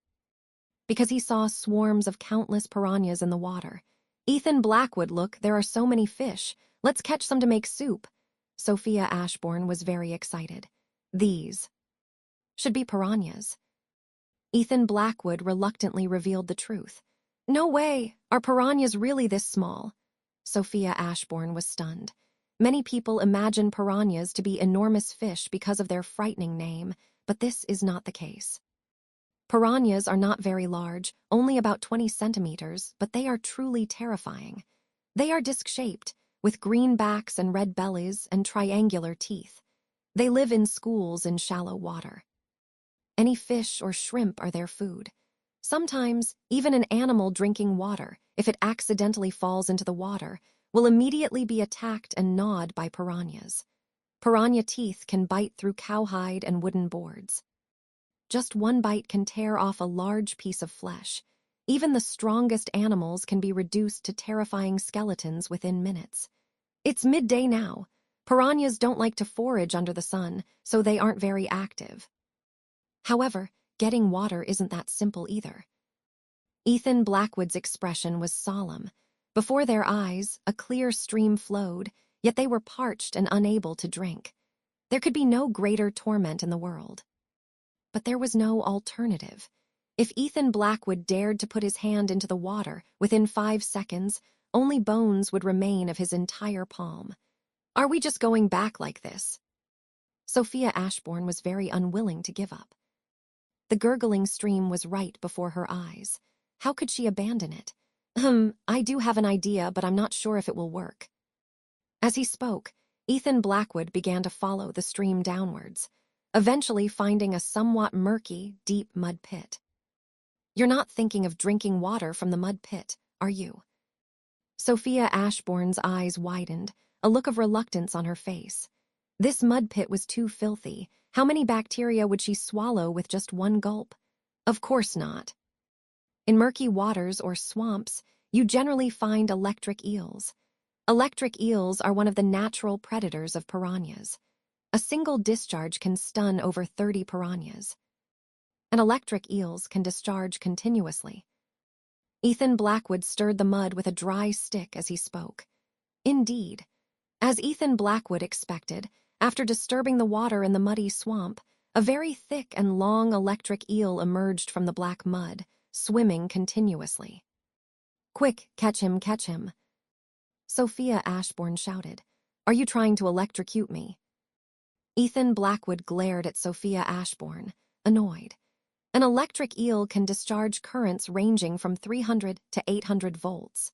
because he saw swarms of countless piranhas in the water. Ethan Blackwood, look, there are so many fish. Let's catch some to make soup. Sophia Ashbourne was very excited. These should be piranhas. Ethan Blackwood reluctantly revealed the truth. No way! Are piranhas really this small? Sophia Ashbourne was stunned. Many people imagine piranhas to be enormous fish because of their frightening name, but this is not the case. Piranhas are not very large, only about 20 centimeters, but they are truly terrifying. They are disc-shaped, with green backs and red bellies and triangular teeth. They live in schools in shallow water. Any fish or shrimp are their food. Sometimes, even an animal drinking water, if it accidentally falls into the water, will immediately be attacked and gnawed by piranhas. Piranha teeth can bite through cowhide and wooden boards. Just one bite can tear off a large piece of flesh. Even the strongest animals can be reduced to terrifying skeletons within minutes. It's midday now. Piranhas don't like to forage under the sun, so they aren't very active. However, getting water isn't that simple either. Ethan Blackwood's expression was solemn. Before their eyes, a clear stream flowed, yet they were parched and unable to drink. There could be no greater torment in the world. But there was no alternative. If Ethan Blackwood dared to put his hand into the water, within 5 seconds, only bones would remain of his entire palm. Are we just going back like this? Sophia Ashbourne was very unwilling to give up. The gurgling stream was right before her eyes. How could she abandon it? I do have an idea, but I'm not sure if it will work. As he spoke, Ethan Blackwood began to follow the stream downwards, eventually finding a somewhat murky, deep mud pit. You're not thinking of drinking water from the mud pit, are you? Sophia Ashbourne's eyes widened, a look of reluctance on her face. This mud pit was too filthy. How many bacteria would she swallow with just one gulp? Of course not. In murky waters or swamps, you generally find electric eels. Electric eels are one of the natural predators of piranhas. A single discharge can stun over 30 piranhas. And electric eels can discharge continuously. Ethan Blackwood stirred the mud with a dry stick as he spoke. Indeed. As Ethan Blackwood expected, after disturbing the water in the muddy swamp, a very thick and long electric eel emerged from the black mud, swimming continuously. Quick, catch him, catch him. Sophia Ashbourne shouted. Are you trying to electrocute me? Ethan Blackwood glared at Sophia Ashbourne, annoyed. An electric eel can discharge currents ranging from 300 to 800 volts.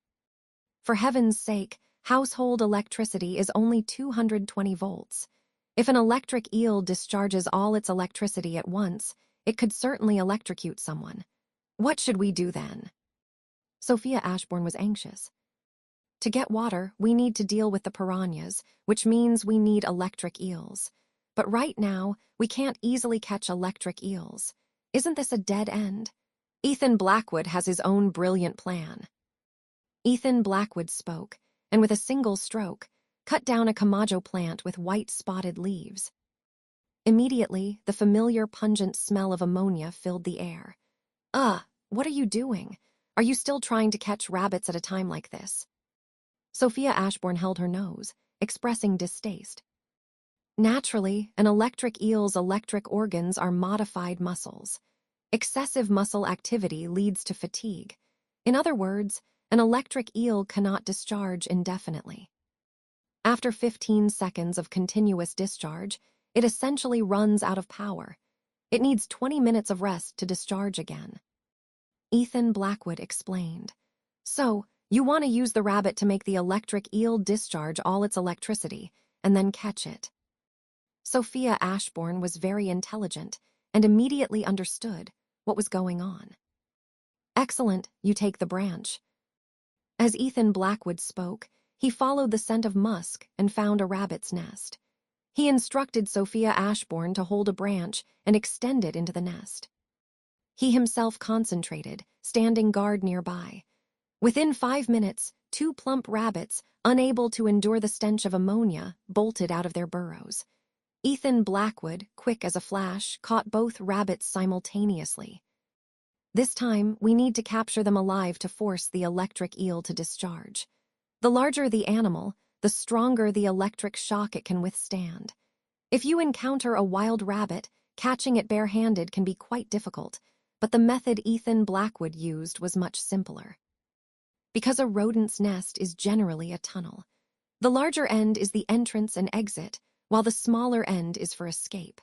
For heaven's sake, household electricity is only 220 volts. If an electric eel discharges all its electricity at once, it could certainly electrocute someone. What should we do then? Sophia Ashbourne was anxious. To get water, we need to deal with the piranhas, which means we need electric eels. But right now, we can't easily catch electric eels. Isn't this a dead end? Ethan Blackwood has his own brilliant plan. Ethan Blackwood spoke, and with a single stroke, cut down a camajo plant with white spotted leaves. Immediately, the familiar pungent smell of ammonia filled the air. What are you doing? Are you still trying to catch rabbits at a time like this? Sophia Ashbourne held her nose, expressing distaste. Naturally, an electric eel's electric organs are modified muscles. Excessive muscle activity leads to fatigue. In other words, an electric eel cannot discharge indefinitely. After 15 seconds of continuous discharge, it essentially runs out of power. It needs 20 minutes of rest to discharge again. Ethan Blackwood explained. So, you want to use the rabbit to make the electric eel discharge all its electricity, and then catch it. Sophia Ashbourne was very intelligent and immediately understood what was going on. Excellent, you take the branch. As Ethan Blackwood spoke, he followed the scent of musk and found a rabbit's nest. He instructed Sophia Ashbourne to hold a branch and extend it into the nest. He himself concentrated, standing guard nearby. Within 5 minutes, 2 plump rabbits, unable to endure the stench of ammonia, bolted out of their burrows. Ethan Blackwood, quick as a flash, caught both rabbits simultaneously. This time, we need to capture them alive to force the electric eel to discharge. The larger the animal, the stronger the electric shock it can withstand. If you encounter a wild rabbit, catching it barehanded can be quite difficult, but the method Ethan Blackwood used was much simpler. Because a rodent's nest is generally a tunnel. The larger end is the entrance and exit, while the smaller end is for escape.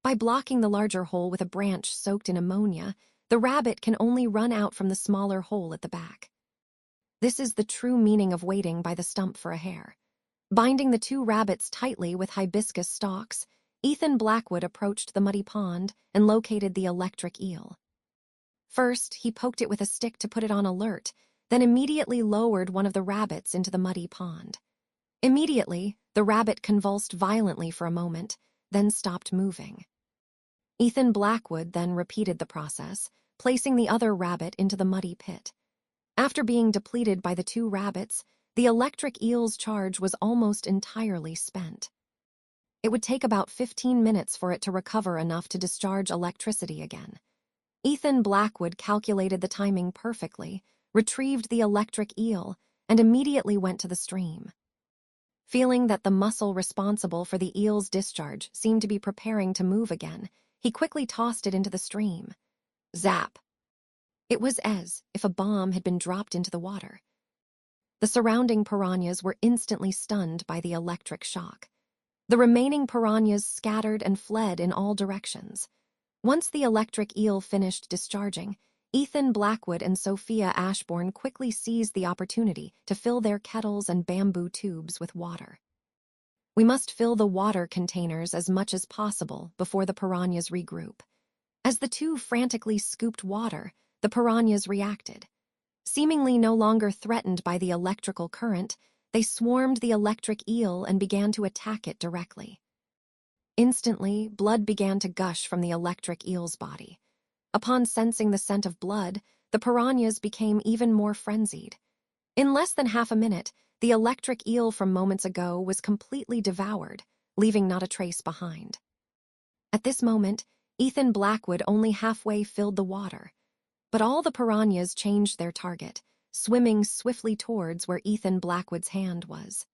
By blocking the larger hole with a branch soaked in ammonia, the rabbit can only run out from the smaller hole at the back. This is the true meaning of waiting by the stump for a hare. Binding the 2 rabbits tightly with hibiscus stalks, Ethan Blackwood approached the muddy pond and located the electric eel. First, he poked it with a stick to put it on alert, then immediately lowered one of the rabbits into the muddy pond. Immediately, the rabbit convulsed violently for a moment, then stopped moving. Ethan Blackwood then repeated the process, placing the other rabbit into the muddy pit. After being depleted by the 2 rabbits, the electric eel's charge was almost entirely spent. It would take about 15 minutes for it to recover enough to discharge electricity again. Ethan Blackwood calculated the timing perfectly, retrieved the electric eel, and immediately went to the stream. Feeling that the muscle responsible for the eel's discharge seemed to be preparing to move again, he quickly tossed it into the stream. Zap! It was as if a bomb had been dropped into the water. The surrounding piranhas were instantly stunned by the electric shock. The remaining piranhas scattered and fled in all directions. Once the electric eel finished discharging, Ethan Blackwood and Sophia Ashbourne quickly seized the opportunity to fill their kettles and bamboo tubes with water. We must fill the water containers as much as possible before the piranhas regroup. As the 2 frantically scooped water, the piranhas reacted. Seemingly no longer threatened by the electrical current, they swarmed the electric eel and began to attack it directly. Instantly, blood began to gush from the electric eel's body. Upon sensing the scent of blood, the piranhas became even more frenzied. In less than half a minute, the electric eel from moments ago was completely devoured, leaving not a trace behind. At this moment, Ethan Blackwood only halfway filled the water. But all the piranhas changed their target, swimming swiftly towards where Ethan Blackwood's hand was.